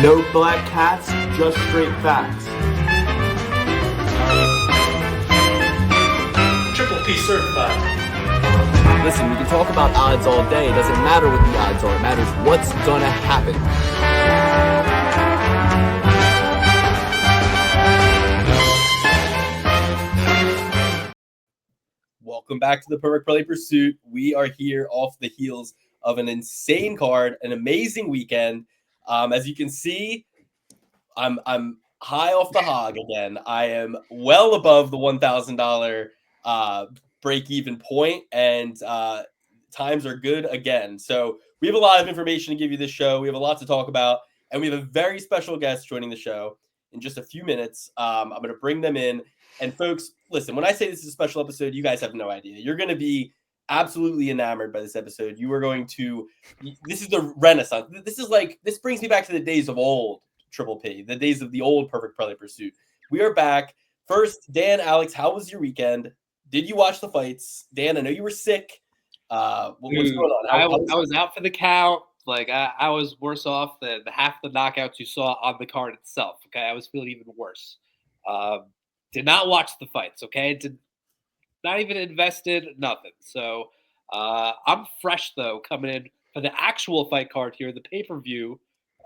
No black cats, just straight facts. Triple P certified. Listen, we can talk about odds all day. It doesn't matter what the odds are. It matters what's gonna happen. Welcome back to the Perfect Parlay Pursuit. We are here off the heels of an insane card, an amazing weekend. As you can see, I'm high off the hog again. I am well above the $1,000 break-even point, and times are good again. So we have a lot of information to give you this show. We have a lot to talk about, and we have a very special guest joining the show in just a few minutes. I'm going to bring them in. And folks, listen, when I say this is a special episode, you guys have no idea. You're going to be absolutely enamored by this episode. You are going to, this is the renaissance. This brings me back to the days of old Triple P, the days of the old Perfect Parlay Pursuit. We are back. First, Dan, Alex, how was your weekend? Did you watch the fights? Dan, I know you were sick. What's going on? I was out for the count. I was worse off than half the knockouts you saw on the card itself. Okay, I was feeling even worse. Did not watch the fights, okay? Did not even invested, nothing. So I'm fresh, though, coming in for the actual fight card here, the pay-per-view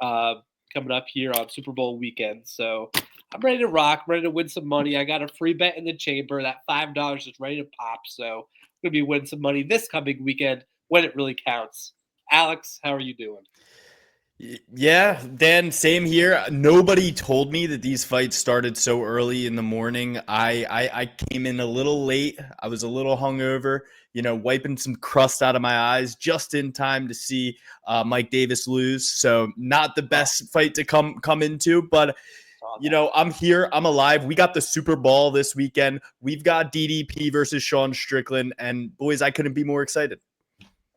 coming up here on Super Bowl weekend. So I'm ready to rock, ready to win some money. I got a free bet in the chamber. That $5 is ready to pop. So I'm going to be winning some money this coming weekend when it really counts. Alex, how are you doing? Yeah, Dan, same here. Nobody told me that these fights started so early in the morning. I came in a little late. I was a little hungover, wiping some crust out of my eyes just in time to see Mike Davis lose. So not the best fight to come into, but I'm here. I'm alive. We got the Super Bowl this weekend. We've got DDP versus Sean Strickland, and boys, I couldn't be more excited.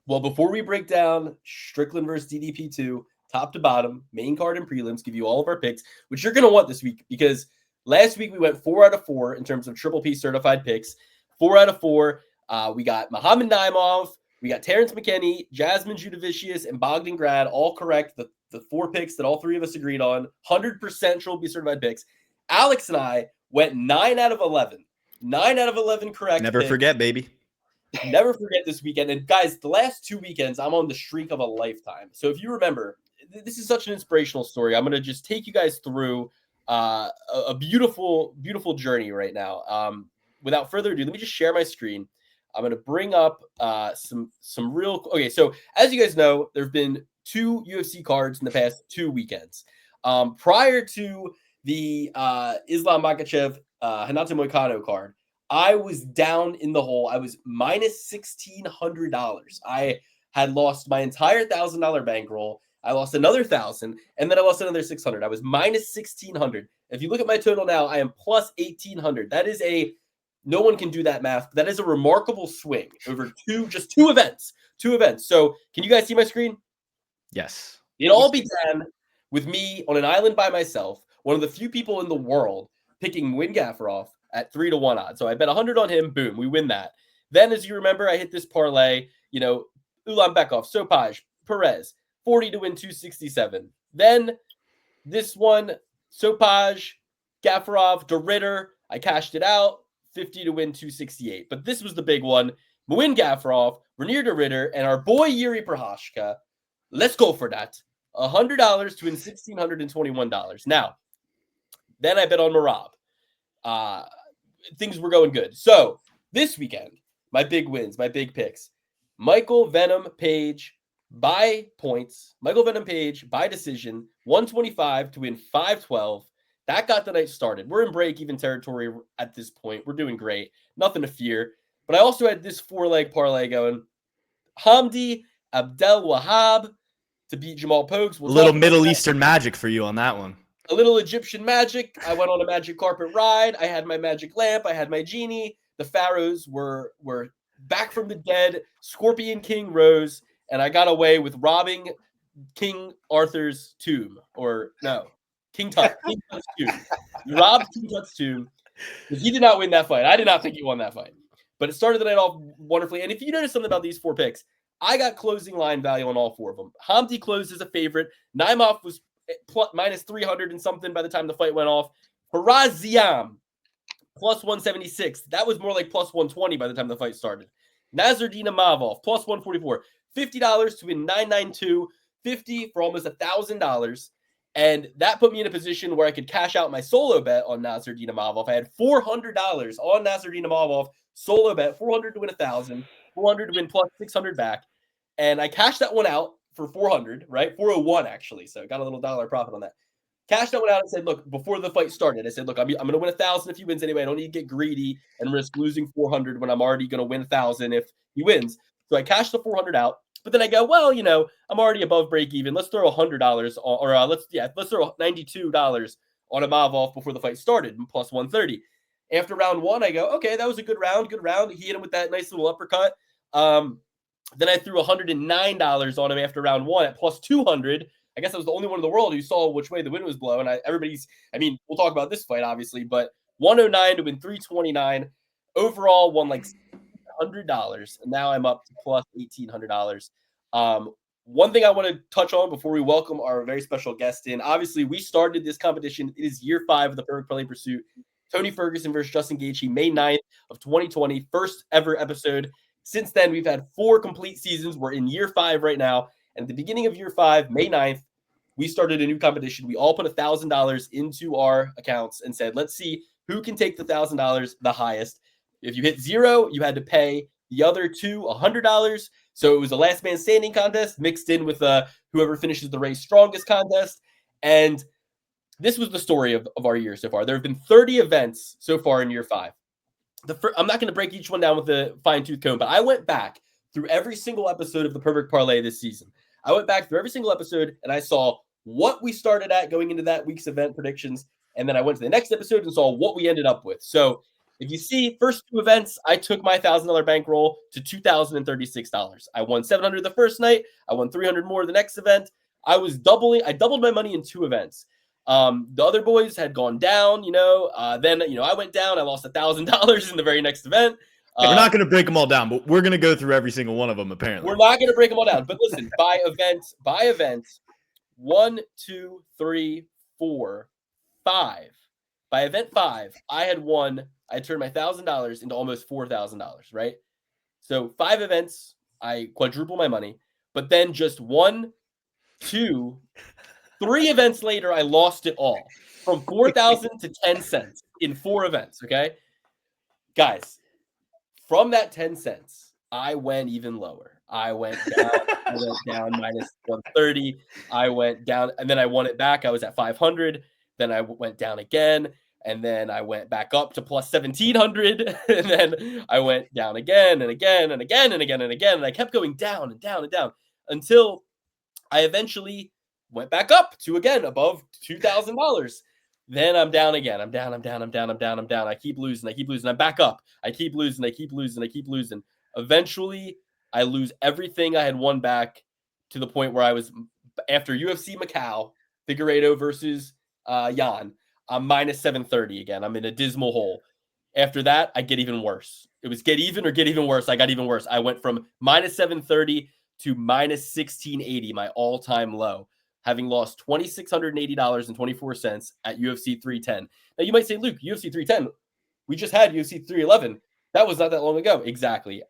Well, before we break down Strickland versus DDP 2, top to bottom, main card and prelims, give you all of our picks, which you're going to want this week because last week we went 4 out of 4 in terms of Triple P certified picks. 4 out of 4. We got Muhammad Naimov, we got Terrence McKinney, Jasmine Judavicius, and Bogdan Grad, all correct. The 4 picks that all 3 of us agreed on, 100% Triple P certified picks. Alex and I went 9 out of 11. 9 out of 11 correct. Never picks. Forget, baby. Never forget this weekend. And guys, the last 2 weekends, I'm on the streak of a lifetime. So if you remember, this is such an inspirational story. I'm going to just take you guys through a beautiful, beautiful journey right now. Without further ado, let me just share my screen. I'm going to bring up some real. Okay, so as you guys know, there have been 2 UFC cards in the past 2 weekends. Prior to the Islam Makhachev Renato Moicano card, I was down in the hole. I was minus $1,600. I had lost my entire $1,000 bankroll. I lost another 1,000, and then I lost another 600. I was minus 1,600. If you look at my total now, I am plus 1,800. That is no one can do that math. That is a remarkable swing over just two events. 2 events. So can you guys see my screen? Yes. It all began with me on an island by myself, one of the few people in the world picking Win Gafarov at 3-1 odds. So I bet 100 on him. Boom, we win that. Then, as you remember, I hit this parlay. Ulanbekov, Sopaj, Perez, 40 to win 267. Then this one, Sopaj, Gafarov, DeRitter, I cashed it out, 50 to win 268. But this was the big one. Win Gafarov, Renier DeRitter, and our boy Yuri Prohashka. Let's go for that. $100 to win $1,621. Now, then I bet on Marab. Things were going good. So this weekend, my big wins, my big picks. Michael Venom Page by points. Michael Venom Page by decision, 125 to win 512. That got the night started. We're in break-even territory at this point. We're doing great. Nothing to fear. But I also had this 4-leg parlay going. Hamdi Abdel Wahab to beat Jamal Pogues. A little Middle Eastern magic for you on that one. A little Egyptian magic. I went on a magic carpet ride. I had my magic lamp. I had my genie. The pharaohs were back from the dead. Scorpion King rose, and I got away with robbing King Arthur's tomb. Or no, King Tut. King Tut's tomb. You robbed King Tut's tomb. Because he did not win that fight. I did not think he won that fight. But it started the night off wonderfully. And if you notice something about these 4 picks, I got closing line value on all 4 of them. Hamdi closed as a favorite. Naimov was minus 300 and something by the time the fight went off. Haraziam, plus 176. That was more like plus 120 by the time the fight started. Nazardina Mavov, plus 144. $50 to win 992, 50 for almost $1,000. And that put me in a position where I could cash out my solo bet on Nazardina Mavov. I had $400 on Nazardina Mavov, solo bet, 400 to win 1,000, 400 to win plus 600 back. And I cashed that one out for 400, right? 401 actually. So got a little dollar profit on that. Cashed that one out and said, look, before the fight started, I said, look, I'm going to win 1,000 if he wins anyway. I don't need to get greedy and risk losing 400 when I'm already going to win 1,000 if he wins. So I cashed the 400 out. But then I go, well, I'm already above break even. Let's throw $100 or let's throw $92 on a Mavov before the fight started, plus 130. After round one, I go, okay, that was a good round. He hit him with that nice little uppercut. Then I threw $109 on him after round one at plus 200. I guess I was the only one in the world who saw which way the wind was blowing. We'll talk about this fight, obviously, but 109 to win 329. Overall, won like $100. And now I'm up to plus $1,800. One thing I want to touch on before we welcome our very special guest in. Obviously, we started this competition. It is year 5 of the Perfect Parlay Pursuit. Tony Ferguson versus Justin Gaethje, May 9th of 2020. First ever episode. Since then, we've had 4 complete seasons. We're in year 5 right now. And at the beginning of year 5, May 9th, we started a new competition. We all put $1,000 into our accounts and said, let's see who can take the $1,000 the highest. If you hit 0, you had to pay the other 2 $100. So it was a last man standing contest mixed in with whoever finishes the race strongest contest. And this was the story of our year so far. There have been 30 events so far in year 5. I'm not going to break each one down with a fine-tooth comb, but I went back through every single episode of the Perfect Parlay this season. I went back through every single episode and I saw what we started at going into that week's event predictions. And then I went to the next episode and saw what we ended up with. So if you see, first 2 events, I took my $1,000 bankroll to $2,036. I won $700 the first night. I won $300 more the next event. I doubled my money in 2 events. The other boys had gone down, then I went down. I lost $1,000 in the very next event. We're not going to break them all down, but we're going to go through every single one of them, apparently. We're not going to break them all down. But listen, by event, 1, 2, 3, 4, 5. By event 5, I turned my $1,000 into almost $4,000, right? So 5 events, I quadruple my money. But then just 1, 2, 3 events later, I lost it all. From 4,000 to 10 cents in 4 events, okay? Guys, from that 10 cents, I went even lower. I went down minus 130. I went down, and then I won it back. I was at 500. Then I went down again, and then I went back up to plus 1,700. And then I went down again and again and again and again and again. And I kept going down and down and down until I eventually went back up to, again, above $2,000. Then I'm down again. I'm down. I keep losing. I'm back up. I keep losing. Eventually, I lose everything I had won back to the point where I was, after UFC Macau, Figueiredo versus Jan, I'm minus 730 again. I'm in a dismal hole. After that, I get even worse. It was get even or get even worse. I got even worse. I went from minus 730 to minus 1680, my all-time low, having lost $2,680.24 at UFC 310. Now, you might say, Luke, UFC 310, we just had UFC 311. That was not that long ago. Exactly.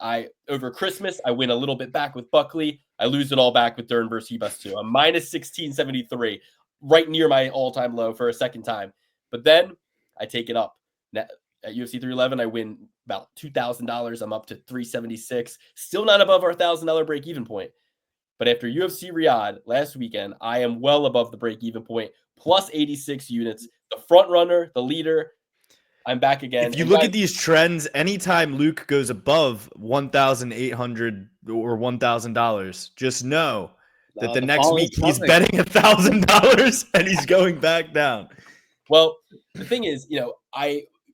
Over Christmas, I win a little bit back with Buckley. I lose it all back with Dern versus Hebus 2. I'm minus 1673, right near my all-time low for a second time. But then I take it up. At UFC 311, I win about $2,000. I'm up to 376. Still not above our $1,000 break-even point. But after UFC Riyadh last weekend, I am well above the break-even point, plus 86 units. The front runner, the leader, I'm back again. If you look at these trends, anytime Luke goes above 1,800 or $1,000, just know that the next week he's betting $1,000 and he's going back down. Well, the thing is,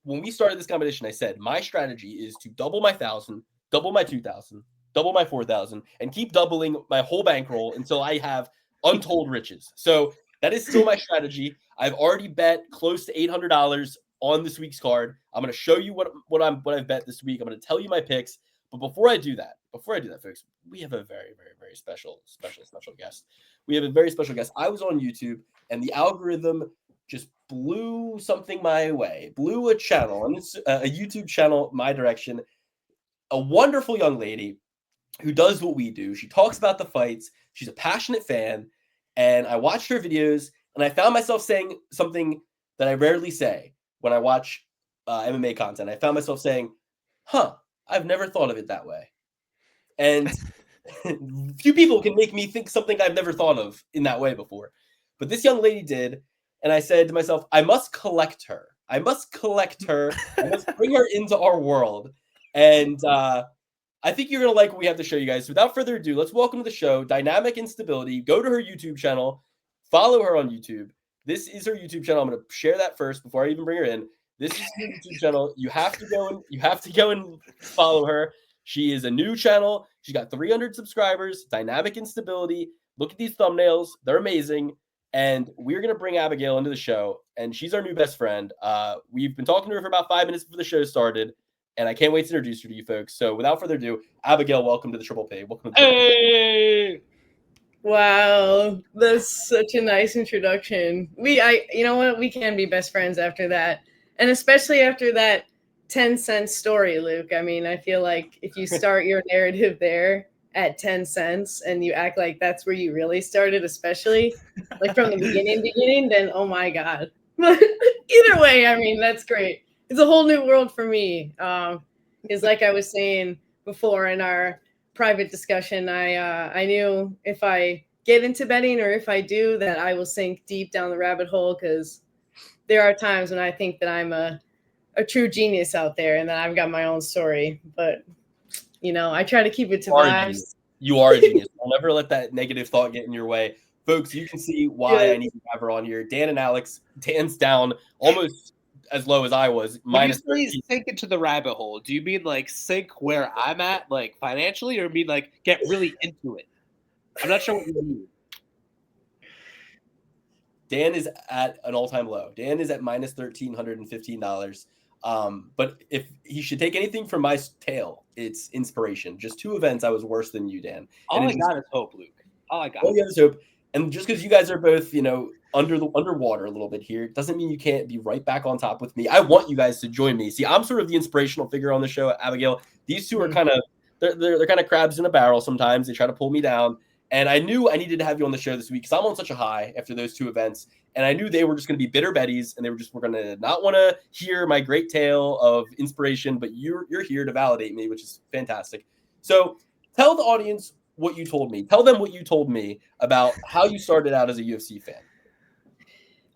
when we started this competition, I said my strategy is to double my 1,000, double my 2,000, double my 4,000, and keep doubling my whole bankroll until I have untold riches. So that is still my strategy. I've already bet close to $800 on this week's card. I'm going to show you what I've bet this week. I'm going to tell you my picks. But before I do that, folks, we have a very, very, very special guest. We have a very special guest. I was on YouTube and the algorithm just blew something my way, blew a channel, and it's a YouTube channel my direction. A wonderful young lady who does what we do. She talks about the fights. She's a passionate fan, and I watched her videos, and I found myself saying something that I rarely say when I watch MMA content. I found myself saying, I've never thought of it that way. And few people can make me think something I've never thought of in that way before. But this young lady did, and I said to myself, I must collect her. I must collect her. I must bring her into our world. And I think you're going to like what we have to show you guys. Without further ado, let's welcome to the show, Dynamic Instability. Go to her YouTube channel. Follow her on YouTube. This is her YouTube channel. I'm going to share that first before I even bring her in. This is her YouTube channel. You have to go and follow her. She is a new channel. She's got 300 subscribers. Dynamic Instability. Look at these thumbnails. They're amazing. And we're going to bring Abigail into the show. And she's our new best friend. We've been talking to her for about 5 minutes before the show started. And I can't wait to introduce her to you folks. So without further ado, Abigail, welcome to the Triple P. Welcome to the Hey! Wow, that's such a nice introduction. You know what? We can be best friends after that. And especially after that 10-cent story, Luke. I mean, I feel like if you start your narrative there at 10 cents and you act like that's where you really started, especially like from the beginning, then oh my God. But either way, I mean, that's great. It's a whole new world for me. Because like I was saying before in our private discussion, I knew if I get into betting or if I do that I will sink deep down the rabbit hole, because there are times when I think that I'm a true genius out there and that I've got my own story. But, you know, I try to keep it to vibes. You are a genius. I'll never let that negative thought get in your way. Folks, you can see why I need to have her on here. Dan and Alex, Dan's down almost as low as I was. When you say sink into the rabbit hole, do you mean like sink where I'm at, like financially, or mean like get really into it? I'm not sure what you mean. Dan is at an all-time low. Dan is at minus $1,315. But if he should take anything from my tale, it's inspiration. Just 2 events I was worse than you, Dan. All I got is hope, Luke. All I got is hope. And just because you guys are both, underwater a little bit here, doesn't mean you can't be right back on top with me. I want you guys to join me. See, I'm sort of the inspirational figure on the show, Abigail. These two are kind of they're kind of crabs in a barrel sometimes. They try to pull me down. And I knew I needed to have you on the show this week because I'm on such a high after those 2 events. And I knew they were just going to be bitter betties, and they were going to not want to hear my great tale of inspiration, but you're here to validate me, which is fantastic. So tell the audience what you told me. Tell them what you told me about how you started out as a UFC fan.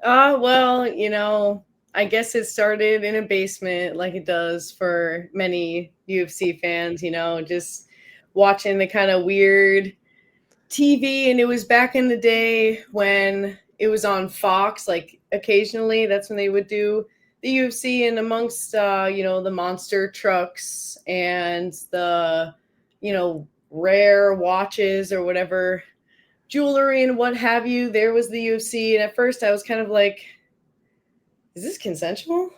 Well, I guess it started in a basement like it does for many UFC fans, just watching the kind of weird TV. And it was back in the day when it was on Fox, like occasionally that's when they would do the UFC, and amongst, the monster trucks and the, rare watches or whatever, jewelry and what have you, there was the UFC. And at first I was kind of like, is this consensual?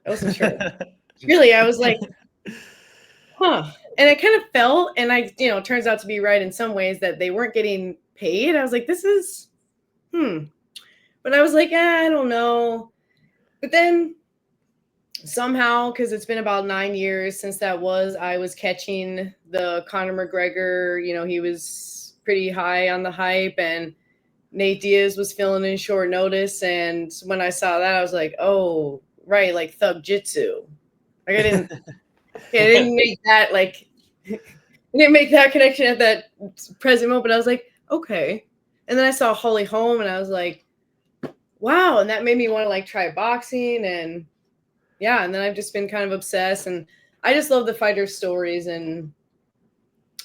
I wasn't sure. Really, I was like, huh. And I kind of felt, and it turns out to be right in some ways, that they weren't getting paid. I was like, this is, But I was like, I don't know. But then somehow, because it's been about 9 years since I was catching the Conor McGregor, he was pretty high on the hype, and Nate Diaz was filling in short notice. And when I saw that, I was like, oh, right, like Thug Jitsu. Like I didn't make that, like, I didn't make that connection at that present moment. I was like, okay. And then I saw Holly Holm, and I was like, wow. And that made me want to like try boxing. And yeah, and then I've just been kind of obsessed. And I just love the fighters' stories and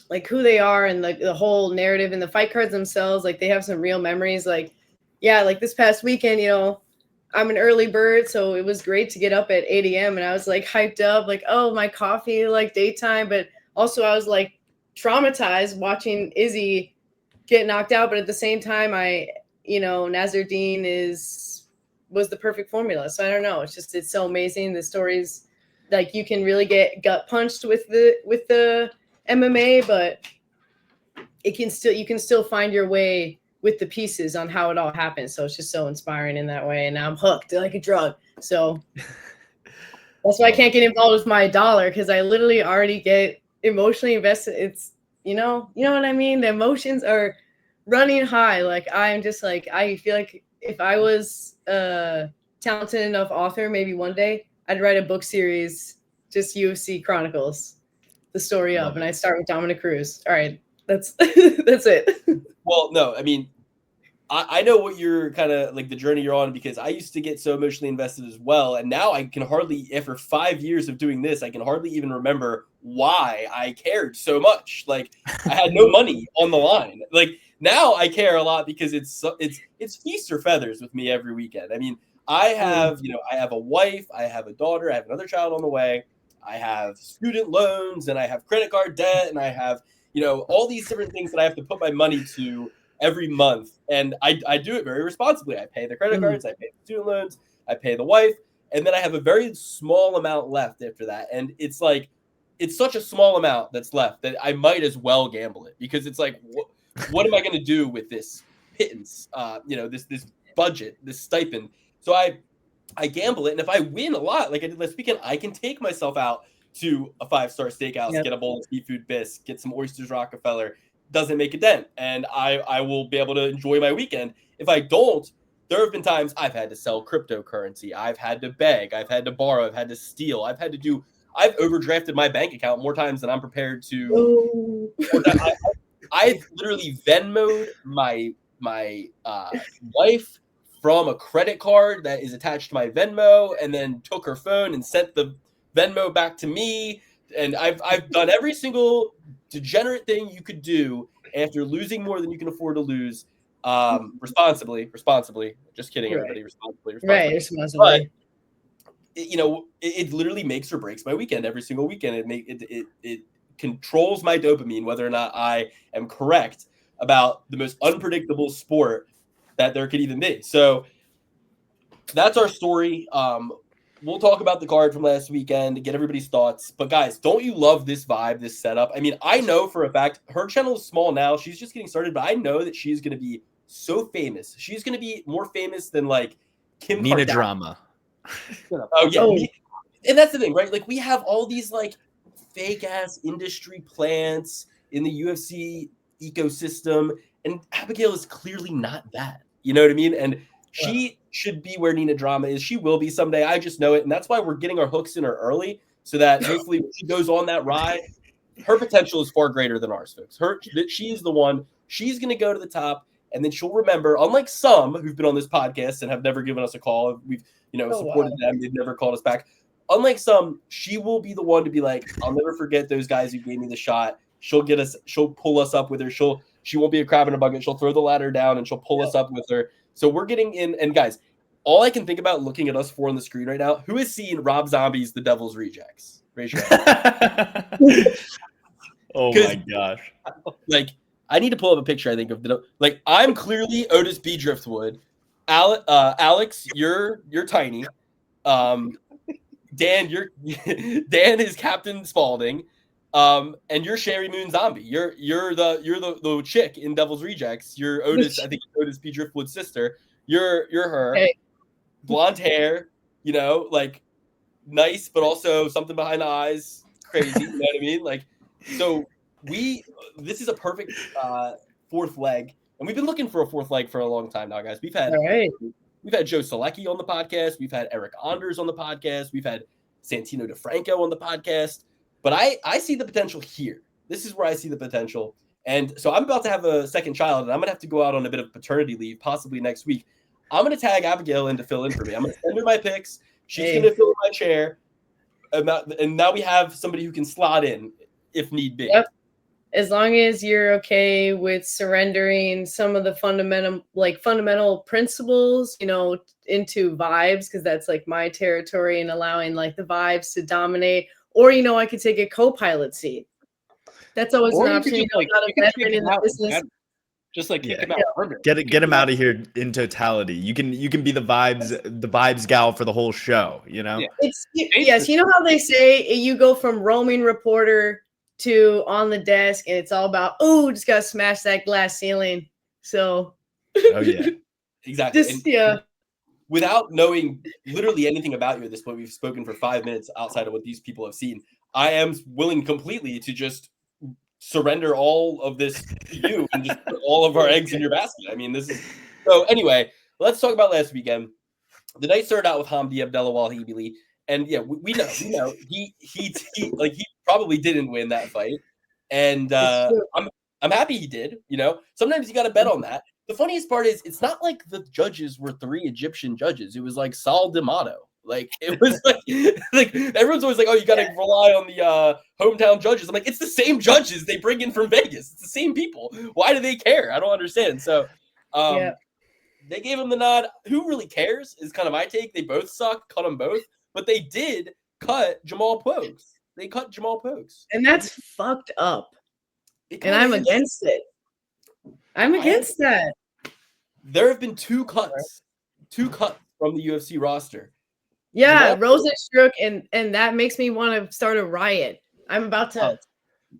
like who they are, and like the whole narrative, and the fight cards themselves. Like they have some real memories. Like, yeah, like this past weekend, I'm an early bird, so it was great to get up at 8 a.m. and I was like hyped up, like, oh, my coffee, like daytime. But also I was like traumatized watching Izzy get knocked out. But at the same time, Nasruddin was the perfect formula. So I don't know. It's so amazing. The stories, like you can really get gut punched with the MMA, but you can still find your way with the pieces on how it all happened. So it's just so inspiring in that way. And now I'm hooked like a drug. So that's why I can't get involved with my dollar, because I literally already get emotionally invested. It's, you know what I mean? The emotions are running high. Like I'm just like, I feel like if I was a talented enough author, maybe one day I'd write a book series, just UFC Chronicles, the story of, and I start with Dominic Cruz. All right, that's that's it. Well, no, I mean, I know what you're kind of like the journey you're on, because I used to get so emotionally invested as well. And now I can hardly, after 5 years of doing this, I can hardly even remember why I cared so much. Like I had no money on the line. Like now I care a lot because it's feast or feathers with me every weekend. I mean, I have a wife, I have a daughter, I have another child on the way. I have student loans and I have credit card debt and I have, all these different things that I have to put my money to every month. And I do it very responsibly. I pay the credit cards, I pay the student loans, I pay the wife, and then I have a very small amount left after that. And it's like, it's such a small amount that's left that I might as well gamble it, because it's like, what am I going to do with this pittance, this budget, this stipend? So I gamble it. And if I win a lot, like I did last weekend, I can take myself out to a 5-star steakhouse, get a bowl of seafood bisque, get some oysters Rockefeller. Doesn't make a dent, and I will be able to enjoy my weekend. If I don't, there have been times I've had to sell cryptocurrency, I've had to beg, I've had to borrow, I've had to steal, I've overdrafted my bank account more times than I'm prepared to. I've literally Venmo'd my wife from a credit card that is attached to my Venmo, and then took her phone and sent the Venmo back to me. And I've done every single degenerate thing you could do after losing more than you can afford to lose, responsibly. Just kidding, everybody. Responsibly. Right, responsibly. But, it literally makes or breaks my weekend every single weekend. It controls my dopamine, whether or not I am correct about the most unpredictable sport that there could even be. So that's our story. We'll talk about the card from last weekend, get everybody's thoughts. But guys, don't you love this vibe, this setup? I mean, I know for a fact her channel is small now. She's just getting started, but I know that she's going to be so famous. She's going to be more famous than like Kim Nina Kardashian. Drama. Oh yeah. And that's the thing, right? Like we have all these like fake ass industry plants in the UFC ecosystem, and Abigail is clearly not that. You know what I mean? And she should be where Nina Drama is. She will be someday. I just know it. And that's why we're getting our hooks in her early, so that hopefully when she goes on that ride, her potential is far greater than ours, folks. She's the one. She's going to go to the top, and then she'll remember, unlike some who've been on this podcast and have never given us a call. We've, supported them. They've never called us back. Unlike some, she will be the one to be like, I'll never forget those guys who gave me the shot. She'll pull us up with her. She won't be a crab in a bucket. She'll throw the ladder down and she'll pull us up with her. So we're getting in. And guys, all I can think about looking at us four on the screen right now, who has seen Rob Zombie's The Devil's Rejects? Raise your hand. Oh my gosh. Like, I need to pull up a picture, I think, of I'm clearly Otis B. Driftwood. Alex, you're tiny. Dan, Dan is Captain Spaulding. And you're Sherry Moon Zombie. You're the chick in Devil's Rejects. You're Otis, I think Otis B. Driftwood's sister. You're her. Hey. Blonde hair, like nice, but also something behind the eyes. Crazy, you know what I mean? Like, so this is a perfect fourth leg. And we've been looking for a fourth leg for a long time now, guys. We've had Joe Selecki on the podcast. We've had Eric Anders on the podcast. We've had Santino DeFranco on the podcast. But I see the potential here. This is where I see the potential. And so I'm about to have a second child, and I'm going to have to go out on a bit of paternity leave, possibly next week. I'm going to tag Abigail in to fill in for me. I'm going to send her my picks. She's going to fill in my chair. And now we have somebody who can slot in if need be. Yep. As long as you're okay with surrendering some of the fundamental principles, into vibes, because that's like my territory, and allowing like the vibes to dominate. Or, I could take a co-pilot seat. That's always an option. Not a veteran in the business. Just like kick him out. Get him out of here in totality. You can be the vibes gal for the whole show. Yeah. Yes. You know how they say you go from roaming reporter to on the desk, and it's all about just gotta smash that glass ceiling. So Oh yeah. Exactly. Just yeah. Without knowing literally anything about you at this point, we've spoken for 5 minutes outside of what these people have seen. I am willing completely to just surrender all of this to you and just put all of our eggs in your basket. I mean, this is so. Anyway, let's talk about last weekend. The night started out with Hamdi Abdelawal-Hibili, and yeah, we know he probably didn't win that fight, and I'm happy he did. Sometimes you got to bet on that. The funniest part is it's not like the judges were 3 Egyptian judges. It was like Sal D'Amato. Like it was like everyone's always like, oh, you got to rely on the hometown judges. I'm like, it's the same judges they bring in from Vegas. It's the same people. Why do they care? I don't understand. So, they gave him the nod. Who really cares? Is kind of my take. They both suck. Cut them both, but they did cut Jamal Pokes. They cut Jamal Pokes, and that's fucked up. And I'm against it. I'm against that. There have been 2 cuts from the UFC roster. Yeah, Rosenstruck, and that makes me want to start a riot. I'm about to.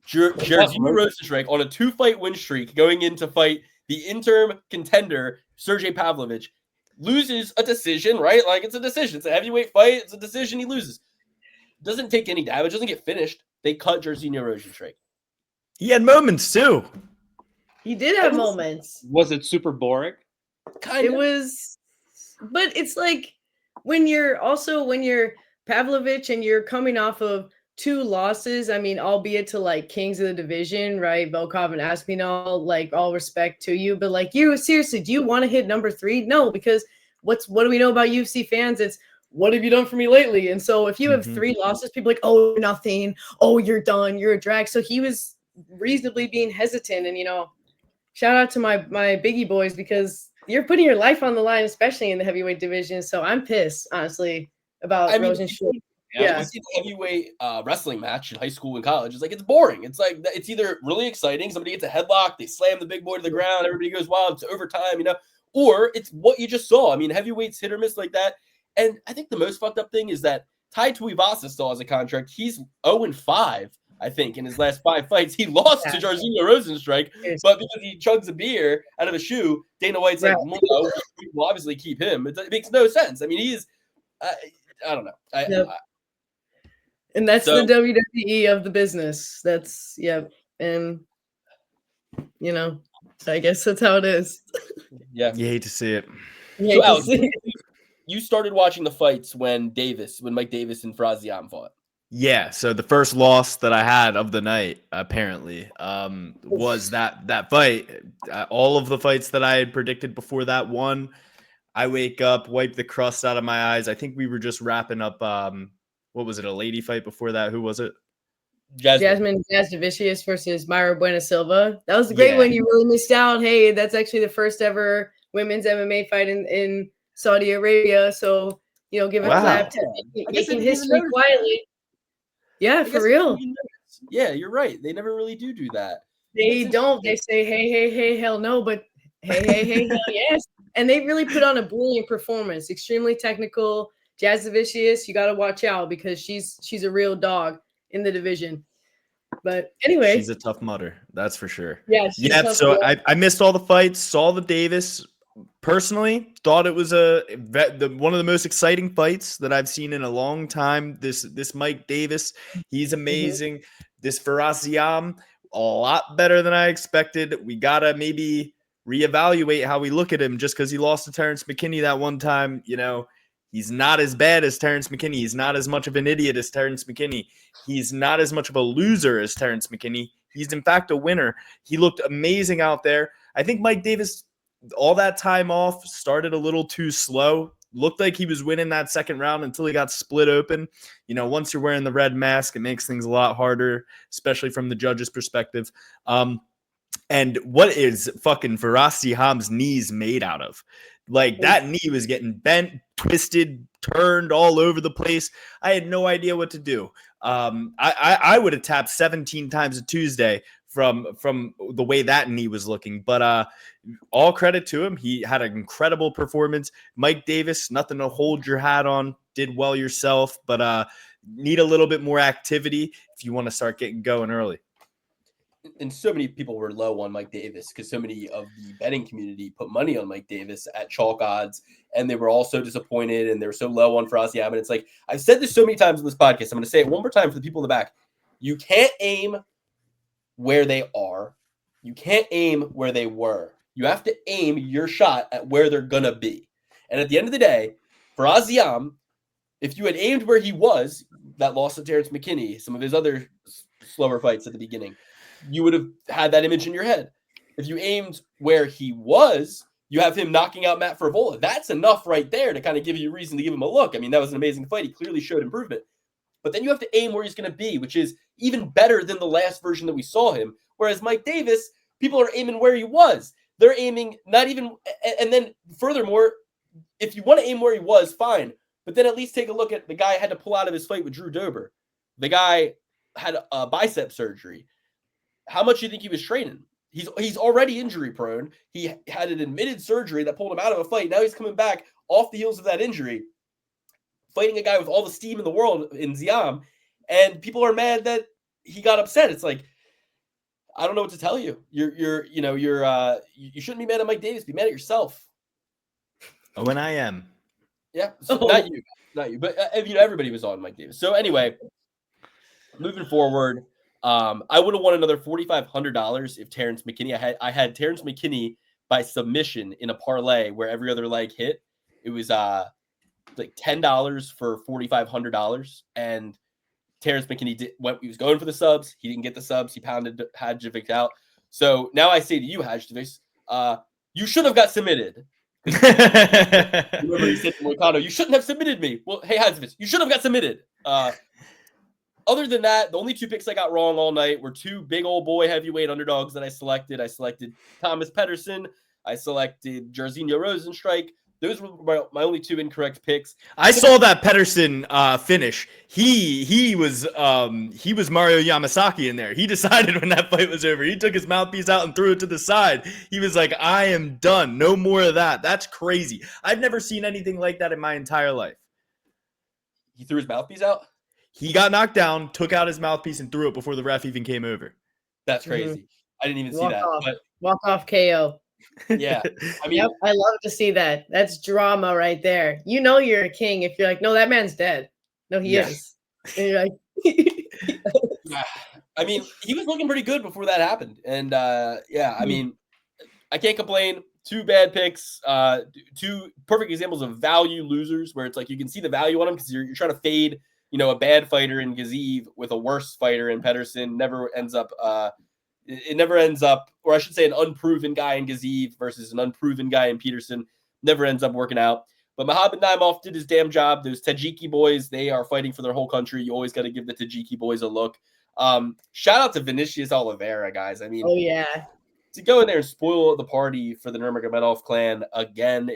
Jairzinho Rozenstruik on a 2-fight win streak, going in to fight the interim contender Sergey Pavlovich, loses a decision. Right, like it's a decision. It's a heavyweight fight. It's a decision. He loses. Doesn't take any damage. Doesn't get finished. They cut Jairzinho Rozenstruik. He had moments too. He did have moments. Was it super boring? It was, but it's like when you're Pavlovich and you're coming off of 2 losses. I mean, albeit to like kings of the division, right? Volkov and Aspinall, like all respect to you, but like you seriously, do you want to hit number 3? No, because what do we know about UFC fans? It's what have you done for me lately? And so if you have 3 losses, people are like, oh, nothing. Oh, you're done. You're a drag. So he was reasonably being hesitant, and shout out to my biggie boys because you're putting your life on the line, especially in the heavyweight division. So I'm pissed, honestly, about Rozenstruik. Yeah, I see the heavyweight wrestling match in high school and college. It's like it's boring. It's like it's either really exciting, somebody gets a headlock, they slam the big boy to the ground, everybody goes wild, it's overtime, or it's what you just saw. I mean, heavyweights hit or miss like that. And I think the most fucked up thing is that Tai Tuivasa still has a contract. He's 0-5. I think in his last 5 fights, he lost to Jairzinho Rozenstruik, but because he chugs a beer out of a shoe, Dana White's like, no, we'll obviously keep him. It makes no sense. I mean, he's, I don't know. And that's the WWE of the business. That's, and, so I guess that's how it is. Yeah. You hate to see it. So, Alex, you started watching the fights when Mike Davis and Farazian fought. Yeah, so the first loss that I had of the night, apparently, was that fight. All of the fights that I had predicted before that one, I wake up, wipe the crust out of my eyes. I think we were just wrapping up, what was it, a lady fight before that? Who was it? Jasmine Jasudavicius versus Mayra Buena Silva. That was a great one. You really missed out. Hey, that's actually the first ever women's MMA fight in Saudi Arabia. So, give a clap to making history quietly. Yeah, for real. Yeah, you're right. They never really do that. They don't. They say, hey, hell no, but hey, hell yes. And they really put on a brilliant performance. Extremely technical. Jasudavicius, you got to watch out because she's a real dog in the division. But anyway. She's a tough mutter. That's for sure. Yeah. So I missed all the fights, saw the Davis. Personally, thought it was one of the most exciting fights that I've seen in a long time. This Mike Davis, he's amazing. This Farazian, a lot better than I expected. We gotta maybe reevaluate how we look at him just because he lost to Terrence McKinney that one time. He's not as bad as Terrence McKinney. He's not as much of an idiot as Terrence McKinney. He's not as much of a loser as Terrence McKinney. He's in fact a winner. He looked amazing out there. I think Mike Davis, all that time off, started a little too slow. Looked like he was winning that second round until he got split open. Once you're wearing the red mask, it makes things a lot harder, especially from the judge's perspective. And what is fucking Farazian's knees made out of? Like, that knee was getting bent, twisted, turned all over the place. I had no idea what to do. I would have tapped 17 times a Tuesday from the way that knee was looking. But all credit to him. He had an incredible performance. Mike Davis, nothing to hold your hat on. Did well yourself, but need a little bit more activity if you want to start getting going early. and so many people were low on Mike Davis because so many of the betting community put money on Mike Davis at chalk odds, and they were all so disappointed and they were so low on Faraz Ziam. And it's like, I've said this so many times in this podcast. I'm going to say it one more time for the people in the back. You can't aim where they are. You can't aim where they were. You have to aim your shot at where they're going to be. And at the end of the day, Faraz Ziam, if you had aimed where he was, that loss to Terrence McKinney, some of his other slower fights at the beginning, you would have had that image in your head. If you aimed where he was, you have him knocking out Matt Favola. That's enough right there to kind of give you a reason to give him a look. I mean, that was an amazing fight. He clearly showed improvement. But then you have to aim where he's going to be, which is even better than the last version that we saw him. Whereas Mike Davis, people are aiming where he was. They're aiming not even, and then furthermore, if you want to aim where he was, fine. But then at least take a look at the guy had to pull out of his fight with Drew Dober. The guy had a bicep surgery. How much do you think he was training? He's already injury prone. He had an admitted surgery that pulled him out of a fight. Now he's coming back off the heels of that injury, fighting a guy with all the steam in the world in Ziam, and people are mad that he got upset. It's like, I don't know what to tell you. You shouldn't be mad at Mike Davis. Be mad at yourself. Oh, and I am. Yeah, so not you, but everybody was on Mike Davis. So anyway, moving forward, I would have won another $4,500 if Terrence McKinney. I had Terrence McKinney by submission in a parlay where every other leg hit. It was like $10 for $4,500, and Terrence McKinney he was going for the subs. He didn't get the subs. He pounded Hadjovic out. So now I say to you, Hadjovic, you should have got submitted. Remember he said to Moicano, you shouldn't have submitted me. Well, hey, Hadjovic, you should have got submitted. Other than that, the only two picks I got wrong all night were two big old boy heavyweight underdogs that I selected. I selected Thomas Pedersen. I selected Jairzinho Rosenstrike. Those were my only two incorrect picks. I saw that Pedersen finish. He was Mario Yamasaki in there. He decided when that fight was over. He took his mouthpiece out and threw it to the side. He was like, I am done. No more of that. That's crazy. I've never seen anything like that in my entire life. He threw his mouthpiece out? He got knocked down, took out his mouthpiece, and threw it before the ref even came over. That's crazy. Mm-hmm. I didn't even see that. But walk off KO. Yeah. I mean, yep, I love to see that. That's drama right there. You know you're a king if you're like, no, that man's dead. No, he is. And you're like, I mean, he was looking pretty good before that happened. And I mean, I can't complain. Two bad picks, two perfect examples of value losers where it's like you can see the value on them because you're trying to fade, a bad fighter in Gaziv with a worse fighter in Pedersen. It never ends up, or I should say an unproven guy in Gaziv versus an unproven guy in Peterson. Never ends up working out. But Mohamed Naimov did his damn job. Those Tajiki boys, they are fighting for their whole country. You always got to give the Tajiki boys a look. Shout out to Vinicius Oliveira, guys. I mean, oh yeah, to go in there and spoil the party for the Nurmagomedov clan again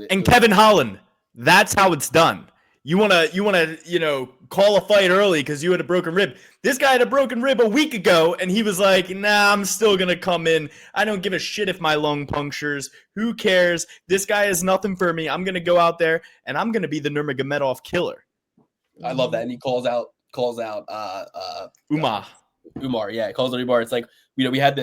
And Kevin Holland, that's how it's done. You want to call a fight early because you had a broken rib. This guy had a broken rib a week ago, and he was like, nah, I'm still going to come in. I don't give a shit if my lung punctures. Who cares? This guy is nothing for me. I'm going to go out there, and I'm going to be the Nurmagomedov killer. I love that. And he calls out Umar. Yeah, calls out Umar. It's like, we had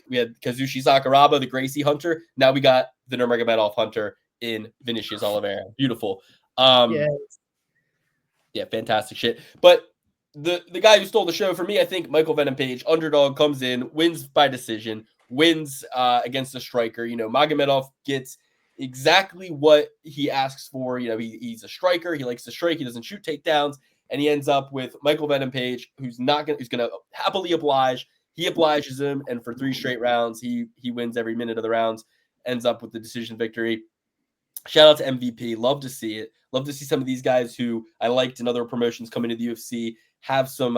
we had Kazushi Sakuraba, the Gracie Hunter. Now we got the Nurmagomedov Hunter in Vinicius Oliveira. Beautiful. Yeah, fantastic shit. But the guy who stole the show for me, I think Michael Venom Page, underdog, comes in, wins by decision, wins against a striker. Magomedov gets exactly what he asks for. He's a striker. He likes to strike. He doesn't shoot takedowns, and he ends up with Michael Venom Page, who's gonna happily oblige. He obliges him, and for 3 straight rounds, he wins every minute of the rounds. Ends up with the decision victory. Shout out to MVP. Love to see it. Love to see some of these guys who I liked in other promotions come into the UFC, have some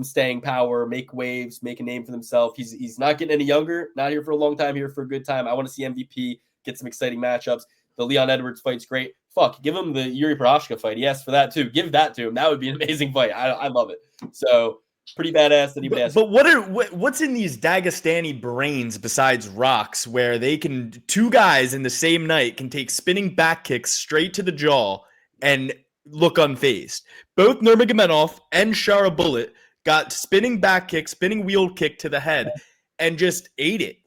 staying power, make waves, make a name for themselves. He's not getting any younger, not here for a long time, here for a good time. I want to see MVP get some exciting matchups. The Leon Edwards fight's great. Fuck, give him the Yuri Prochazka fight. He asked for that too. Give that to him. That would be an amazing fight. I love it. So pretty badass that he would ask. But what's in these Dagestani brains besides rocks where they can, two guys in the same night can take spinning back kicks straight to the jaw and look unfazed? Both Nurmagomedov and Shara Bullet got spinning back kick, spinning wheel kick to the head, and just ate it.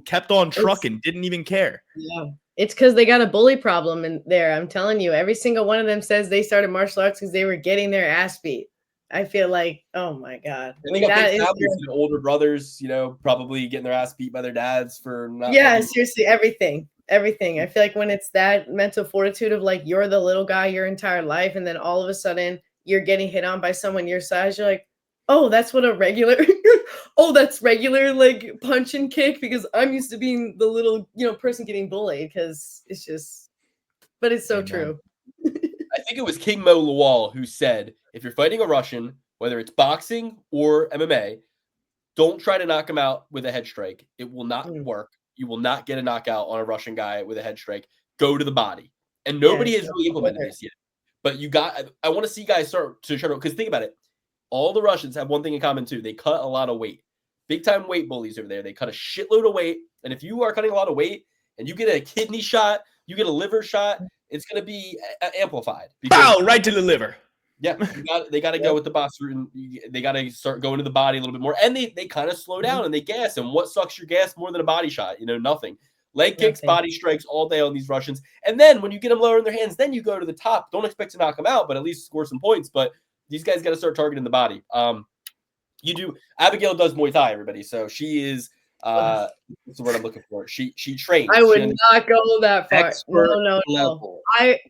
Kept on trucking, didn't even care. Yeah. It's because they got a bully problem in there. I'm telling you, every single one of them says they started martial arts because they were getting their ass beat. I feel like, oh my God. And they got big families, older brothers, probably getting their ass beat by their dads for not. Yeah, seriously, everything. I feel like when it's that mental fortitude of like you're the little guy your entire life, and then all of a sudden you're getting hit on by someone your size, you're like, oh, that's what a regular that's regular like punch and kick, because I'm used to being the little, person getting bullied, because it's just, but it's so true. I think it was King Mo Lawal who said, if you're fighting a Russian, whether it's boxing or MMA, don't try to knock him out with a head strike. It will not work. You will not get a knockout on a Russian guy with a head strike. Go to the body. And nobody has really implemented this yet. But I want to see guys start to try to, because think about it. All the Russians have one thing in common too. They cut a lot of weight. Big time weight bullies over there. They cut a shitload of weight. And if you are cutting a lot of weight and you get a kidney shot, you get a liver shot, it's going to be amplified. Pow, right to the liver. Yeah, they got to go with the boss route, and they got to start going to the body a little bit more. And they kind of slow down and they gas. And what sucks your gas more than a body shot? Nothing. Leg kicks, body strikes all day on these Russians. And then when you get them lower in their hands, then you go to the top. Don't expect to knock them out, but at least score some points. But these guys got to start targeting the body. Abigail does Muay Thai, everybody. So she is what's the word I'm looking for? She trains. I would not go that far. No. Level.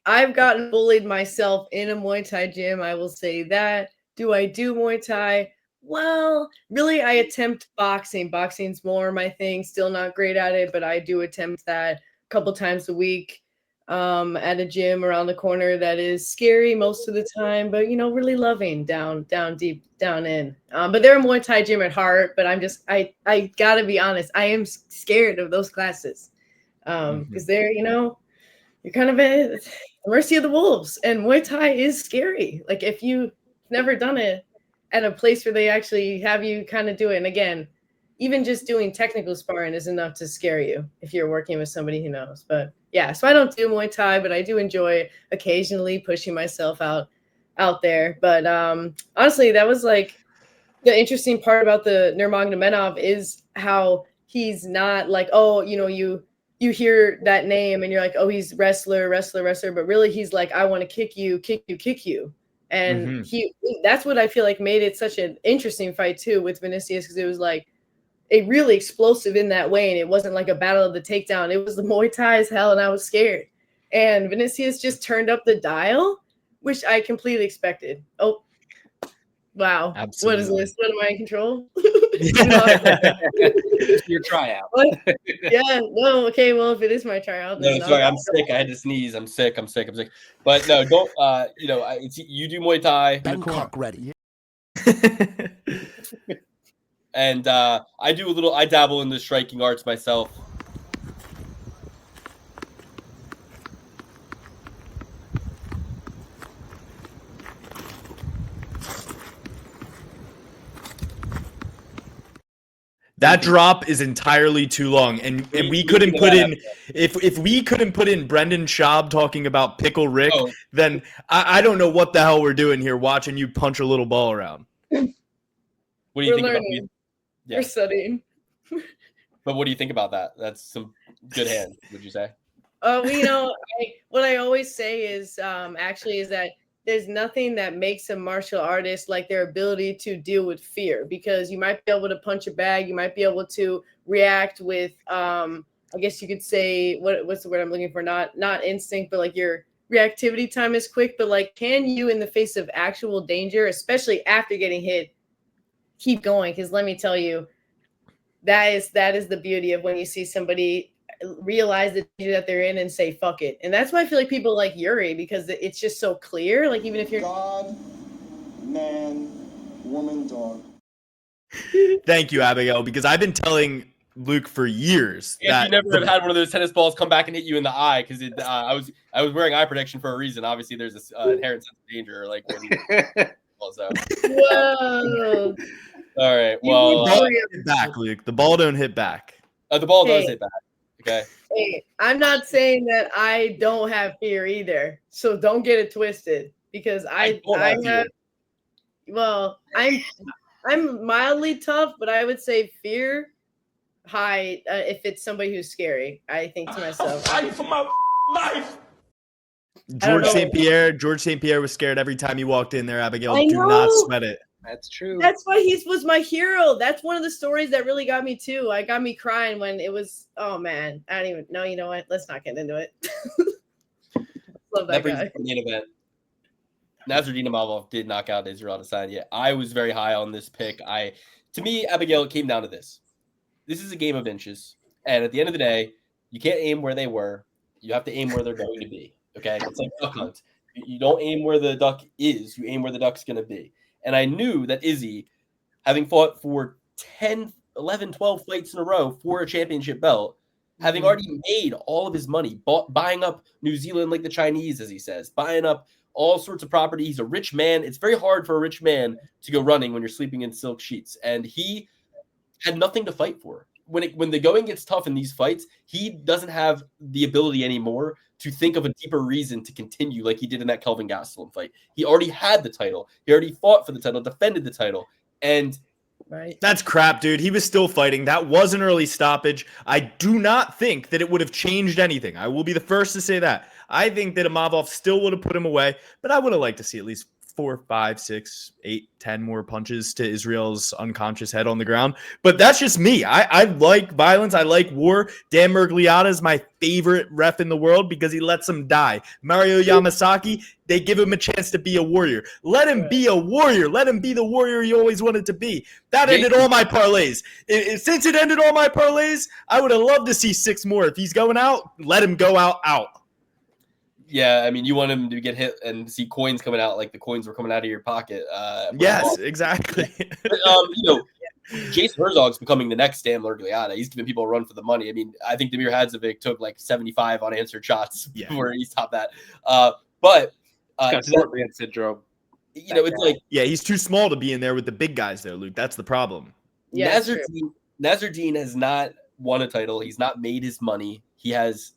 I've gotten bullied myself in a Muay Thai gym. I will say that. Do I do Muay Thai? Well, really, I attempt boxing. Boxing's more my thing. Still not great at it, but I do attempt that a couple times a week at a gym around the corner that is scary most of the time, but really loving down deep down in. But they're a Muay Thai gym at heart, but I gotta be honest, I am scared of those classes because they're you're kind of at the mercy of the wolves, and Muay Thai is scary. Like if you've never done it at a place where they actually have you kind of do it, and again, even just doing technical sparring is enough to scare you if you're working with somebody who knows. But yeah, so I don't do Muay Thai, but I do enjoy occasionally pushing myself out there. But honestly, that was like the interesting part about the Nurmagomedov is how he's not like, oh, you hear that name and you're like, oh, he's wrestler, but really he's like, I want to kick you. And that's what I feel like made it such an interesting fight too with Vinicius, because it was like a really explosive in that way, and it wasn't like a battle of the takedown. It was the Muay Thai as hell, and I was scared. And Vinicius just turned up the dial, which I completely expected. Oh, wow. Absolutely. What is this? What am I in control? It's your tryout. Yeah, no, okay, well, if it is my tryout. No, sorry, I'm sick. I had to sneeze. I'm sick. But no, don't, you do Muay Thai. Bangkok ready. And I dabble in the striking arts myself. That drop is entirely too long, and we couldn't put in if we couldn't put in Brendan Schaub talking about Pickle Rick, then I don't know what the hell we're doing here watching you punch a little ball around. What do you think learning. about? Yeah. We're studying. But what do you think about that? That's some good hand, would you say? What I always say is actually is that there's nothing that makes a martial artist like their ability to deal with fear, because you might be able to punch a bag, you might be able to react with I guess you could say what's the word I'm looking for? Not instinct, but like your reactivity time is quick, but like can you in the face of actual danger, especially after getting hit, keep going? Because let me tell you, that is the beauty of when you see somebody realize the danger that they're in and say fuck it. And that's why I feel like people like Yuri, because it's just so clear. Like even if you're God, man, woman, dog. Thank you, Abigail, because I've been telling Luke for years that you never have had one of those tennis balls come back and hit you in the eye, because I was wearing eye protection for a reason. Obviously there's this inherent sense of danger, like also. Whoa. All right, well, the ball don't hit back, Luke. The ball don't hit back. The ball does hit back. Okay. Hey, I'm not saying that I don't have fear either, so don't get it twisted, because I have. Well, I'm mildly tough, but I would say fear high if it's somebody who's scary. I think to myself, Fight for my life. don't know. George St. Pierre was scared every time he walked in there. Abigail, I do not know. sweat it. That's true. That's why he was my hero. That's one of the stories that really got me too. I got me crying when it was. Oh man, I don't even know. You know what? Let's not get into it. Love that brings guy. us to the main event. Nasruddin Imavov did knock out Israel Adesanya. I was very high on this pick. To me, Abigail, it came down to this. This is a game of inches, and at the end of the day, you can't aim where they were. You have to aim where they're going to be. Okay, it's like duck hunt. You don't aim where the duck is. You aim where the duck's going to be. And I knew that Izzy, having fought for 10, 11, 12 fights in a row for a championship belt, having already made all of his money, buying up New Zealand like the Chinese, as he says, buying up all sorts of property. He's a rich man. It's very hard for a rich man to go running when you're sleeping in silk sheets. And he had nothing to fight for. When the going gets tough in these fights, he doesn't have the ability anymore to think of a deeper reason to continue like he did in that Kelvin Gastelum fight. He already had the title. He already fought for the title, defended the title. And Right. That's crap, dude. He was still fighting. That was an early stoppage. I do not think that it would have changed anything. I will be the first to say that. I think that Imavov still would have put him away, but I would have liked to see at least 4, 5, 6, 8, 10 more punches to Israel's unconscious head on the ground. But that's just me. I like violence. I like war. Dan Miragliotta is my favorite ref in the world because he lets them die. Mario Yamasaki, they give him a chance to be a warrior. Let him be a warrior. Let him be the warrior he always wanted to be. That ended all my parlays. Since it ended all my parlays, I would have loved to see 6 more. If he's going out, let him go out. yeah, I mean, you want him to get hit and see coins coming out like the coins were coming out of your pocket. Yes, exactly. But, Jason Herzog's becoming the next Dan Miragliotta. He's giving people a run for the money. I mean, I think Damir Hadzovic took like 75 unanswered shots before he's topped that. But Got short man syndrome. it's like he's too small to be in there with the big guys there, Luke. That's the problem. Yeah, Nasruddin has not won a title. He's not made his money. He has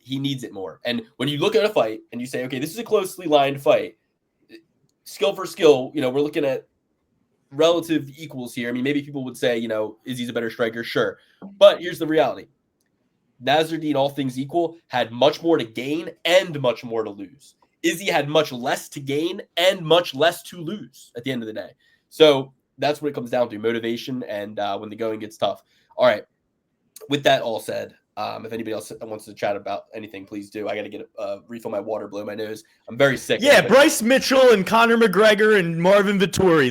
he needs it more. And when you look at a fight and you say, okay, this is a closely lined fight, skill for skill, we're looking at relative equals here. I mean, maybe people would say, Izzy's a better striker, sure. But here's the reality. Nasruddin, all things equal, had much more to gain and much more to lose. Izzy had much less to gain and much less to lose at the end of the day. So that's what it comes down to, motivation and when the going gets tough. All right. With that all said, if anybody else wants to chat about anything, please do. I got to get refill my water, blow my nose. I'm very sick. Yeah, Bryce Mitchell and Conor McGregor and Marvin Vettori.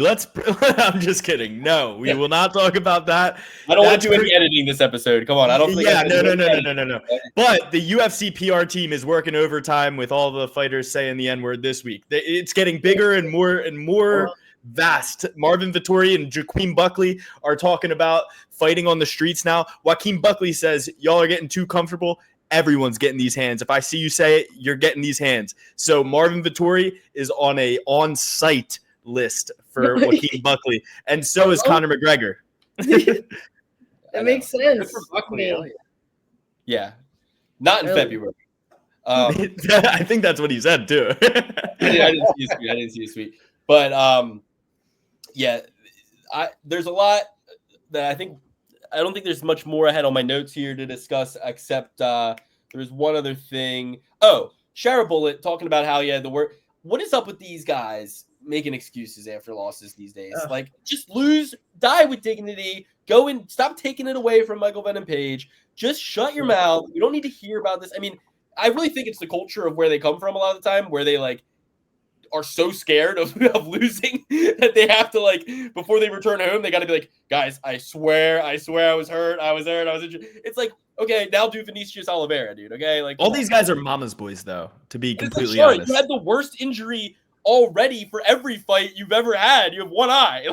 I'm just kidding. No, we will not talk about that. I don't want to do any editing this episode. Come on. I don't think no. But the UFC PR team is working overtime with all the fighters saying the N-word this week. It's getting bigger and more vast. Marvin Vettori and Joaquin Buckley are talking about fighting on the streets now. Joaquin Buckley says, y'all are getting too comfortable. Everyone's getting these hands. If I see you say it, you're getting these hands. So Marvin Vettori is on a on-site list for Joaquin Buckley, and so is Conor McGregor. That makes sense. Yeah. Not in February. I think that's what he said too. I didn't see his tweet. But there's a lot that I don't think there's much more ahead on my notes here to discuss, except there's one other thing. Oh, Shara Bullet talking about how what is up with these guys making excuses after losses these days? Like, just lose, die with dignity, go and stop taking it away from Michael Venom Page. Just shut your mouth. You don't need to hear about this. I mean, I really think it's the culture of where they come from a lot of the time, where they are so scared of losing that they have to, before they return home, they got to be like, guys, I swear I was hurt. I was injured. It's like, okay, now do Vinicius Oliveira, dude. Okay. All these guys are mama's boys, though, to be completely honest. You had the worst injury already for every fight you've ever had. You have one eye.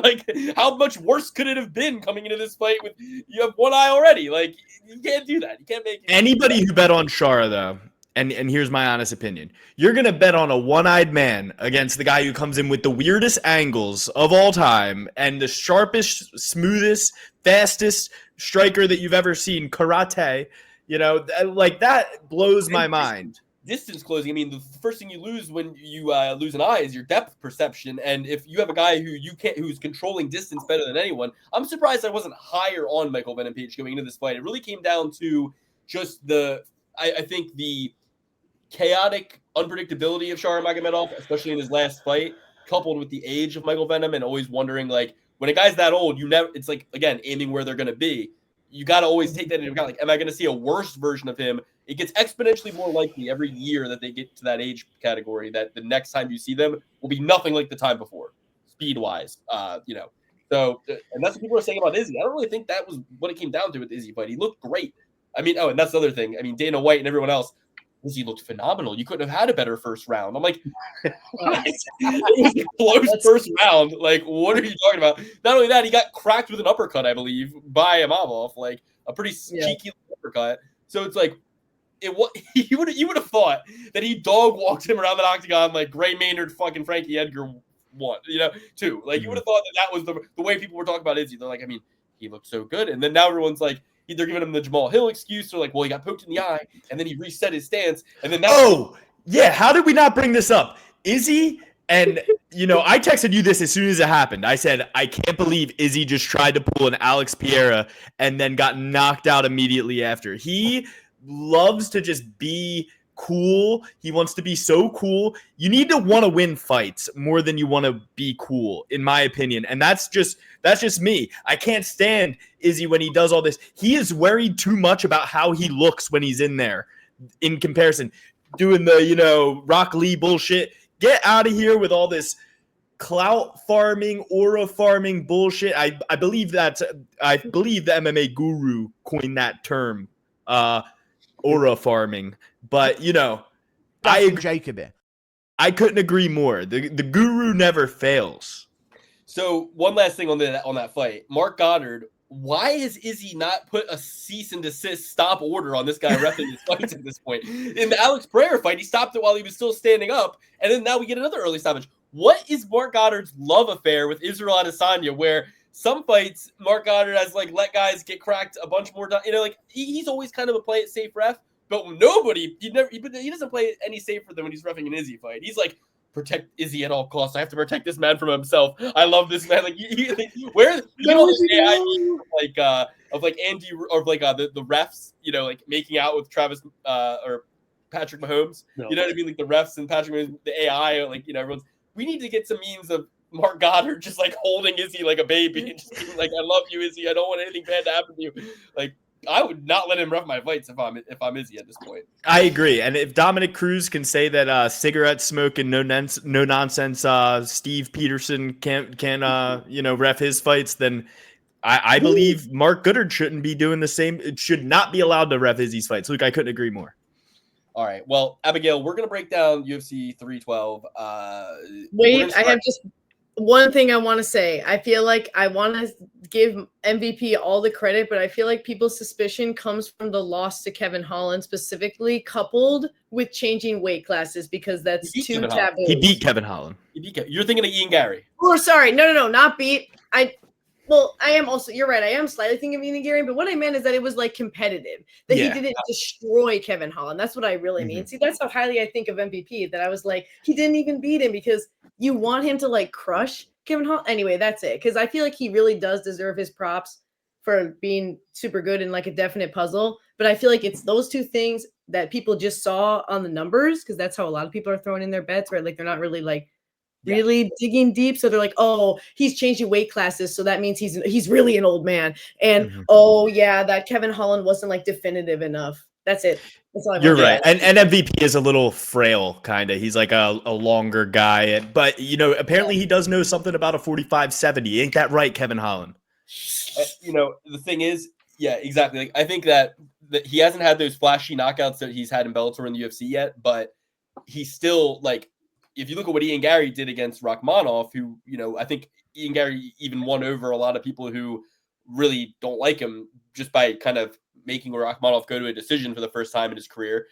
How much worse could it have been coming into this fight with you have one eye already? You can't do that. You can't make it. Anybody who bet on Shara, though, and here's my honest opinion. You're going to bet on a one-eyed man against the guy who comes in with the weirdest angles of all time and the sharpest, smoothest, fastest striker that you've ever seen, karate. That blows my mind. distance closing. I mean, the first thing you lose when you lose an eye is your depth perception. And if you have a guy who's controlling distance better than anyone, I'm surprised I wasn't higher on Michael Venom Page going into this fight. It really came down to just I think the chaotic unpredictability of Shara Magomedov, especially in his last fight, coupled with the age of Michael Venom and always wondering, like, when a guy's that old, it's like, again, aiming where they're going to be. You got to always take that into account. Like, am I going to see a worse version of him? It gets exponentially more likely every year that they get to that age category that the next time you see them will be nothing like the time before, speed-wise, So, and that's what people are saying about Izzy. I don't really think that was what it came down to with the Izzy fight. He looked great. I mean, and that's the other thing. I mean, Dana White and everyone else, Izzy looked phenomenal. You couldn't have had a better first round. I'm like, it was a close first round. Like, what are you talking about? Not only that, he got cracked with an uppercut, I believe, by Imavov, like a pretty cheeky uppercut. So it's like, you would have thought that he dog walked him around the octagon like Gray Maynard, fucking Frankie Edgar one, two. Like, you would have thought that was the way people were talking about Izzy. They're like, I mean, he looked so good, and then now everyone's like, they're giving him the Jamal Hill excuse. They're like, well, he got poked in the eye, and then he reset his stance, and then how did we not bring this up? Izzy, and I texted you this as soon as it happened. I said, I can't believe Izzy just tried to pull an Alex Pereira and then got knocked out immediately after. He loves to just be cool. He wants to be so cool. You need to want to win fights more than you want to be cool, in my opinion. And that's just me. I can't stand Izzy when he does all this. He is worried too much about how he looks when he's in there in comparison. Doing the, Rock Lee bullshit. Get out of here with all this clout farming, aura farming bullshit. I believe the MMA guru coined that term, aura farming. But, I couldn't agree more. The guru never fails. So one last thing on that fight, Mark Goddard. Why has Izzy not put a cease and desist stop order on this guy reffing his fights at this point? In the Alex Pereira fight, he stopped it while he was still standing up, and then now we get another early stoppage. What is Mark Goddard's love affair with Israel Adesanya, where some fights Mark Goddard has let guys get cracked a bunch more times? He's always kind of a play it safe ref, but he doesn't play it any safer than when he's reffing an Izzy fight. He's like, protect Izzy at all costs. I have to protect this man from himself. I love this man. Where Andy or the refs, making out with Travis or Patrick Mahomes. No. You know what I mean? Like the refs and Patrick Mahomes, the AI, everyone's. We need to get some means of Mark Goddard just holding Izzy like a baby and just being like, I love you, Izzy. I don't want anything bad to happen to you. I would not let him ref my fights if I'm Izzy at this point. I agree, and if Dominic Cruz can say that cigarette smoke and no nonsense Steve Peterson can ref his fights, then I believe Mark Goddard shouldn't be doing the same. It should not be allowed to ref Izzy's fights. Luke, I couldn't agree more. All right, well, Abigail, we're gonna break down UFC 312. Wait, I have just one thing I want to say. I feel like I want to give MVP all the credit, but I feel like people's suspicion comes from the loss to Kevin Holland specifically, coupled with changing weight classes, because that's too taboo. He beat Kevin Holland. You're thinking of Ian Gary. Oh, sorry. No, not beat. I am also, you're right. I am slightly thinking of Ian Gary, but what I meant is that it was competitive, that he didn't destroy Kevin Holland. That's what I really mean. See, that's how highly I think of MVP, that I was like, he didn't even beat him, because you want him to crush Kevin Holland. Anyway, that's it. Because I feel like he really does deserve his props for being super good in a definite puzzle. But I feel like it's those two things that people just saw on the numbers, because that's how a lot of people are throwing in their bets, right? They're not really really digging deep. So they're like, oh, he's changing weight classes, so that means he's really an old man. And that Kevin Holland wasn't definitive enough. That's it. That's all I You're right. And MVP is a little frail, kind of. He's a longer guy. But, apparently he does know something about a 45-70. Ain't that right, Kevin Holland? The thing is, yeah, exactly. I think that he hasn't had those flashy knockouts that he's had in Bellator and the UFC yet, but he's still, if you look at what Ian Gary did against Rachmanov, who, I think Ian Gary even won over a lot of people who really don't like him just by kind of making Rachmanov go to a decision for the first time in his career.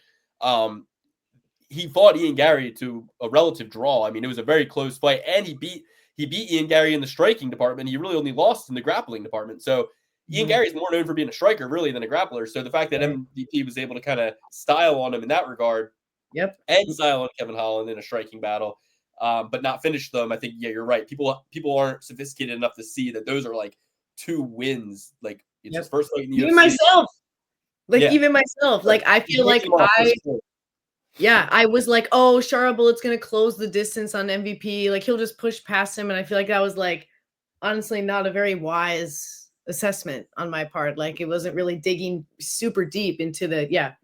He fought Ian Gary to a relative draw. I mean, it was a very close fight, and he beat Ian Gary in the striking department. He really only lost in the grappling department. So Ian Gary is more known for being a striker really than a grappler. So the fact that MVP was able to kind of style on him in that regard, Yep. and Zyle and Kevin Holland in a striking battle, but not finish them. I think, yeah, you're right. People aren't sophisticated enough to see that those are like 2 wins. Like it's Yep. his first fight in the Even UFC. myself. Like Yeah. even myself. Like I He's feel like ranking him off for sure. I was like, oh, Charles Bullett's gonna close the distance on MVP. Like he'll just push past him. And I feel like that was like honestly not a very wise assessment on my part. Like it wasn't really digging super deep into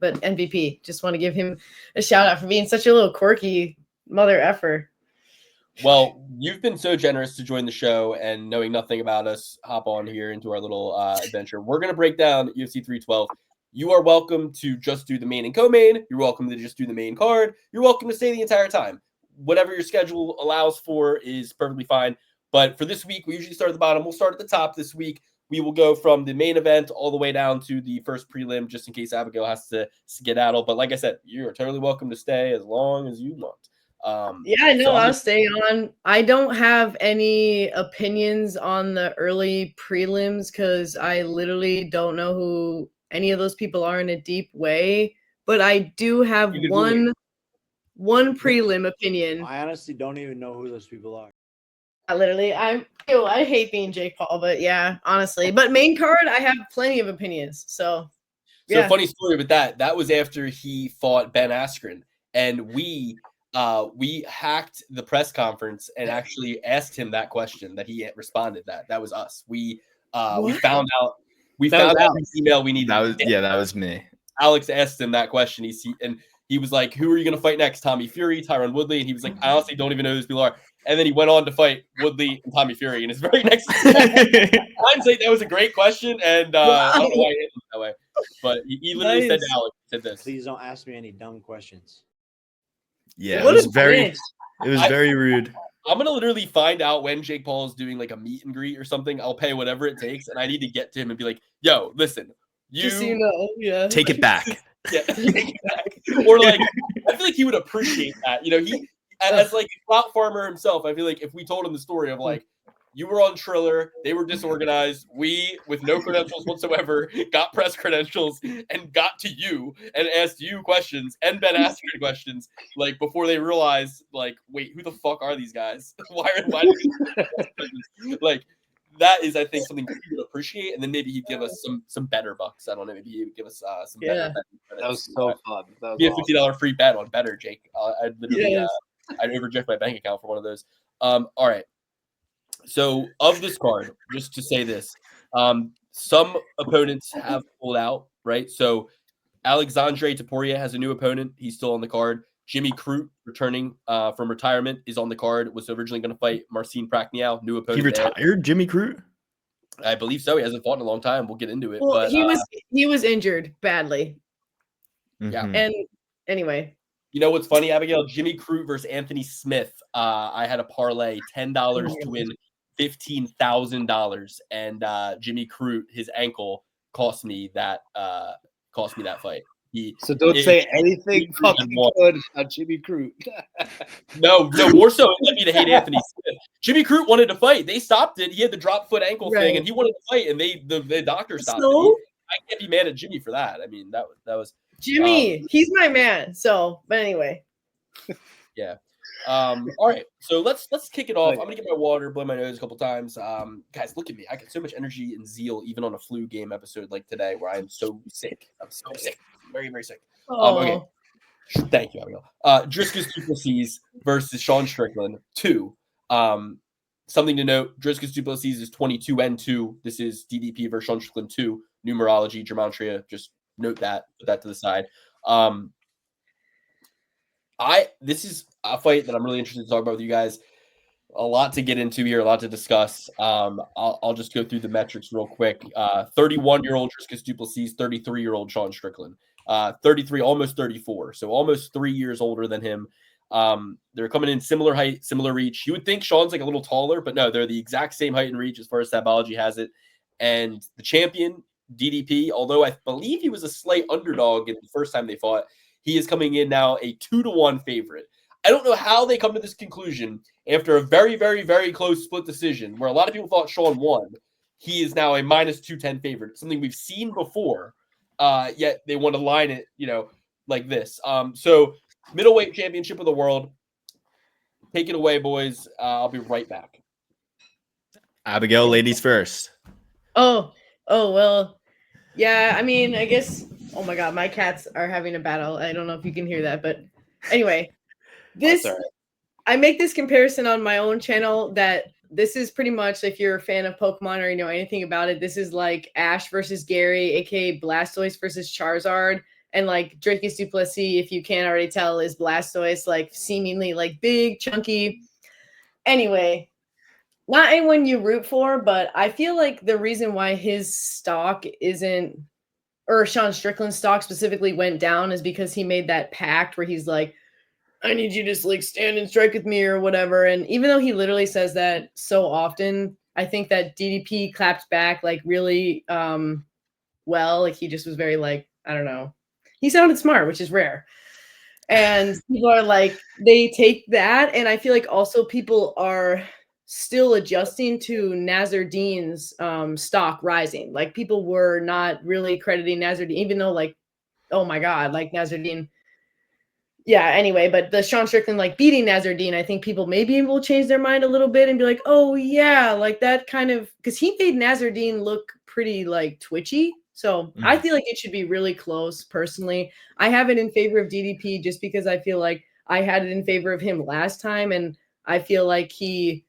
but MVP. Just want to give him a shout out for being such a little quirky mother effer. Well, you've been so generous to join the show and knowing nothing about us, hop on here into our little adventure. We're going to break down UFC 312. You are welcome to just do the main and co-main. You're welcome to just do the main card. You're welcome to stay the entire time. Whatever your schedule allows for is perfectly fine. But for this week, we usually start at the bottom. We'll start at the top this week. We will go from the main event all the way down to the first prelim, just in case Abigail has to skedaddle. But like I said, you are totally welcome to stay as long as you want. I'll stay on. I don't have any opinions on the early prelims because I literally don't know who any of those people are in a deep way. But I do have one prelim opinion. I honestly don't even know who those people are. I hate being Jake Paul, but yeah, honestly. But main card, I have plenty of opinions. So funny story with that. That was after he fought Ben Askren, and we hacked the press conference and actually asked him that question that he responded. That was us. We found out his email we needed. That was me. Alex asked him that question. He was like, "Who are you going to fight next? Tommy Fury, Tyron Woodley?" And he was like, "I honestly don't even know who those people are." And then he went on to fight Woodley and Tommy Fury in his very next hindsight. That was a great question, and I don't know why he hit him that way, but he literally said to Alex, he said this: "Please don't ask me any dumb questions." Yeah, it was very rude. I'm gonna literally find out when Jake Paul is doing like a meet and greet or something. I'll pay whatever it takes, and I need to get to him and be like, "Yo, listen, just so you know, take it back." Yeah, take it back. Or like, I feel like he would appreciate that. You know, he as like a clout farmer himself. I feel like if we told him the story of like, you were on Triller, they were disorganized. We, with no credentials whatsoever, got press credentials and got to you and asked you questions and Ben asked you questions like before they realized like, wait, who the fuck are these guys? Why like that is, I think, something he would appreciate, and then maybe he'd give us some better bucks. I don't know, maybe he would give us some better. That was so fun. That was be a $50 free bet on better, Jake. I'd literally I'd overdraft my bank account for one of those. All right. So of this card, just to say this, some opponents have pulled out, right? So Alexandre Topuria has a new opponent. He's still on the card. Jimmy Crute, returning from retirement, is on the card. Was originally going to fight Marcin Prachniow, new opponent. He retired, there. Jimmy Crute? I believe so. He hasn't fought in a long time. We'll get into it. Well, but he was injured badly. Yeah. And anyway. You know what's funny, Abigail? Jimmy Crute versus Anthony Smith. I had a parlay, $10 to win $15,000, and Jimmy Crute, his ankle cost me that fight. So don't say anything fucking good on Jimmy Crute. no, more so it led me to hate Anthony Smith. Jimmy Crute wanted to fight. They stopped it. He had the drop foot ankle thing, and he wanted to fight, and the doctor stopped it. I can't be mad at Jimmy for that. I mean, that was Jimmy. He's my man. So, but anyway. Yeah. All right. So let's kick it off. I'm gonna get my water, blow my nose a couple times. Guys, look at me. I got so much energy and zeal, even on a flu game episode like today, where I'm so sick. I'm so sick. Very, very sick. Okay. Thank you, Abigail. Dricus du Plessis versus Sean Strickland 2. Something to note: Dricus du Plessis is 22-2. This is DDP versus Sean Strickland 2. Numerology, gematria. Just note that. Put that to the side. This is a fight that I'm really interested to talk about with you guys. A lot to get into here, a lot to discuss. I'll just go through the metrics real quick. 31-year-old Dricus du Plessis, 33-year-old Sean Strickland. 33, almost 34, so almost 3 years older than him. They're coming in similar height, similar reach. You would think Sean's like a little taller, but no, they're the exact same height and reach as far as Stabology has it. And the champion, DDP, although I believe he was a slight underdog in the first time they fought, he is coming in now a 2-1 favorite. I don't know how they come to this conclusion after a very, very, very close split decision where a lot of people thought Sean won. He is now a -210 favorite, something we've seen before. Yet they want to line it, like this. So middleweight championship of the world. Take it away, boys. I'll be right back. Abigail, ladies first. Oh, well, yeah. I mean, I guess. Oh my God, my cats are having a battle. I don't know if you can hear that, but anyway, this That's all right. I make this comparison on my own channel that this is pretty much, if you're a fan of Pokemon or you know anything about it, this is like Ash versus Gary, aka Blastoise versus Charizard, and like Dracus du Plessis, if you can't already tell, is Blastoise, like seemingly like big, chunky. Anyway, not anyone you root for, but I feel like the reason why his stock isn't, or Sean Strickland's stock specifically went down, is because he made that pact where he's like, I need you to just like stand and strike with me or whatever. And even though he literally says that so often, I think that DDP clapped back like really well. Like he just was very like, I don't know. He sounded smart, which is rare. And people are like, they take that. And I feel like also people are still adjusting to Nazardine's stock rising. Like people were not really crediting Nazardine, even though like, oh my God, like Nazardine. Yeah, anyway, but the Sean Strickland like beating Nazardine, I think people maybe will change their mind a little bit and be like, oh yeah, like that kind of, because he made Nazardine look pretty like twitchy. So I feel like it should be really close personally. I have it in favor of DDP just because I feel like I had it in favor of him last time, and I feel like he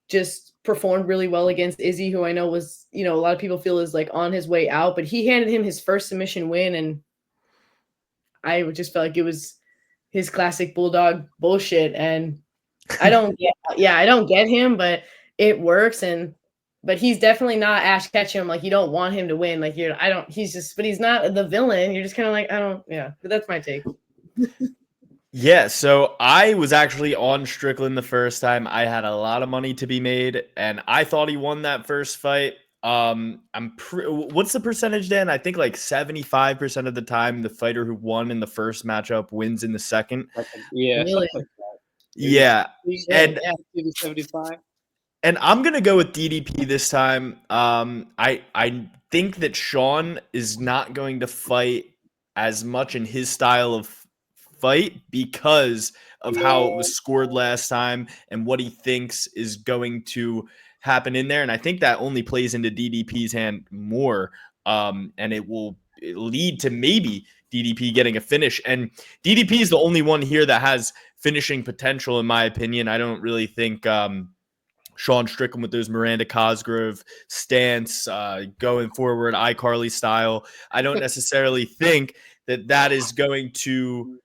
just performed really well against Izzy, who I know was, you know, a lot of people feel is like on his way out, but he handed him his first submission win, and I just felt like it was his classic bulldog bullshit. And I don't get him, but it works. But he's definitely not Ash Ketchum. Like you don't want him to win. Like but he's not the villain. You're just kind of like, but that's my take. Yeah, so I was actually on Strickland the first time. I had a lot of money to be made, and I thought he won that first fight. What's the percentage, Dan? I think like 75% of the time, the fighter who won in the first matchup wins in the second. Yeah, Really? something like that. Yeah, and 75. and I'm gonna go with DDP this time. I think that Sean is not going to fight as much in his style of fight because of how it was scored last time and what he thinks is going to happen in there. And I think that only plays into DDP's hand more. And it will lead to maybe DDP getting a finish. And DDP is the only one here that has finishing potential, in my opinion. I don't really think Sean Strickland with those Miranda Cosgrove stance going forward, iCarly style. I don't necessarily think that is going to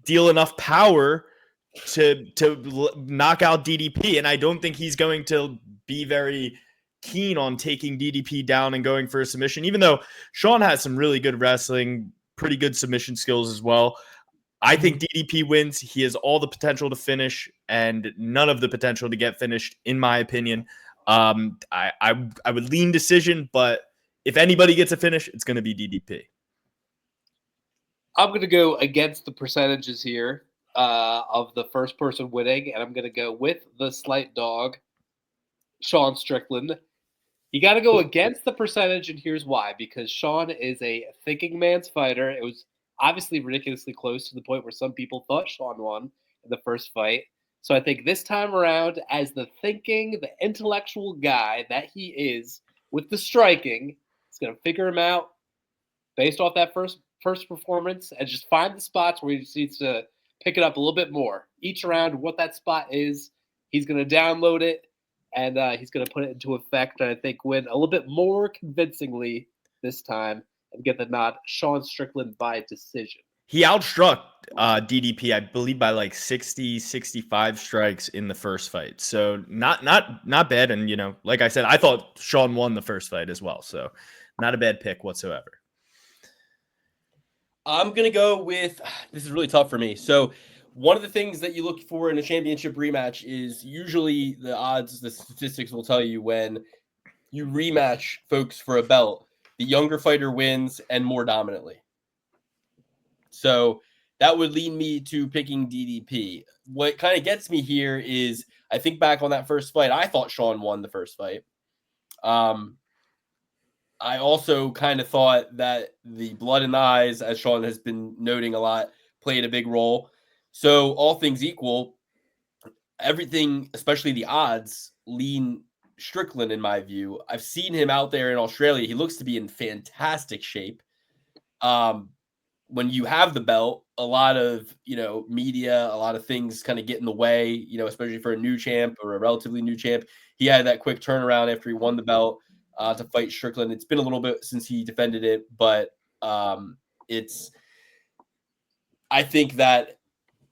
deal enough power to knock out DDP. And I don't think he's going to be very keen on taking DDP down and going for a submission, even though Sean has some really good wrestling, pretty good submission skills as well. I think DDP wins. He has all the potential to finish and none of the potential to get finished, in my opinion. I would lean decision, but if anybody gets a finish, it's going to be DDP. I'm going to go against the percentages here of the first person winning, and I'm going to go with the slight dog, Sean Strickland. You got to go against the percentage, and here's why. Because Sean is a thinking man's fighter. It was obviously ridiculously close to the point where some people thought Sean won in the first fight. So I think this time around, as the thinking, the intellectual guy that he is with the striking, he's going to figure him out based off that first performance and just find the spots where he just needs to pick it up a little bit more. Each round, what that spot is, he's going to download it, and he's going to put it into effect, and I think win a little bit more convincingly this time and get the nod. Sean Strickland by decision. He outstruck DDP, I believe, by like 60, 65 strikes in the first fight. So not bad. And, you know, like I said, I thought Sean won the first fight as well. So not a bad pick whatsoever. I'm going to go with, this is really tough for me. So one of the things that you look for in a championship rematch is usually the odds, the statistics will tell you when you rematch folks for a belt, the younger fighter wins and more dominantly. So that would lead me to picking DDP. What kind of gets me here is I think back on that first fight, I thought Sean won the first fight. I also kind of thought that the blood in the eyes, as Sean has been noting a lot, played a big role. So all things equal, everything, especially the odds, lean Strickland in my view. I've seen him out there in Australia. He looks to be in fantastic shape. When you have the belt, a lot of, media, a lot of things kind of get in the way, especially for a new champ or a relatively new champ. He had that quick turnaround after he won the belt to fight Strickland. It's been a little bit since he defended it, but I think that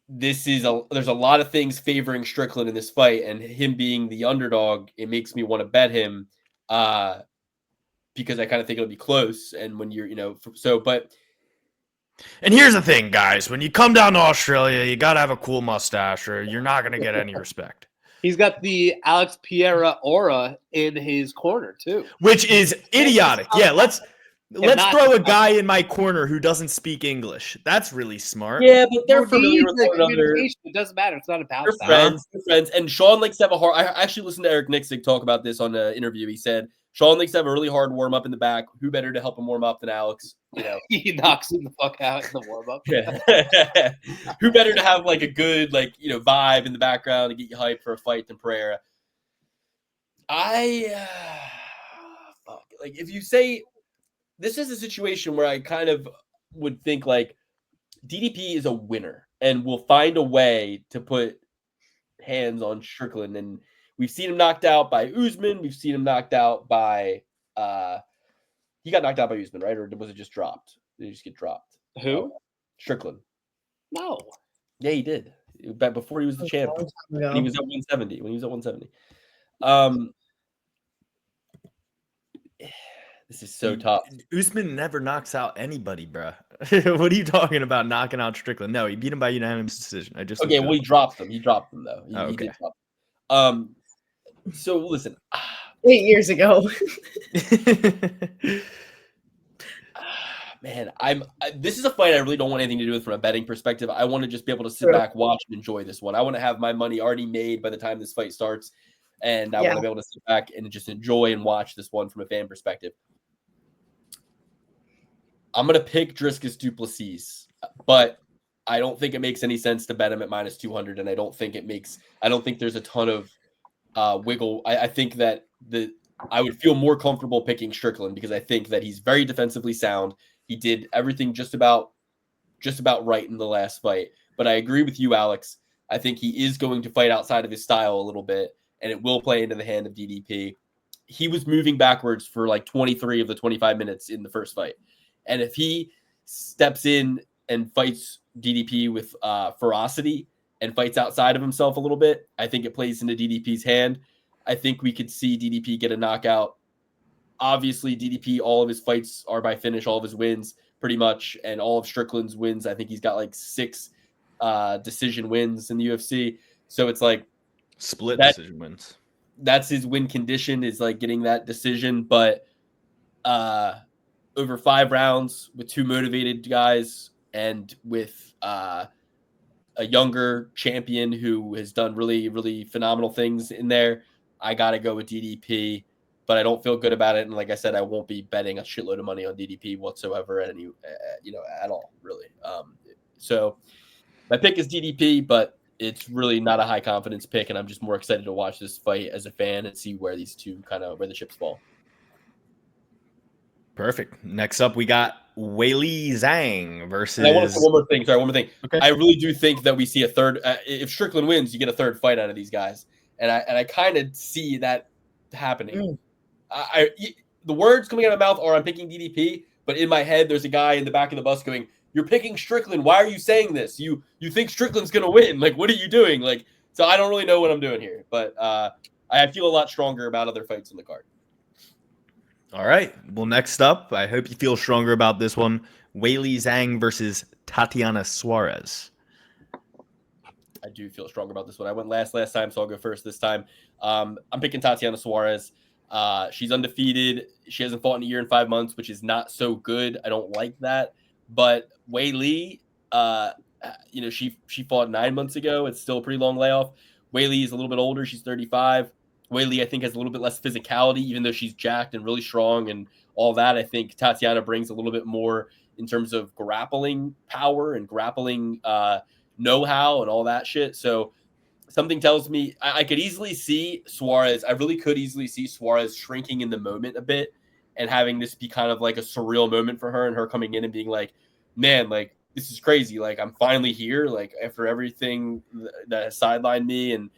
there's a lot of things favoring Strickland in this fight, and him being the underdog, it makes me want to bet him because I kind of think it'll be close. And when you're, And here's the thing, guys. When you come down to Australia, you got to have a cool mustache or you're not going to get any respect. He's got the Alex Pereira aura in his corner, too. Which is idiotic. Yeah, let's throw a guy in my corner who doesn't speak English. That's really smart. Yeah, but they're Who familiar needs with the one another. communication? It doesn't matter. It's not about They're that. friends. They're friends. And Sean likes to have a hard. I actually listened to Eric Nixick talk about this on an interview. He said Sean likes to have a really hard warm up in the back. Who better to help him warm up than Alex? He knocks him the fuck out in the warm up. Yeah. Who better to have like a good vibe in the background to get you hyped for a fight than Pereira? If you say this is a situation where I kind of would think like DDP is a winner and will find a way to put hands on Strickland. And we've seen him knocked out by Usman. We've seen him knocked out by he got knocked out by Usman, right? Or was it just dropped? Did he just get dropped? Who? Strickland. No. Yeah, he did. Back before he was the champ. When he was at 170. This is so tough. Usman never knocks out anybody, bro. What are you talking about knocking out Strickland? No, he beat him by unanimous decision. He dropped them. He dropped them though. He okay. did drop them. So listen, 8 years ago. man, this is a fight I really don't want anything to do with from a betting perspective. I want to just be able to sit back, watch, and enjoy this one. I want to have my money already made by the time this fight starts, and I want to be able to sit back and just enjoy and watch this one from a fan perspective. I'm going to pick Dricus du Plessis, but I don't think it makes any sense to bet him at minus 200, and I don't think there's a ton of wiggle. I think that I would feel more comfortable picking Strickland because I think that he's very defensively sound. He did everything just about right in the last fight. But I agree with you, Alex. I think he is going to fight outside of his style a little bit, and it will play into the hand of DDP. He was moving backwards for like 23 of the 25 minutes in the first fight. And if he steps in and fights DDP with ferocity and fights outside of himself a little bit, I think it plays into DDP's hand. I think we could see DDP get a knockout. Obviously, DDP, all of his fights are by finish, all of his wins pretty much, and all of Strickland's wins. I think he's got like 6 decision wins in the UFC. So it's like split decision wins. That's his win condition, is like getting that decision. But over 5 rounds with 2 motivated guys and with a younger champion who has done really, really phenomenal things in there, I got to go with DDP, but I don't feel good about it. And like I said, I won't be betting a shitload of money on DDP whatsoever at all, really. So my pick is DDP, but it's really not a high confidence pick. And I'm just more excited to watch this fight as a fan and see where these two where the chips fall. Perfect. Next up, we got Weili Zhang versus. And I want to say one more thing. Sorry, one more thing. Okay. I really do think that we see a third. If Strickland wins, you get a third fight out of these guys, and I kind of see that happening. The words coming out of my mouth are I'm picking DDP, but in my head there's a guy in the back of the bus going, "You're picking Strickland. Why are you saying this? You think Strickland's gonna win? Like, what are you doing?" Like, so I don't really know what I'm doing here, but I feel a lot stronger about other fights on the card. All right. Well, next up, I hope you feel stronger about this one. Weili Zhang versus Tatiana Suarez. I do feel stronger about this one. I went last time, so I'll go first this time. I'm picking Tatiana Suarez. She's undefeated. She hasn't fought in a year and 5 months, which is not so good. I don't like that. But Weili, she fought 9 months ago. It's still a pretty long layoff. Weili is a little bit older. She's 35. Weili, I think, has a little bit less physicality, even though she's jacked and really strong and all that. I think Tatiana brings a little bit more in terms of grappling power and grappling know-how and all that shit. So something tells me I could easily see Suarez. I really could easily see Suarez shrinking in the moment a bit and having this be kind of like a surreal moment for her, and her coming in and being like, man, like, this is crazy. Like, I'm finally here. Like, after everything that has sidelined me and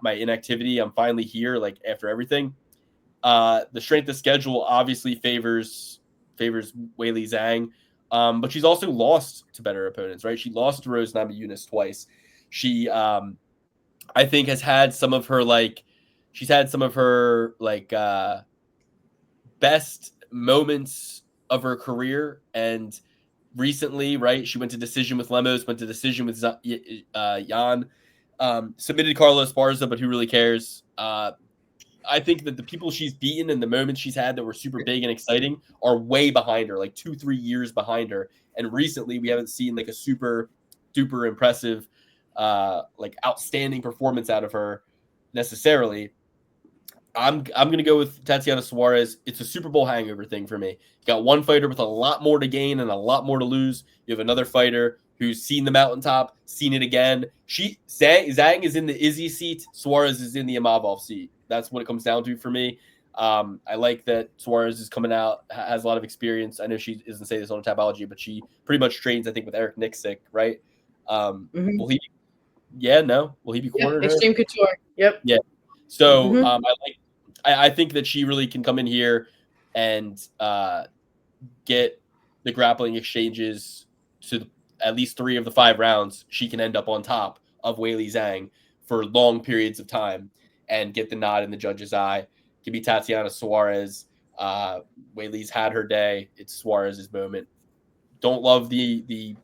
my inactivity, I'm finally here. Like, after everything, the strength of schedule obviously favors Weili Zhang. But she's also lost to better opponents, right? She lost to Rose Namajunas twice. She, I think, has had some of her best moments of her career. And recently, right, she went to decision with Lemos, went to decision with Jan, submitted Carlos Barza, but who really cares? I think that the people she's beaten and the moments she's had that were super big and exciting are way behind her, like 2-3 years behind her. And recently we haven't seen like a super duper impressive, like outstanding performance out of her necessarily. I'm going to go with Tatiana Suarez. It's a Super Bowl hangover thing for me. You got one fighter with a lot more to gain and a lot more to lose. You have another fighter who's seen the mountaintop, seen it again. Zhang is in the Izzy seat. Suarez is in the Imavov seat. That's what it comes down to for me. I like that Suarez is coming out, has a lot of experience. I know she doesn't say this on Tapology, but she pretty much trains, I think, with Eric Nixick, right? Will he? Yeah, no. Will he be cornered? Extreme Couture. Yep. Yeah. So I think that she really can come in here and get the grappling exchanges to at least 3 of the 5 rounds. She can end up on top of Weili Zhang for long periods of time and get the nod in the judge's eye. Give me Tatiana Suarez. Weili's had her day. It's Suarez's moment. Don't love the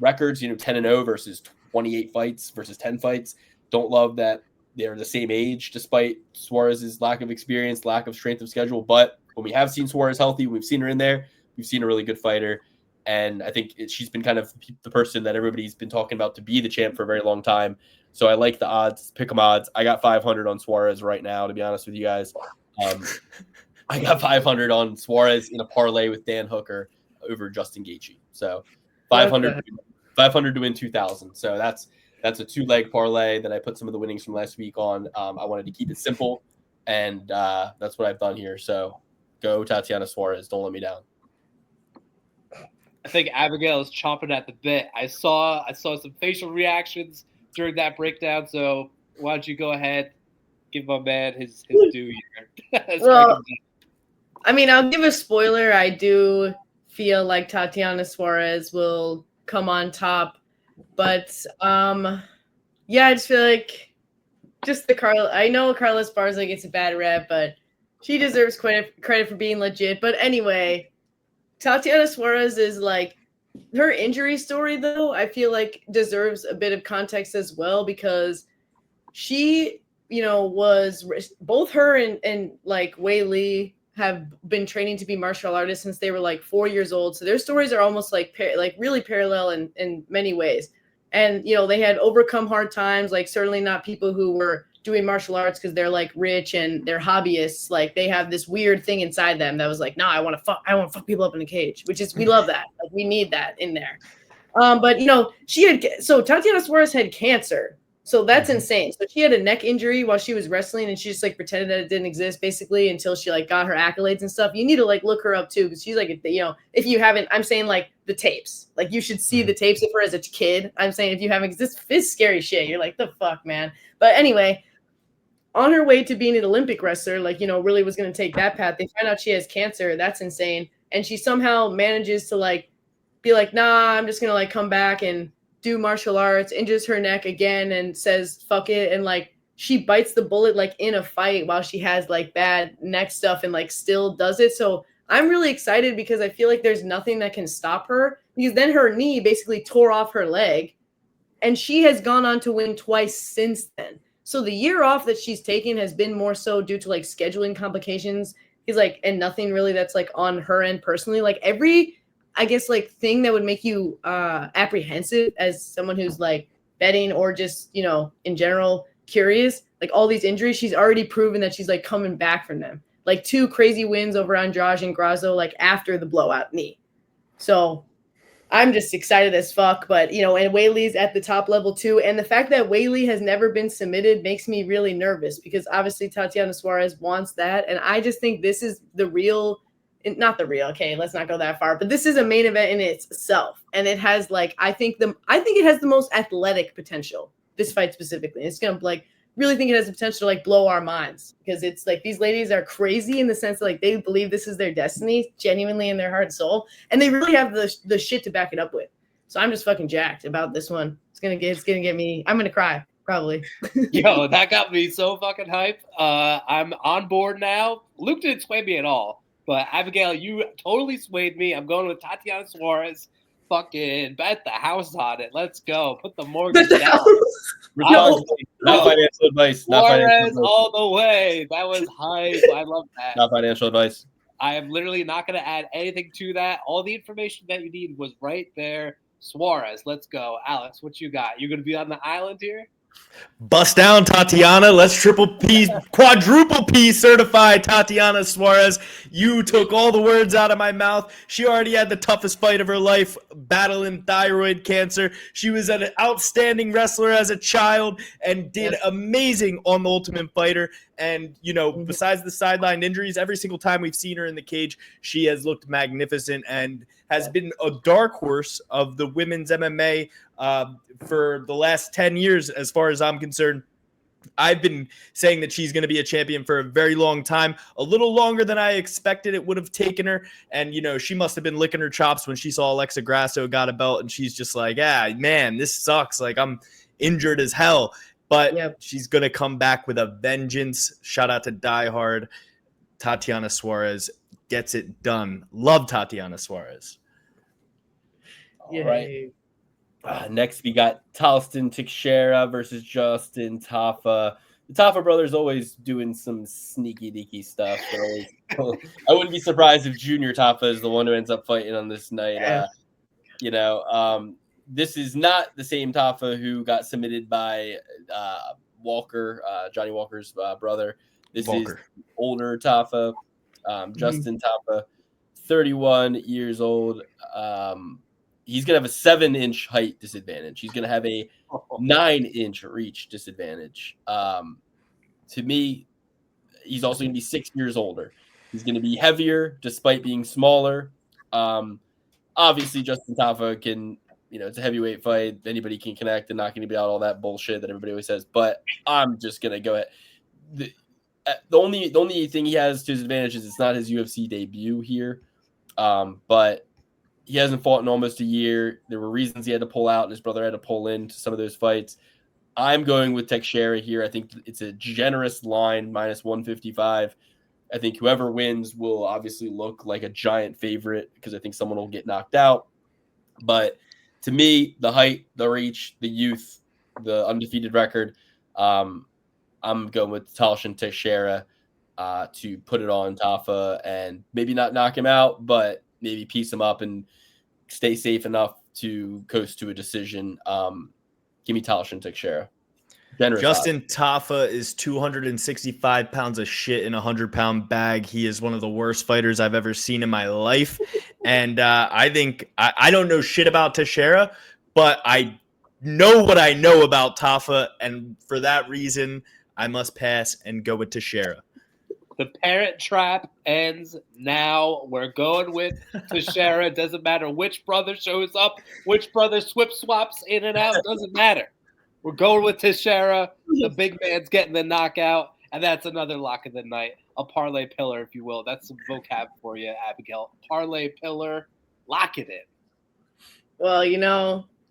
records, 10-0 versus 28 fights versus 10 fights. Don't love that they're the same age, despite Suarez's lack of experience, lack of strength of schedule. But when we have seen Suarez healthy, we've seen her in there. We've seen a really good fighter. And I think she's been kind of the person that everybody's been talking about to be the champ for a very long time. So I like the odds, pick 'em odds. I got 500 on Suarez right now, to be honest with you guys. I got 500 on Suarez in a parlay with Dan Hooker over Justin Gaethje. So 500 to win 2,000. So that's a 2-leg parlay that I put some of the winnings from last week on. I wanted to keep it simple, and that's what I've done here. So go Tatiana Suarez. Don't let me down. I think Abigail is chomping at the bit. I saw some facial reactions during that breakdown. So why don't you go ahead, give my man his due here? Well, I mean, I'll give a spoiler. I do feel like Tatiana Suarez will come on top, but yeah, I just feel like I know Carlos Barza gets a bad rep, but she deserves credit for being legit. But anyway, Tatiana Suarez is like, her injury story, though, I feel like deserves a bit of context as well, because she, was both her and like Weili have been training to be martial artists since they were like 4 years old. So their stories are almost like really parallel in many ways. And, they had overcome hard times, like certainly not people who were doing martial arts because they're like rich and they're hobbyists. Like they have this weird thing inside them that was like, nah, I want to fuck people up in a cage, which is, we love that. Like we need that in there. But Tatiana Suarez had cancer. So that's insane. So she had a neck injury while she was wrestling, and she just like pretended that it didn't exist basically until she like got her accolades and stuff. You need to like look her up too, because she's like, if you haven't, I'm saying like the tapes, like you should see the tapes of her as a kid. I'm saying if you haven't, this is scary shit. You're like, the fuck, man. But anyway, on her way to being an Olympic wrestler, like, really was going to take that path. They find out she has cancer. That's insane. And she somehow manages to like be like, nah, I'm just going to like come back and do martial arts, injures her neck again and says, fuck it. And like, she bites the bullet like in a fight while she has like bad neck stuff and like still does it. So I'm really excited because I feel like there's nothing that can stop her, because then her knee basically tore off her leg and she has gone on to win twice since then. So the year off that she's taken has been more so due to like scheduling complications. He's like, and nothing really that's like on her end personally. Like every, I guess, like thing that would make you apprehensive as someone who's like betting or just, in general curious, like all these injuries, she's already proven that she's like coming back from them. Like 2 crazy wins over Andrade and Grasso, like after the blowout knee. So I'm just excited as fuck. But, you know, and Weili's at the top level too. And the fact that Weili has never been submitted makes me really nervous because obviously Tatiana Suarez wants that. And I just think this is the real, not the real, okay, let's not go that far, but this is a main event in itself. And it has like, I think it has the most athletic potential, this fight specifically. It's going to like, really think it has the potential to like blow our minds because it's like these ladies are crazy in the sense that like they believe this is their destiny genuinely in their heart and soul, and they really have the shit to back it up with. So I'm just fucking jacked about this one. It's gonna get me. I'm gonna cry probably. Yo, that got me so fucking hype. I'm on board now. Luke didn't sway me at all, but Abigail, you totally swayed me. I'm going with Tatiana Suarez. Fucking bet the house on it. Let's go. Put the mortgage down. Not financial advice. Not financial Suarez advice. all the way. That was hype. I love that. Not financial advice. I am literally not going to add anything to that. All the information that you need was right there. Suarez, let's go. Alex, what you got? You're going to be on the island here? Bust down, Tatiana. Let's quadruple P certify Tatiana Suarez. You took all the words out of my mouth. She already had the toughest fight of her life, battling thyroid cancer. She was an outstanding wrestler as a child and did amazing on The Ultimate Fighter. And, you know, besides the sideline injuries, every single time we've seen her in the cage, she has looked magnificent and has been a dark horse of the women's MMA for the last 10 years, as far as I'm concerned. I've been saying that she's going to be a champion for a very long time, a little longer than I expected it would have taken her. And, you know, she must have been licking her chops when she saw Alexa Grasso got a belt, and she's just like, man, this sucks. Like, I'm injured as hell. But she's going to come back with a vengeance. Shout out to Die Hard. Tatiana Suarez gets it done. Love Tatiana Suarez. All right. Next, we got Talston Teixeira versus Justin Tafa. The Tafa brothers always doing some sneaky deaky stuff. I wouldn't be surprised if Junior Tafa is the one who ends up fighting on this night. This is not the same Tafa who got submitted by Walker, Johnny Walker's brother. This is older Tafa, Justin Tafa, 31 years old. He's going to have a 7-inch height disadvantage. He's going to have a 9-inch reach disadvantage. To me, he's also going to be 6 years older. He's going to be heavier despite being smaller. Obviously, Justin Tafa can, it's a heavyweight fight. Anybody can connect and not going to be out all that bullshit that everybody always says. But I'm just going to go ahead. The only thing he has to his advantage is it's not his UFC debut here. But he hasn't fought in almost a year. There were reasons he had to pull out, and his brother had to pull into some of those fights. I'm going with Teixeira here. I think it's a generous line, minus 155. I think whoever wins will obviously look like a giant favorite because I think someone will get knocked out. But to me, the height, the reach, the youth, the undefeated record, I'm going with Talston Teixeira to put it on Tafa and maybe not knock him out, but maybe piece him up and stay safe enough to coast to a decision. Give me Talston Teixeira. Justin Tafa is 265 pounds of shit in a 100-pound bag. He is one of the worst fighters I've ever seen in my life. And I think I don't know shit about Teixeira, but I know what I know about Tafa. And for that reason, I must pass and go with Teixeira. The parent trap ends now. We're going with Teixeira. It doesn't matter which brother shows up, which brother swaps in and out. Doesn't matter. We're going with Teixeira. The big man's getting the knockout, and that's another lock of the night. A parlay pillar, if you will. That's some vocab for you, Abigail. Parlay pillar. Lock it in. Well,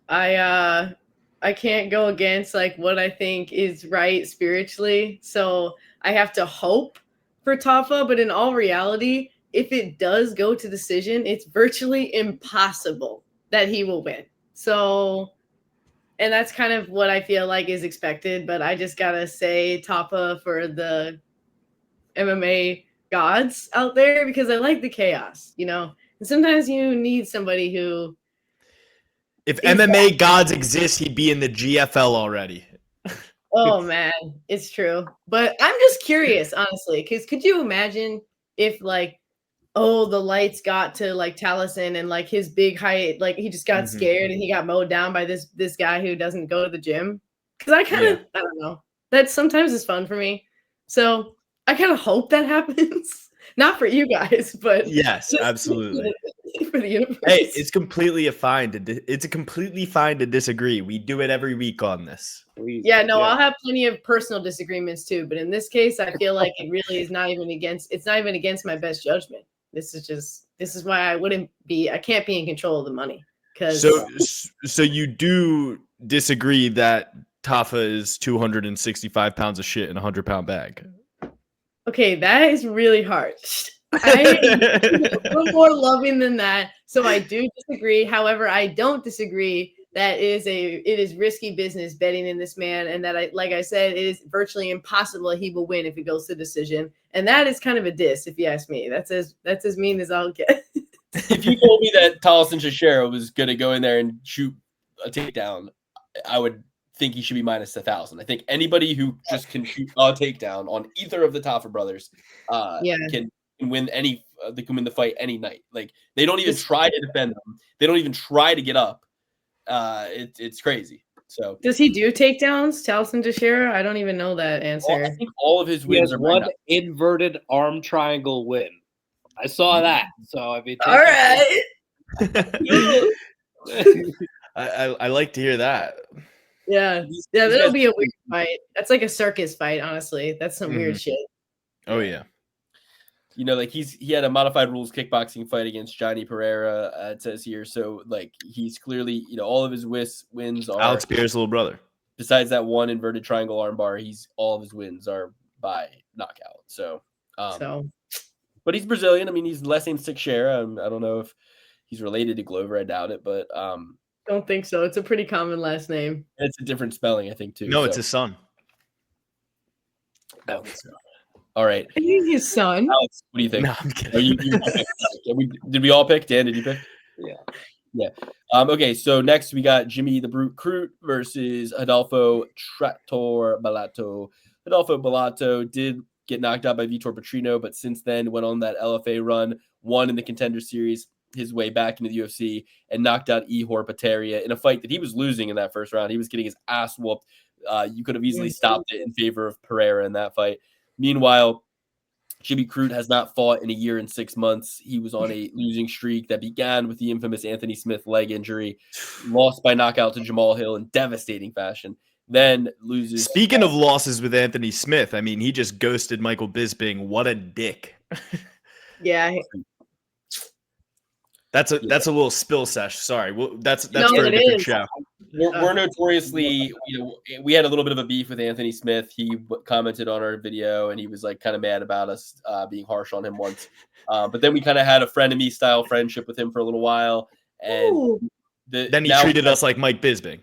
I can't go against like what I think is right spiritually, so I have to hope for Tafa, but in all reality, if it does go to decision, it's virtually impossible that he will win. So, and that's kind of what I feel like is expected, but I just gotta say Tafa for the MMA gods out there because I like the chaos, and sometimes you need somebody who. If MMA gods exist, he'd be in the GFL already. Oh man, it's true. But I'm just curious, honestly, because could you imagine if like oh, the lights got to like Taliesin and like his big height, like he just got scared and he got mowed down by this guy who doesn't go to the gym. Because I kind of, I don't know, that sometimes is fun for me. So I kind of hope that happens. Not for you guys, but yes, absolutely. For the universe. Hey, it's completely fine to disagree. We do it every week on this. Yeah, no, I'll have plenty of personal disagreements too, but in this case, I feel like it really is not even against my best judgment. This is why I can't be in control of the money. So you do disagree that Tafa is 265 pounds of shit in a 100-pound bag? Okay, that is really harsh. I am a little more loving than that, so I do disagree. However, I don't disagree that it is risky business betting in this man, and that like I said, it is virtually impossible he will win if it goes to decision, and that is kind of a diss, if you ask me. That's as mean as I'll get. If you told me that Taliesin Shashera was going to go in there and shoot a takedown, I would think he should be minus 1,000. I think anybody who just can shoot a takedown on either of the Tafa brothers can win they can win the fight any night. Like, they don't even try to defend them. They don't even try to get up. It's crazy. So does he do takedowns, Taliesin Teixeira? I don't even know that answer. I think all of his wins are one inverted arm triangle win. I saw that. So I mean, all right. I like to hear that. Yeah, that'll be a weird fight. That's like a circus fight, honestly. That's some weird shit. Oh yeah. You know, like he had a modified rules kickboxing fight against Johnny Pereira, it says here. So like he's clearly, all of his wins are Alex Pierre's little brother. Besides that one inverted triangle armbar, all of his wins are by knockout. So but he's Brazilian. I mean, he's last name Teixeira. I don't know if he's related to Glover. I doubt it, but don't think so. It's a pretty common last name. It's a different spelling, I think, too. No, it's his son. No, it's not. All right. I think his son. Alex, what do you think? No, I'm kidding. Did we all pick? Dan, did you pick? Yeah. Okay, so next we got Jimmy the Brute Crute versus Adolfo Trattor Bellato. Adolfo Bellato did get knocked out by Vitor Petrino, but since then went on that LFA run, won in the Contender Series, his way back into the UFC, and knocked out Ihor Pateria in a fight that he was losing in that first round. He was getting his ass whooped. You could have easily stopped it in favor of Pereira in that fight. Meanwhile, Jimmy Crute has not fought in a year and 6 months. He was on a losing streak that began with the infamous Anthony Smith leg injury, lost by knockout to Jamal Hill in devastating fashion, then loses. Speaking of losses with Anthony Smith, I mean, he just ghosted Michael Bisping. What a dick. Yeah. That's a little spill sesh. Sorry. Well, that's for a different show. We're notoriously, we had a little bit of a beef with Anthony Smith. He commented on our video and he was like kind of mad about us being harsh on him once. But then we kind of had a frenemy style friendship with him for a little while. And then he treated us like Mike Bisping.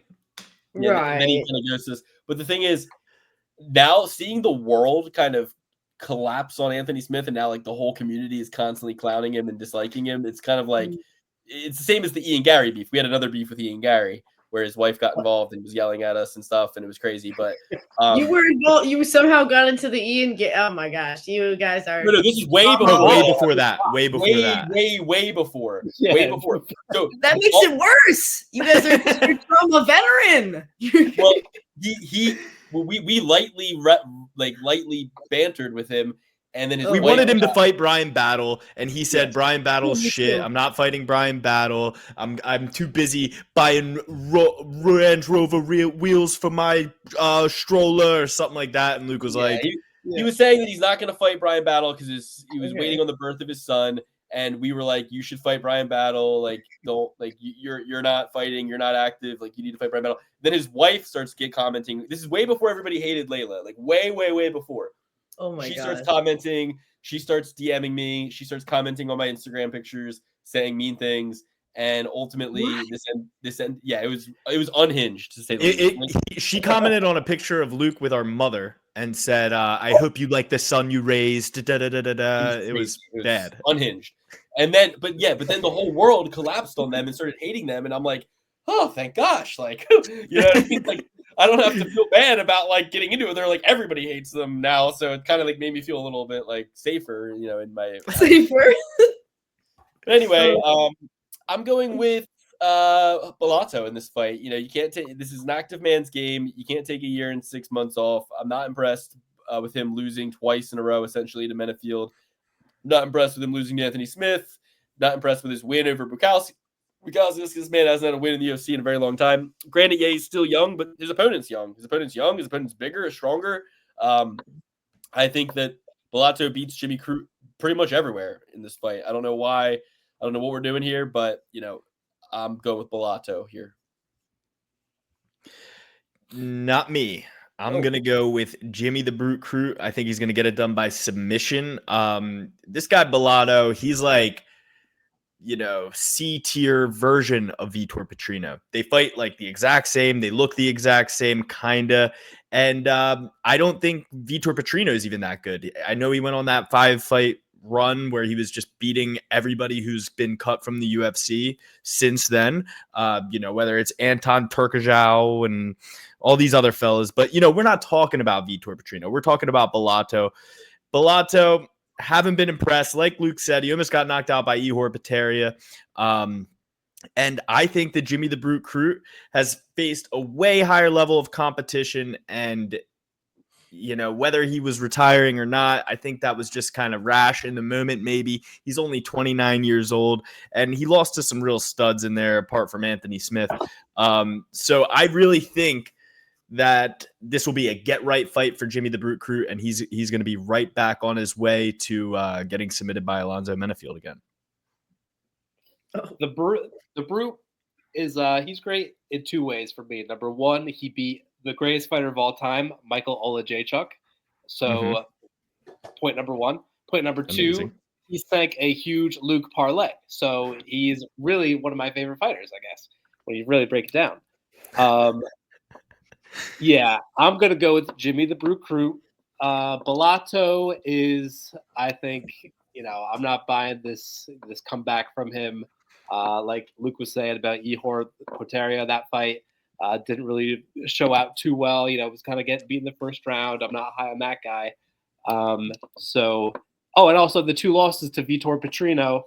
Yeah, right. And then he kind of goes to this. But the thing is, now seeing the world kind of collapse on Anthony Smith, and now like the whole community is constantly clowning him and disliking him. It's kind of like it's the same as the Ian Gary beef. We had another beef with Ian Gary where his wife got involved and was yelling at us and stuff, and it was crazy. But you were involved. You somehow got into the Ian. Oh my gosh, you guys are. No, this is way before. that. Way before. Yeah. Way before. So that makes it worse. You guys are you're trauma veteran. Well, we lightly bantered with him, and then we wanted him to fight Brian Battle, and he said Brian Battle's shit. I'm not fighting Brian Battle. I'm too busy buying Range Rover wheels for my stroller or something like that. And Luke was like, he was saying that he's not going to fight Brian Battle because he was waiting on the birth of his son. And we were like, you should fight Brian Battle. Like, don't you're not fighting. You're not active. Like, you need to fight Brian Battle. Then his wife starts commenting. This is way before everybody hated Layla. Like, way before. Oh my god. She starts commenting. She starts DMing me. She starts commenting on my Instagram pictures, saying mean things. And ultimately, this end. Yeah, it was unhinged to say the least. She commented on a picture of Luke with our mother and said, "I hope you like the son you raised." It was bad, unhinged. And then, but then the whole world collapsed on them and started hating them. And I'm like, oh, thank gosh! Like, you know what I mean? Like, I don't have to feel bad about like getting into it. They're like everybody hates them now, so it kind of like made me feel a little bit like safer, in my safer. But anyway, I'm going with Bellato in this fight. You know, you can't take this is an active man's game. You can't take a year and 6 months off. I'm not impressed with him losing twice in a row, essentially to Menafield. Not impressed with him losing to Anthony Smith. Not impressed with his win over Bukowski. This man hasn't had a win in the UFC in a very long time. Granted, yeah, he's still young, but his opponent's young. His opponent's bigger, stronger. I think that Bellato beats Jimmy Crute pretty much everywhere in this fight. I don't know why. I don't know what we're doing here, but, you know, I'm going with Bellato here. Not me. I'm going to go with Jimmy the Brute Crute. I think he's going to get it done by submission. This guy Bellato, he's like, you know, C-tier version of Vitor Petrino. They fight like the exact same. They look the exact same, kind of. And I don't think Vitor Petrino is even that good. I know he went on that 5-fight run where he was just beating everybody who's been cut from the UFC since then. You know, whether it's Anton Turkajau and all these other fellas. But, you know, we're not talking about Vitor Petrino. We're talking about Bellato. Bellato, haven't been impressed. Like Luke said, he almost got knocked out by Ihor Peteria. And I think that Jimmy the Brute Crute has faced a way higher level of competition. And, you know, whether he was retiring or not, I think that was just kind of rash in the moment. Maybe he's only 29 years old and he lost to some real studs in there apart from Anthony Smith. So I really think that this will be a get right fight for Jimmy the Brute Crute, and he's going to be right back on his way to getting submitted by Alonzo Menafield again. The Brute is he's great in two ways for me. Number one, he beat the greatest fighter of all time, Michael Olajaychuk. So point number one. Point number two, Amazing. he sank a huge Luke parlay. So he's really one of my favorite fighters, I guess, when you really break it down. Yeah, I'm going to go with Jimmy the Brute Crute. Bellato is, I think, you know, I'm not buying this comeback from him. Like Luke was saying about Ihor Peteria, that fight didn't really show out too well. You know, it was kind of getting beat in the first round. I'm not high on that guy. And also the two losses to Vitor Petrino.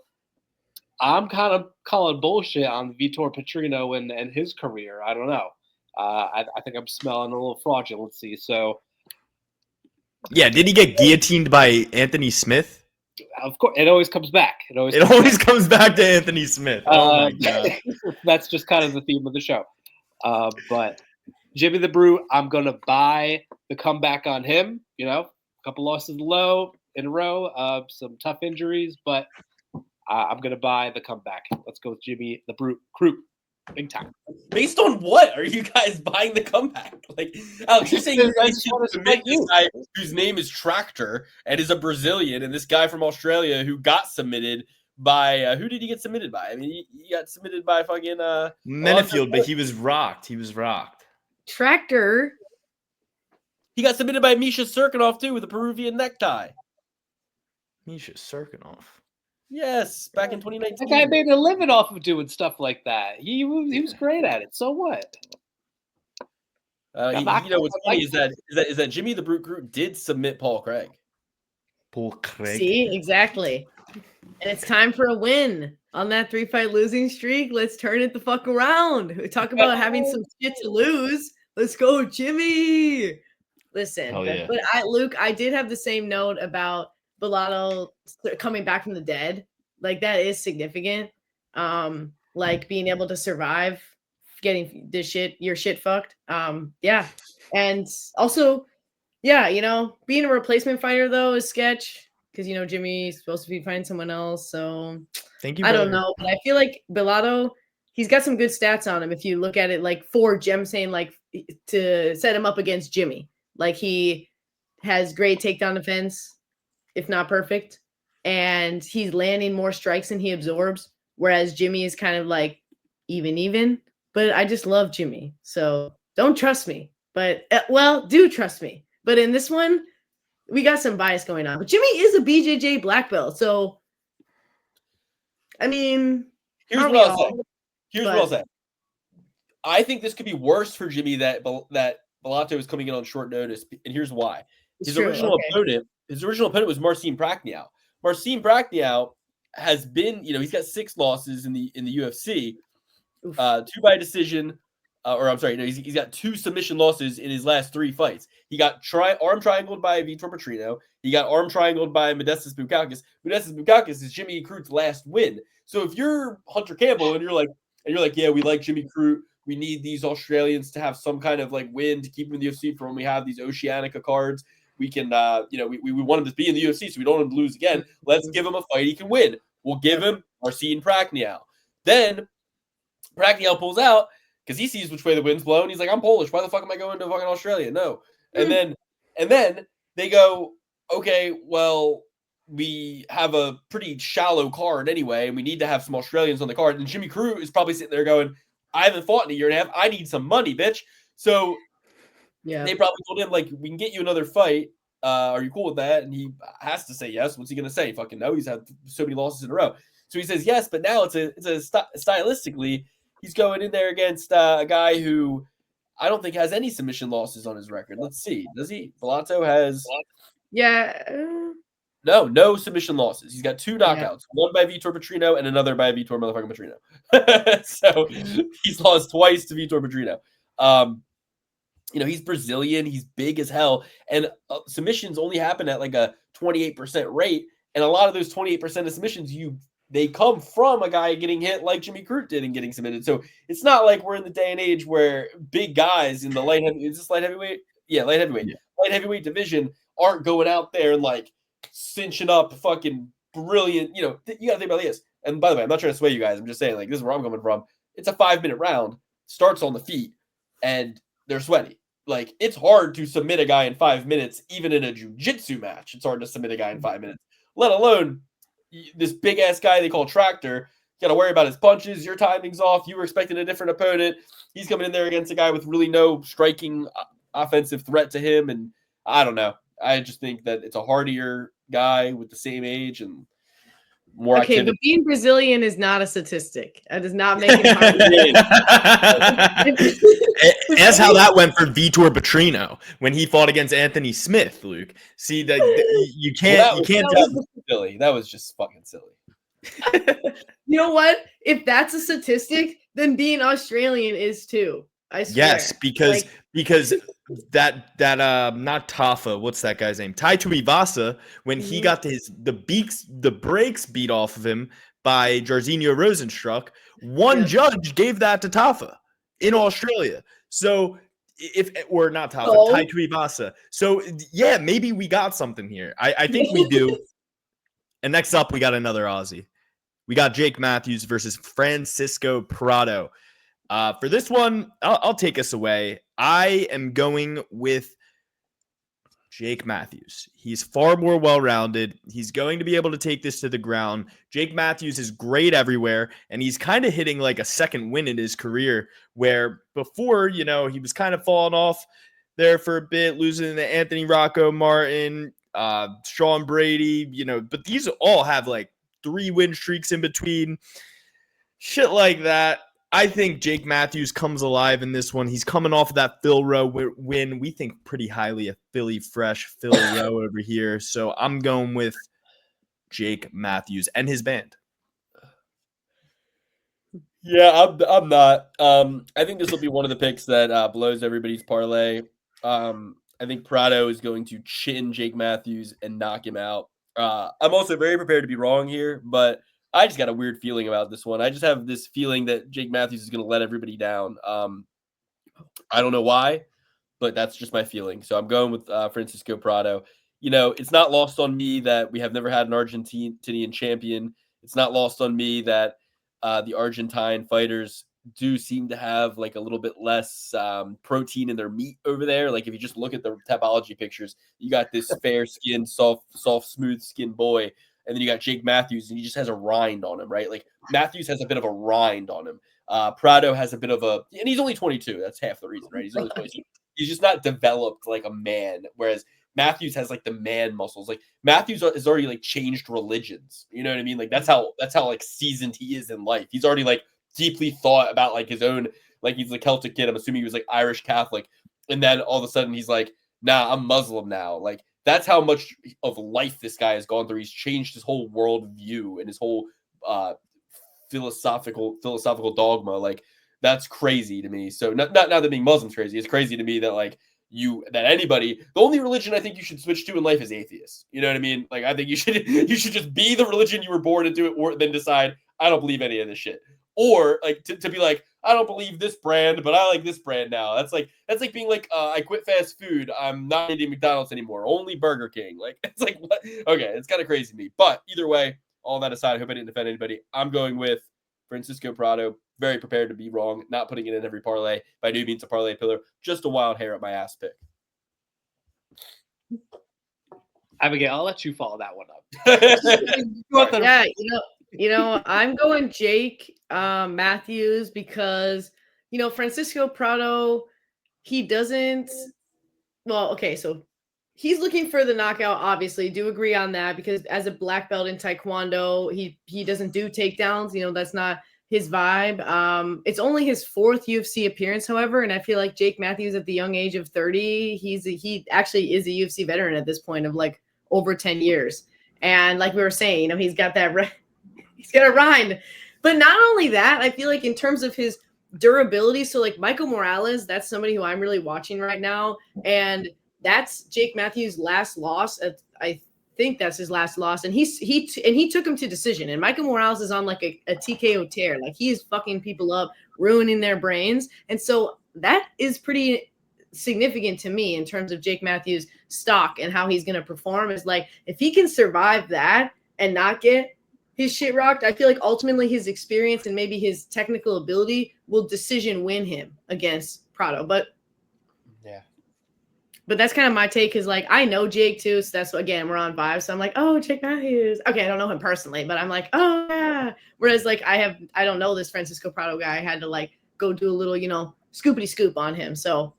I'm kind of calling bullshit on Vitor Petrino and his career. I don't know. I think I'm smelling a little fraudulency. So, yeah, did he get guillotined by Anthony Smith? Of course, it always comes back. It always comes back to Anthony Smith. Oh my god, that's just kind of the theme of the show. But Jimmy the Brute, I'm gonna buy the comeback on him. You know, a couple losses low in a row, some tough injuries, but I'm gonna buy the comeback. Let's go with Jimmy the Brute Crute. Big time. Based on what are you guys buying the comeback? Like, Alex, you're saying you guys should submit this guy whose name is Tractor and is a Brazilian, and this guy from Australia who got submitted by who did he get submitted by? I mean, he got submitted by fucking Menafield, but he was rocked. Tractor. He got submitted by Misha Serkinov too with a Peruvian necktie. Misha Serkinov. Yes, back in 2019. That guy made a living off of doing stuff like that. He was great at it. So what? You know what's funny is that Jimmy the Brute Crute did submit Paul Craig. See, exactly. And it's time for a win on that 3-fight losing streak. Let's turn it the fuck around. We talk about having some shit to lose. Let's go, Jimmy. Listen, yeah. But Luke, I did have the same note about Bellato coming back from the dead. Like, that is significant. Like being able to survive getting your shit fucked. Yeah. And also, yeah, you know, being a replacement fighter though is sketch because, you know, Jimmy's supposed to be fighting someone else. So thank you. I don't know, but I feel like Bellato, he's got some good stats on him. If you look at it, like I'm saying, like to set him up against Jimmy, like he has great takedown defense, if not perfect, and he's landing more strikes than he absorbs. Whereas Jimmy is kind of like even. But I just love Jimmy, so don't trust me. But do trust me. But in this one, we got some bias going on. But Jimmy is a BJJ black belt, so I mean, here's what I'll say. I think this could be worse for Jimmy that Bellato is coming in on short notice, and here's why. His original opponent was Marcin Prachniow. Marcin Prachniow has been, he's got 6 losses in the UFC, Oof. 2 by decision, or I'm sorry, no, he's got 2 submission losses in his last 3 fights. He got arm triangled by Vitor Petrino. He got arm triangled by Modestas Bukauskas. Modestas Bukauskas is Jimmy Crute's last win. So if you're Hunter Campbell and you're like, yeah, we like Jimmy Crute. We need these Australians to have some kind of like win to keep him in the UFC for when we have these Oceanica cards. We can, we want him to be in the UFC, so we don't want him to lose again. Let's give him a fight he can win. We'll give him Marcin Prachnio. Then Prachnio pulls out because he sees which way the wind's blowing. He's like, I'm Polish. Why the fuck am I going to fucking Australia? No. And then they go, okay, well, we have a pretty shallow card anyway, and we need to have some Australians on the card. And Jimmy Crute is probably sitting there going, I haven't fought in a year and a half. I need some money, bitch. So they probably told him, like, we can get you another fight. Are you cool with that? And he has to say yes. What's he going to say? Fucking no. He's had so many losses in a row. So he says yes, but now it's stylistically, he's going in there against a guy who I don't think has any submission losses on his record. Let's see. Does he? Velato has... No submission losses. He's got 2 knockouts, one by Vitor Petrino and another by Vitor motherfucking Petrino. So he's lost twice to Vitor Petrino. He's Brazilian. He's big as hell. And submissions only happen at like a 28% rate. And a lot of those 28% of submissions, they come from a guy getting hit like Jimmy Crute did and getting submitted. So it's not like we're in the day and age where big guys in the light heavyweight? Yeah, light heavyweight. Yeah. Light heavyweight division aren't going out there and like cinching up fucking brilliant. You got to think about this. And by the way, I'm not trying to sway you guys. I'm just saying, like, this is where I'm coming from. It's a 5-minute round, starts on the feet, and they're sweaty. Like, it's hard to submit a guy in 5 minutes, even in a jiu-jitsu match. It's hard to submit a guy in 5 minutes, let alone this big-ass guy they call Tractor. You got to worry about his punches. Your timing's off. You were expecting a different opponent. He's coming in there against a guy with really no striking offensive threat to him, and I don't know. I just think that it's a hardier guy with the same age and more activity. But being Brazilian is not a statistic. That does not make it hard. That's how that went for Vitor Petrino when he fought against Anthony Smith, Luke. See, that you can't silly. That was just fucking silly. You know what? If that's a statistic, then being Australian is too. I swear. Yes, because that not Tafa, what's that guy's name? Tai Tuivasa, when he got the brakes beat off of him by Jairzinho Rosenstruck, one judge gave that to Tafa in Australia. So not Tafa, Tai Tuivasa. So yeah, maybe we got something here. I think we do. And next up, we got another Aussie. We got Jake Matthews versus Francisco Prado. For this one, I'll take us away. I am going with Jake Matthews. He's far more well-rounded. He's going to be able to take this to the ground. Jake Matthews is great everywhere, and he's kind of hitting like a second win in his career, where before, he was kind of falling off there for a bit, losing to Anthony Rocco Martin, Sean Brady, but these all have like 3 win streaks in between. Shit like that. I think Jake Matthews comes alive in this one. He's coming off of that Phil Rowe win. We think pretty highly of Philly fresh Phil Rowe over here. So I'm going with Jake Matthews and his band. Yeah, I'm not. I think this will be one of the picks that blows everybody's parlay. I think Prado is going to chin Jake Matthews and knock him out. I'm also very prepared to be wrong here, but I just got a weird feeling about this one. I just have this feeling that Jake Matthews is going to let everybody down. I don't know why, but that's just my feeling. So I'm going with Francisco Prado. It's not lost on me that we have never had an Argentinian champion. It's not lost on me that the Argentine fighters do seem to have like a little bit less protein in their meat over there. Like if you just look at the Tapology pictures, you got this fair-skinned, soft, smooth-skinned boy. And then you got Jake Matthews, and he just has a rind on him, right? Like Matthews has a bit of a rind on him. Prado has a bit of and he's only 22. That's half the reason, right? He's only 22. He's just not developed like a man, whereas Matthews has like the man muscles. Like Matthews has already like changed religions. You know what I mean? Like that's how like seasoned he is in life. He's already like deeply thought about like his own, like he's a Celtic kid. I'm assuming he was like Irish Catholic, and then all of a sudden he's like, nah, I'm Muslim now. Like that's how much of life this guy has gone through. He's changed his whole world view and his whole philosophical dogma. Like, that's crazy to me. So not that being Muslim's crazy. It's crazy to me that like anybody, the only religion I think you should switch to in life is atheist. You know what I mean? Like, I think you should just be the religion you were born into, or then decide I don't believe any of this shit. Or like to be like, I don't believe this brand, but I like this brand now. That's like being like, I quit fast food. I'm not eating McDonald's anymore. Only Burger King. Like, it's like, what? Okay, it's kind of crazy to me. But either way, all that aside, I hope I didn't offend anybody. I'm going with Francisco Prado. Very prepared to be wrong. Not putting it in every parlay. By no means a parlay pillar. Just a wild hair up my ass pick. Abigail, I'll let you follow that one up. Yeah, I'm going Jake Matthews because, Francisco Prado, he doesn't. Well, okay, so he's looking for the knockout, obviously. Do agree on that because as a black belt in Taekwondo, he doesn't do takedowns. That's not his vibe. It's only his 4th UFC appearance, however, and I feel like Jake Matthews at the young age of 30, he actually is a UFC veteran at this point of like over 10 years. And like we were saying, he's got that he's got a rind. But not only that, I feel like in terms of his durability, so like Michael Morales, that's somebody who I'm really watching right now, and that's Jake Matthews' last loss. I think that's his last loss, and he took him to decision. And Michael Morales is on like a TKO tear, like he is fucking people up, ruining their brains, and so that is pretty significant to me in terms of Jake Matthews' stock and how he's going to perform. Is like if he can survive that and not get his shit rocked, I feel like ultimately his experience and maybe his technical ability will decision win him against Prado. But that's kind of my take, is like I know Jake too, so that's, again, we're on vibes. So I'm like, oh, Jake Matthews. Okay, I don't know him personally, but I'm like, oh yeah. Whereas like I don't know this Francisco Prado guy. I had to like go do a little, scoopity scoop on him. So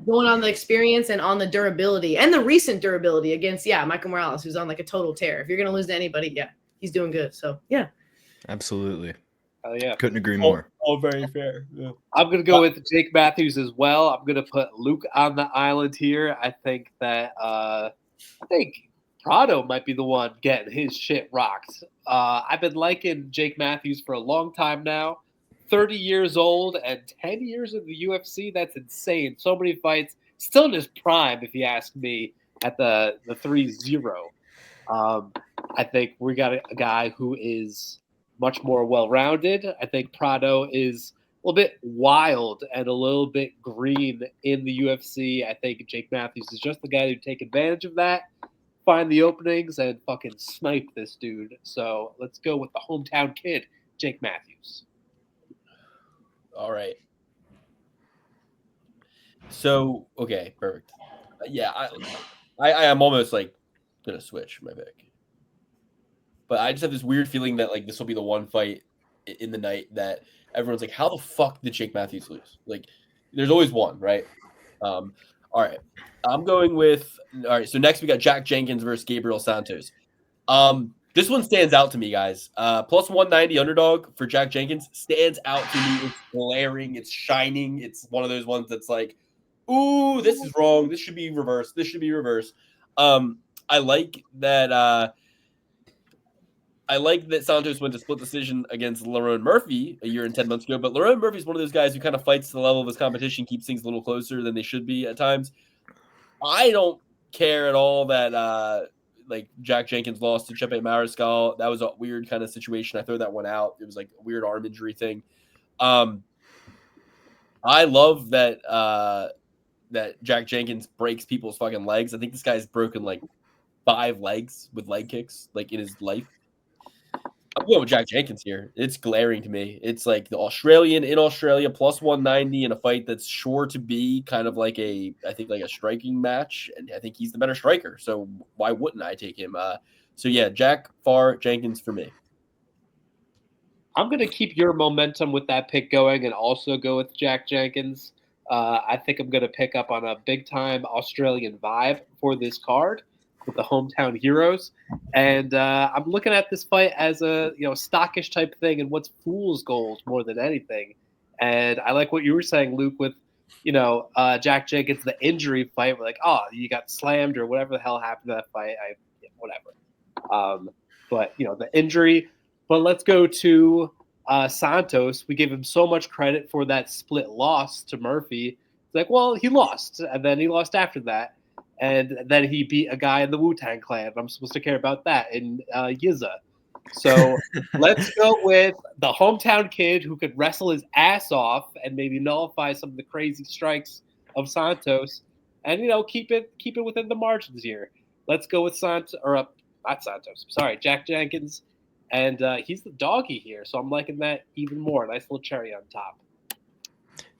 going on the experience and on the durability and the recent durability against Michael Morales, who's on like a total tear. If you're gonna lose to anybody, he's doing good. So yeah. Absolutely. Oh yeah. Couldn't agree more. All very fair. Yeah. I'm going to go with Jake Matthews as well. I'm going to put Luke on the island here. I think that Prado might be the one getting his shit rocked. I've been liking Jake Matthews for a long time now. 30 years old and 10 years in the UFC. That's insane. So many fights. Still in his prime, if you ask me, at the 3-0. I think we got a guy who is much more well-rounded. I think Prado is a little bit wild and a little bit green in the UFC. I think Jake Matthews is just the guy to take advantage of that, find the openings, and fucking snipe this dude. So let's go with the hometown kid, Jake Matthews. All right. So, okay, perfect. Yeah, I am almost like going to switch my pick. But I just have this weird feeling that like this will be the one fight in the night that everyone's like, how the fuck did Jake Matthews lose? Like, there's always one, right? All right. I'm going with all right. So next we got Jack Jenkins versus Gabriel Santos. This one stands out to me, guys. Plus 190 underdog for Jack Jenkins stands out to me. It's glaring, it's shining. It's one of those ones that's like, ooh, this is wrong. This should be reversed. This should be reversed. I like that. I like that Santos went to split decision against Lerone Murphy a year and 10 months ago, but Lerone Murphy is one of those guys who kind of fights to the level of his competition, keeps things a little closer than they should be at times. I don't care at all that like Jack Jenkins lost to Chepe Mariscal. That was a weird kind of situation. I throw that one out. It was like a weird arm injury thing. I love that that Jack Jenkins breaks people's fucking legs. I think this guy's broken like 5 legs with leg kicks like in his life. I'm going with Jack Jenkins here. It's glaring to me. It's like the Australian in Australia plus 190 in a fight that's sure to be kind of like I think like a striking match, and I think he's the better striker. So why wouldn't I take him? So yeah, Jack Farr Jenkins for me. I'm going to keep your momentum with that pick going and also go with Jack Jenkins. I think I'm going to pick up on a big-time Australian vibe for this card with the hometown heroes. And I'm looking at this fight as a stockish type thing and what's fool's gold more than anything. And I like what you were saying, Luke, with Jack Jenkins, the injury fight, we're like, oh, you got slammed or whatever the hell happened to that fight. Whatever. But the injury. But let's go to Santos. We gave him so much credit for that split loss to Murphy. It's like, well, he lost, and then he lost after that, and then he beat a guy in the Wu-Tang Clan. I'm supposed to care about that in Yiza. So let's go with the hometown kid who could wrestle his ass off and maybe nullify some of the crazy strikes of Santos, and keep it within the margins here. Let's go with not Santos. Sorry, Jack Jenkins, and he's the doggy here, so I'm liking that even more. Nice little cherry on top.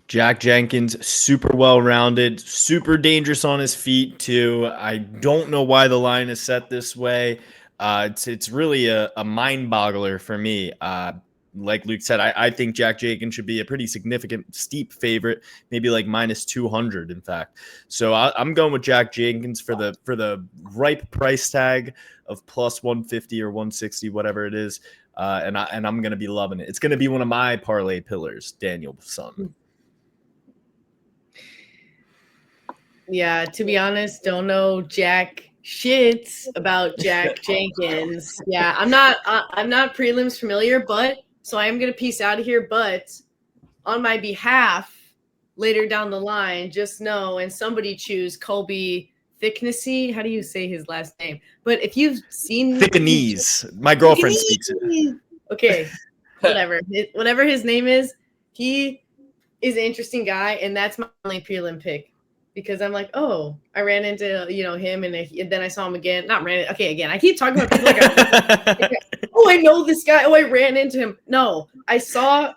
Jack Jenkins, super well-rounded, super dangerous on his feet too. I don't know why the line is set this way. It's really a mind boggler for me. Like Luke said, I think Jack Jenkins should be a pretty significant steep favorite, maybe like minus 200, in fact. So I'm going with Jack Jenkins for the ripe price tag of plus 150 or 160, whatever it is. And I'm going to be loving it. It's going to be one of my parlay pillars, Daniel son. Yeah, to be honest, don't know jack shits about Jack Jenkins. Yeah, I'm not prelims familiar, but so I am gonna peace out of here. But on my behalf, later down the line, just know and somebody choose Colby Thicknessy. How do you say his last name? But if you've seen Thickenese, my girlfriend speaks it. Okay, whatever his name is, he is an interesting guy, and that's my only prelim pick. Because I'm like, oh, I ran into him, and then I saw him again. Again. I keep talking about people oh, I know this guy. Oh, I ran into him. No, I saw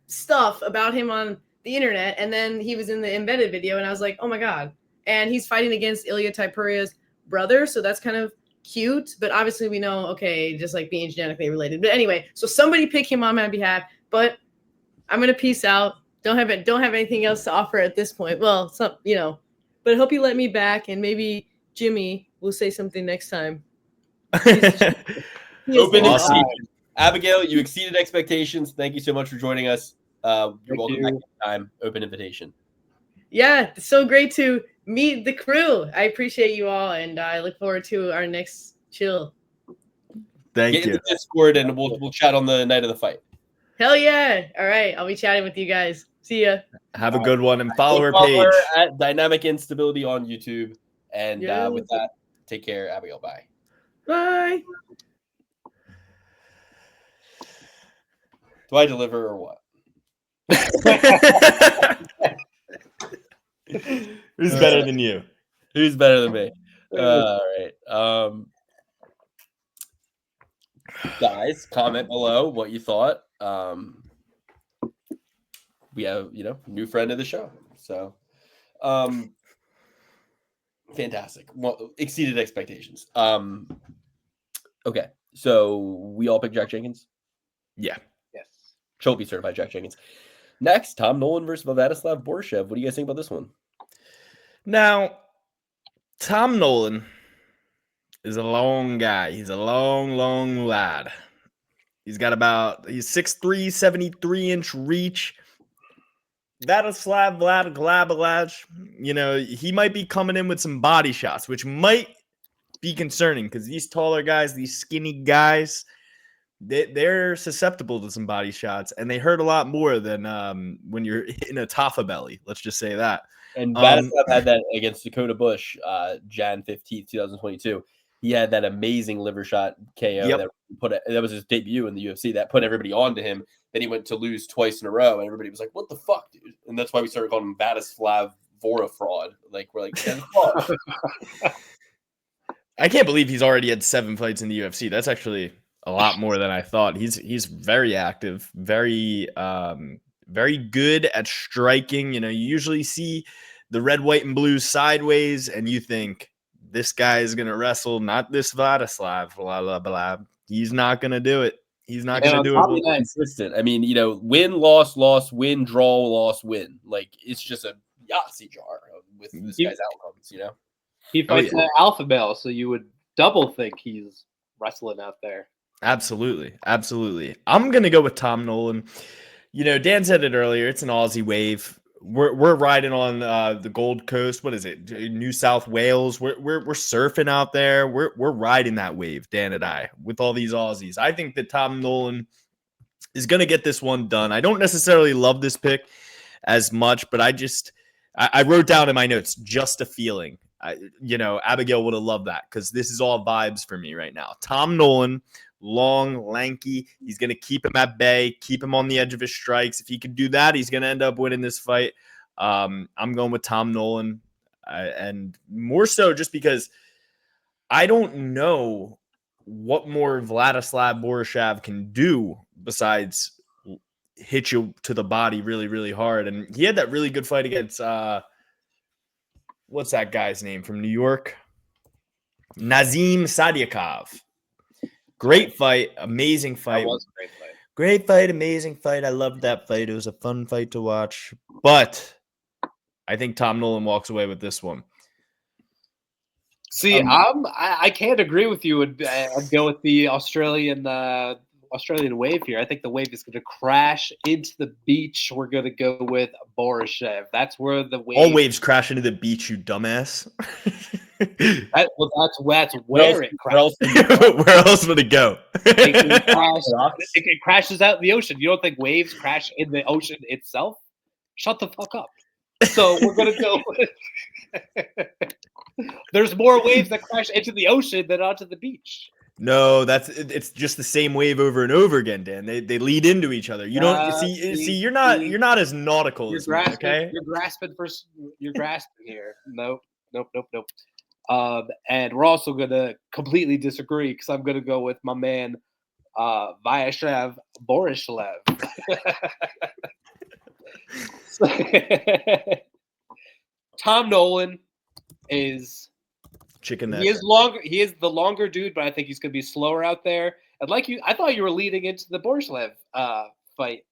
stuff about him on the internet, and then he was in the embedded video, and I was like, oh my god. And he's fighting against Ilya Taipuria's brother, so that's kind of cute. But obviously, we know, okay, just like being genetically related. But anyway, so somebody pick him on my behalf. But I'm gonna peace out. Don't have anything else to offer at this point. Well, but I hope you let me back, and maybe Jimmy will say something next time. Open invitation. Abigail, you exceeded expectations. Thank you so much for joining us. You're welcome back anytime. Open invitation. Yeah, it's so great to meet the crew. I appreciate you all, and I look forward to our next chill. Thank Get you. in the Discord, and we'll chat on the night of the fight. Hell yeah. All right. I'll be chatting with you guys. See ya. Have a good one, and follow her Follow page. her at Dynamic Instability on YouTube. And with that, take care, Abigail. Bye. Bye. Do I deliver or what? Who's better than you? Who's better than me? All right. Guys, comment below what you thought. We have, new friend of the show. So, fantastic. Well, exceeded expectations. Okay. So we all picked Jack Jenkins? Yeah. Yes. Trophy certified Jack Jenkins. Next, Tom Nolan versus Vladislav Borshev. What do you guys think about this one? Now, Tom Nolan is a long guy. He's a long lad. He's 6'3", 73-inch reach. Vladislav Vladislav, he might be coming in with some body shots, which might be concerning because these taller guys, these skinny guys, they're susceptible to some body shots, and they hurt a lot more than when you're in a Tafa belly. Let's just say that. And Vladislav had that against Dakota Bush, Jan 15th, 2022. He had that amazing liver shot KO that was his debut in the UFC that put everybody onto him. Then he went to lose twice in a row, and everybody was like, "What the fuck, dude?" And that's why we started calling him Vladislav Vora fraud. Like we're like, fraud. I can't believe he's already had 7 fights in the UFC. That's actually a lot more than I thought. He's very active, very good at striking. You usually see the red, white, and blue sideways, and you think this guy is gonna wrestle, not this Vladislav. Blah blah blah. He's not gonna do it. He's not gonna do it. Consistent. I mean, win, loss, win, draw, loss, win. Like it's just a Yahtzee jar with this guy's outcomes. He fights an alpha male, so you would double think he's wrestling out there. Absolutely. I'm going to go with Tom Nolan. Dan said it earlier. It's an Aussie wave. we're riding on the Gold Coast. What is it? New South Wales. We're surfing out there. We're riding that wave, Dan and I, with all these Aussies. I think that Tom Nolan is going to get this one done. I don't necessarily love this pick as much, but I wrote down in my notes just a feeling. Abigail would have loved that because this is all vibes for me right now. Tom Nolan, long, lanky. He's going to keep him at bay, keep him on the edge of his strikes. If he could do that, he's going to end up winning this fight. I'm going with Tom Nolan, and more so just because I don't know what more Vladislav Boryshav can do besides hit you to the body really, really hard. And he had that really good fight against what's that guy's name from New York? Nazim Sadyakov. Great fight, amazing fight. That was a great fight. Great fight, amazing fight. I loved that fight. It was a fun fight to watch. But I think Tom Nolan walks away with this one. See, I can't agree with you and go with the Australian wave here. I think the wave is going to crash into the beach. We're going to go with Boryshev. That's where the wave. All waves crash into the beach, you dumbass. That's where it crashes. Where else would it go? It crashes out in the ocean. You don't think waves crash in the ocean itself? Shut the fuck up. So we're going to go with. There's more waves that crash into the ocean than onto the beach. No, it's just the same wave over and over again, Dan. They lead into each other. You don't see. You're not as nautical as me, okay? You're grasping here. Nope. And we're also gonna completely disagree because I'm gonna go with my man Vyashev Borislev. Tom Nolan is chicken neck. He is the longer dude, but I think he's gonna be slower out there. And I thought you were leading into the Borislev fight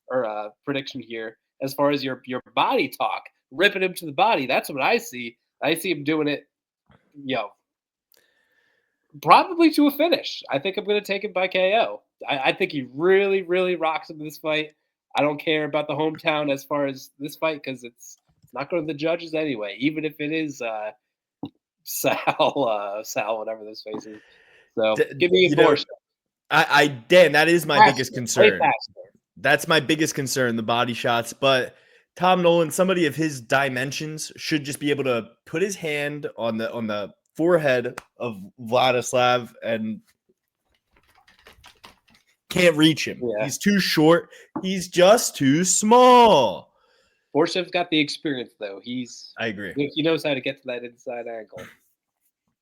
or prediction here as far as your body talk, ripping him to the body. That's what I see. I see him doing it, probably to a finish. I think I'm gonna take him by KO. I think he really, really rocks him in this fight. I don't care about the hometown as far as this fight because it's not going to the judges anyway, even if it is Sal, whatever this face is. So give me a Porsche. Dan, that is my biggest concern. Way That's my biggest concern, the body shots. But Tom Nolan, somebody of his dimensions, should just be able to put his hand on the forehead of Vladislav and can't reach him. Yeah. He's too short. He's just too small. Borshev's got the experience, though. I agree. He knows how to get to that inside angle.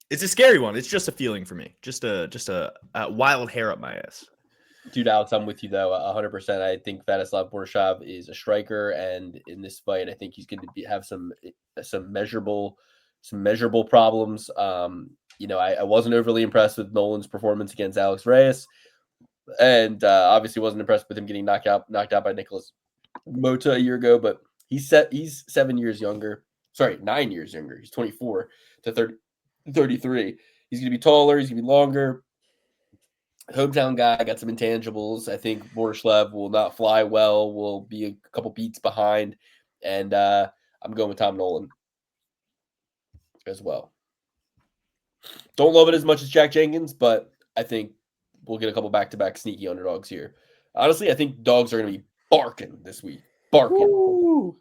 It's a scary one. It's just a feeling for me. Just a wild hair up my ass. Dude, Alex, I'm with you, though, 100%. I think Vladislav Boryshav is a striker, and in this fight, I think he's going to have some measurable problems. I wasn't overly impressed with Nolan's performance against Alex Reyes, and obviously wasn't impressed with him getting knocked out by Nicholas Mota a year ago, but he's 7 years younger. Sorry, 9 years younger. He's 24 to 33. He's going to be taller. He's going to be longer. Hometown guy, got some intangibles. I think Borislev will not fly well, will be a couple beats behind, and I'm going with Tom Nolan as well. Don't love it as much as Jack Jenkins, but I think we'll get a couple back-to-back sneaky underdogs here. Honestly, I think dogs are going to be barking this week. Barking.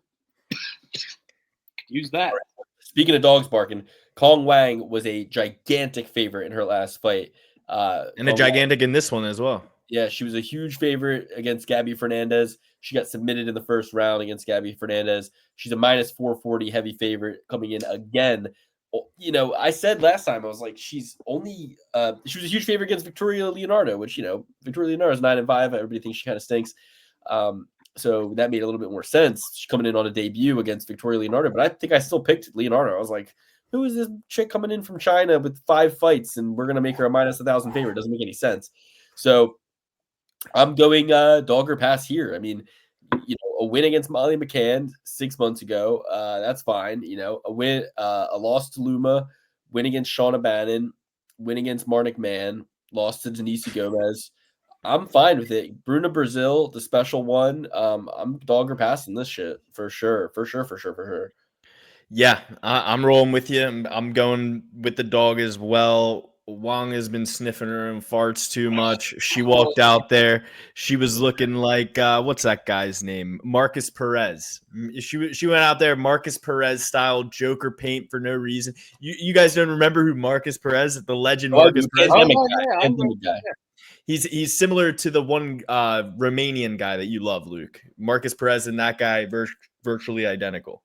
Use that. Speaking of dogs barking, Kong Wang was a gigantic favorite in her last fight. And a gigantic in this one as well. Yeah, she was a huge favorite against Gabby Fernandez. She got submitted in the first round against Gabby Fernandez. She's a minus 440 heavy favorite coming in again. I said last time, I was like, she was a huge favorite against Victoria Leonardo, which, Victoria Leonardo is 9-5. Everybody thinks she kind of stinks. So that made a little bit more sense. She's coming in on a debut against Victoria Leonardo, but I think I still picked Leonardo. I was like, who is this chick coming in from China with 5 fights and we're going to make her a minus 1,000 favorite? It doesn't make any sense. So I'm going dog or pass here. I mean, a win against Molly McCann 6 months ago, that's fine. A loss to Luma, win against Shauna Bannon, win against Marnik Mann, lost to Denise Gomez. I'm fine with it. Bruna Brazil, the special one. I'm dog or passing this shit for sure. For sure. Yeah, I'm rolling with you. I'm going with the dog as well. Wong has been sniffing her own farts too much. She walked out there. She was looking like what's that guy's name? Marcus Perez. She went out there Marcus Perez style Joker paint for no reason. You guys don't remember who Marcus Perez, the legend Marcus Perez? Pandemic guy. He's similar to the one Romanian guy that you love, Luke. Marcus Perez and that guy virtually identical.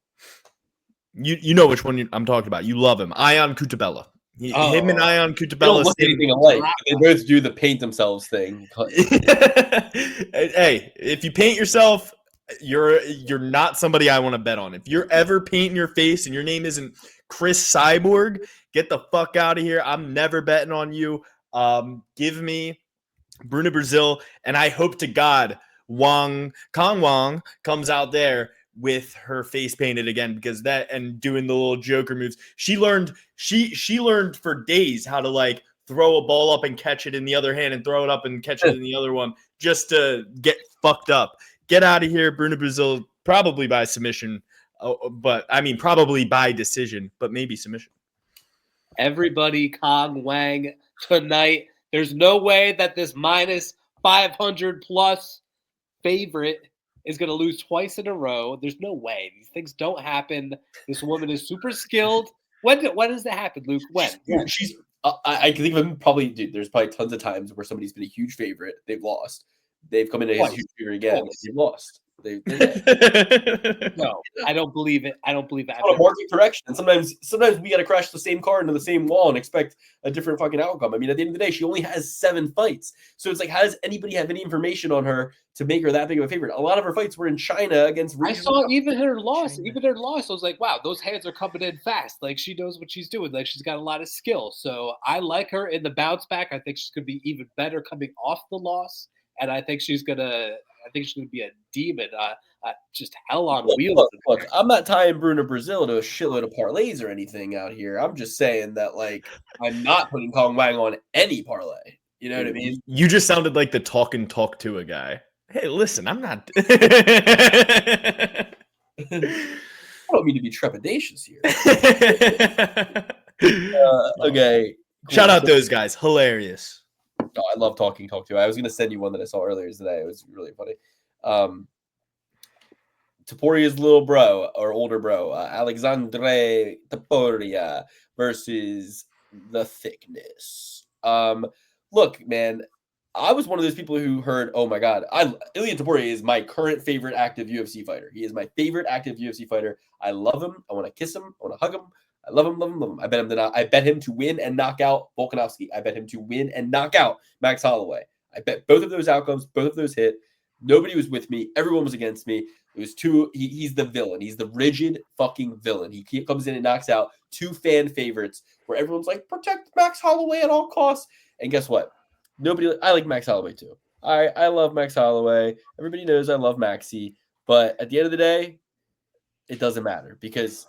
You know which one I'm talking about. You love him. Ion Cutabella. Him and Ion They don't Cutabella. look anything alike. They both do the paint themselves thing. Hey, if you paint yourself, you're not somebody I want to bet on. If you're ever painting your face and your name isn't Chris Cyborg, get the fuck out of here. I'm never betting on you. Give me Bruna Brazil, and I hope to God Kong Wong comes out there with her face painted again, because that and doing the little Joker moves. She learned for days how to like throw a ball up and catch it in the other hand and throw it up and catch it in the other one just to get fucked up. Get out of here, Bruna Brazil, probably by submission, but I mean probably by decision, but maybe submission. Everybody Kong Wang tonight. There's no way that this minus 500 plus favorite is going to lose twice in a row. There's no way. These things don't happen. This woman is super skilled. When does that happen, Luke? When? She's. I can think of probably. Dude, there's probably tons of times where somebody's been a huge favorite. They've lost. They've come in as a huge favorite again. And they've lost. No, I don't believe it. I don't believe it. It's a market correction. And sometimes we got to crash the same card into the same wall and expect a different fucking outcome. I mean, at the end of the day, she only has 7 fights. So it's like, how does anybody have any information on her to make her that big of a favorite? A lot of her fights were in China against. I saw even her loss. Even her loss, I was like, wow, those hands are coming in fast. Like, she knows what she's doing. Like, she's got a lot of skill. So I like her in the bounce back. I think she's going to be even better coming off the loss. And I think she's going to be a demon. Just hell on wheels. Look, I'm not tying Bruna Brazil to a shitload of parlays or anything out here. I'm just saying that, like, I'm not putting Kong Wang on any parlay. You know what I mean? You just sounded like the talk to a guy. Hey, listen, I'm not. I don't mean to be trepidatious here. Okay. Cool. Shout out those guys. Hilarious. Oh, I love talk to. I was going to send you one that I saw earlier today. It was really funny. Taporia's little bro or older bro, Alexandre Taporia versus the Thickness. Look, man, I was one of those people who heard, oh my God, Ilia Taporia is my current favorite active UFC fighter. He is my favorite active UFC fighter. I love him. I want to kiss him. I want to hug him. I love him. I bet him to win and knock out Volkanovski. I bet him to win and knock out Max Holloway. I bet both of those outcomes, both of those hit. Nobody was with me. Everyone was against me. It was he's the villain. He's the rigid fucking villain. He comes in and knocks out 2 fan favorites where everyone's like, protect Max Holloway at all costs. And guess what? I like Max Holloway too. I love Max Holloway. Everybody knows I love Maxie. But at the end of the day, it doesn't matter because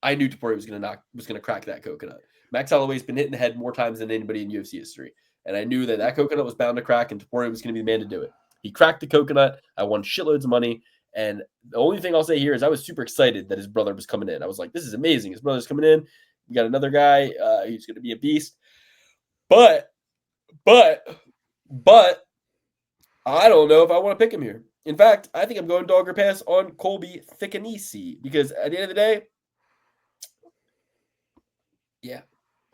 I knew Taporia was gonna crack that coconut. Max Holloway's been hit in the head more times than anybody in UFC history. And I knew that coconut was bound to crack and Taporia was going to be the man to do it. He cracked the coconut. I won shitloads of money. And the only thing I'll say here is I was super excited that his brother was coming in. I was like, this is amazing. His brother's coming in. We got another guy who's going to be a beast. But I don't know if I want to pick him here. In fact, I think I'm going dog or pass on Colby Thickenisi because at the end of the day, yeah,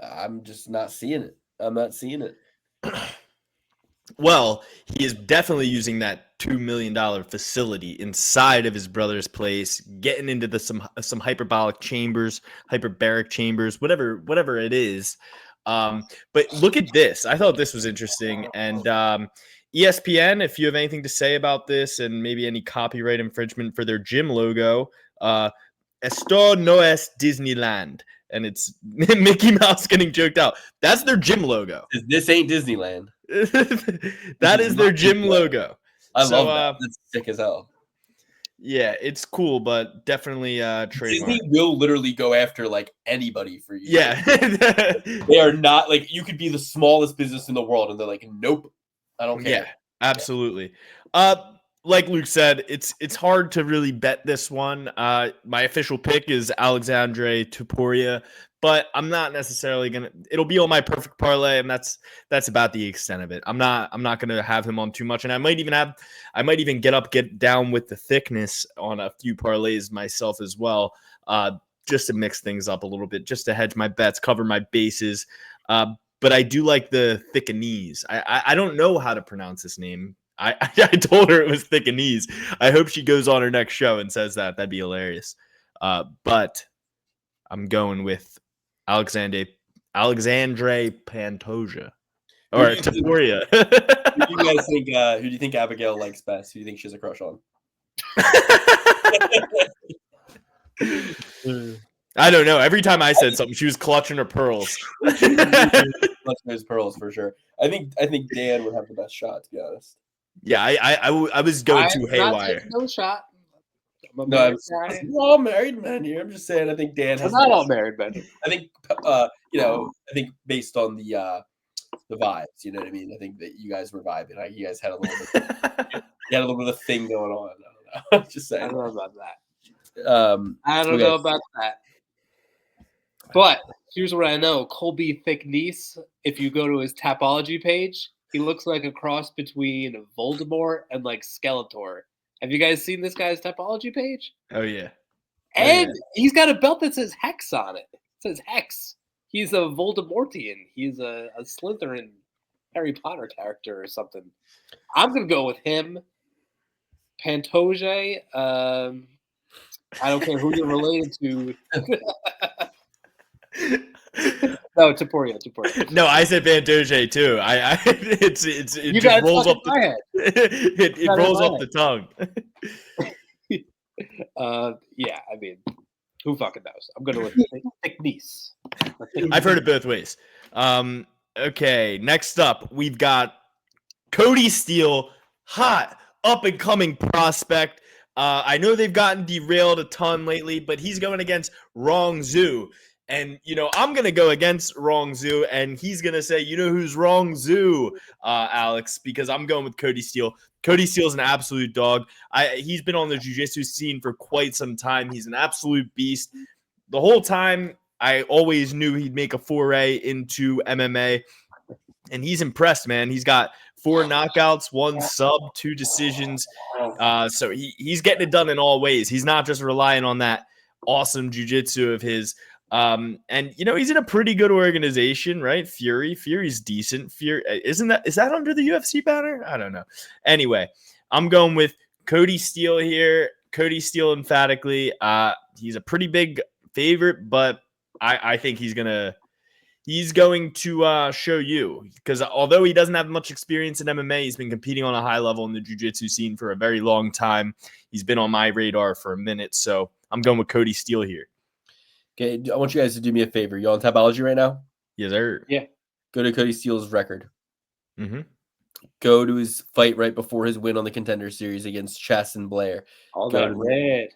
I'm just not seeing it. I'm not seeing it. Well, he is definitely using that $2 million facility inside of his brother's place, getting into some hyperbaric chambers, whatever it is. But look at this. I thought this was interesting. And ESPN, if you have anything to say about this and maybe any copyright infringement for their gym logo, Esto no es Disneyland. And it's Mickey Mouse getting joked out. That's their gym logo. This ain't Disneyland. That is their gym logo. I love that. That's sick as hell. Yeah, it's cool, but definitely trademark. Disney will literally go after like anybody for you. Yeah. They are not like you could be the smallest business in the world and they're like, nope, I don't care. Absolutely. Like Luke said, it's hard to really bet this one. My official pick is Alexandre Tuporia, but I'm not necessarily gonna. It'll be on my perfect parlay, and that's about the extent of it. I'm not gonna have him on too much, and I might even get down with the thickness on a few parlays myself as well, just to mix things up a little bit, just to hedge my bets, cover my bases. But I do like the thickenese. I don't know how to pronounce this name. I told her it was thickenese. I hope she goes on her next show and says that. That'd be hilarious. But I'm going with Alexandre Pantoja or Taporia. Who do you guys think? Who do you think Abigail likes best? Who do you think she has a crush on? I don't know. Every time I said something, she was clutching her pearls. Clutching those pearls for sure. I think Dan would have the best shot, to be honest. Yeah, I was going too haywire. No shot. No, I'm all married men here. I'm just saying. I think Dan has. We're not all married men. I think I think based on the vibes, you know what I mean. I think that you guys were vibing. Like you guys had a little bit. You had a little bit of thing going on. I don't know. Just saying. I don't know about that. I don't okay. know about that. But here's what I know: Colby Thickniece. If you go to his Tapology page, he looks like a cross between Voldemort and like Skeletor. Have you guys seen this guy's Tapology page? Oh yeah. And he's got a belt that says Hex on it. It says Hex. He's a Voldemortian. He's a Slytherin Harry Potter character or something. I'm gonna go with him. Pantoja. I don't care who you're related to. No, Taporia. No, I said Pantoja too. It You just rolls up my head. it rolls off the tongue. Yeah, I mean, who fucking knows? I'm gonna with Thickniece. I've heard it both ways. Okay, next up we've got Cody Steele, hot up and coming prospect. I know they've gotten derailed a ton lately, but he's going against Rong Zhu. And, I'm going to go against Rong Zhu, and he's going to say, who's Rong Zhu, Alex, because I'm going with Cody Steele. Cody Steele's an absolute dog. He's been on the jiu-jitsu scene for quite some time. He's an absolute beast. The whole time, I always knew he'd make a foray into MMA, and he's impressed, man. He's got 4 knockouts, 1 sub, 2 decisions. So he's getting it done in all ways. He's not just relying on that awesome jiu-jitsu of his. And he's in a pretty good organization, right? Fury's decent. Is that under the UFC banner? I don't know. Anyway, I'm going with Cody Steele here. Cody Steele emphatically. He's a pretty big favorite, but I think he's going to show you, because although he doesn't have much experience in MMA, he's been competing on a high level in the jiu-jitsu scene for a very long time. He's been on my radar for a minute, so I'm going with Cody Steele here. Okay, I want you guys to do me a favor. You on Tapology right now? Yes, sir. Yeah. Go to Cody Steele's record. Mm-hmm. Go to his fight right before his win on the Contender Series against Chaston Blair. All that red.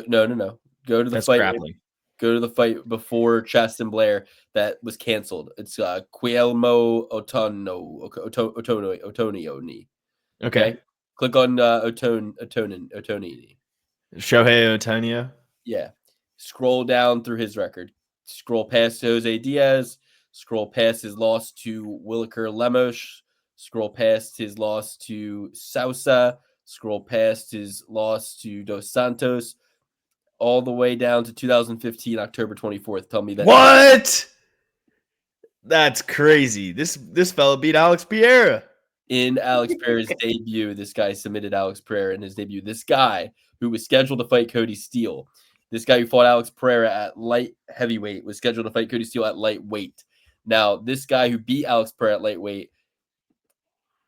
No. Go to the fight. Grappling. Go to the fight before Chaston Blair that was canceled. It's Guillermo Otonio. Okay. Click on Otonini. Shohei Ohtani. Yeah. Scroll down through his record. Scroll past Jose Diaz. Scroll past his loss to Williker Lemos. Scroll past his loss to Sousa. Scroll past his loss to Dos Santos. All the way down to 2015, October 24th. Tell me that. What? That's crazy. This fella beat Alex Pereira. In Alex Pereira's debut, this guy submitted Alex Pereira in his debut. This guy who was scheduled to fight Cody Steele. This guy who fought Alex Pereira at light heavyweight was scheduled to fight Cody Steele at lightweight. Now, this guy who beat Alex Pereira at lightweight,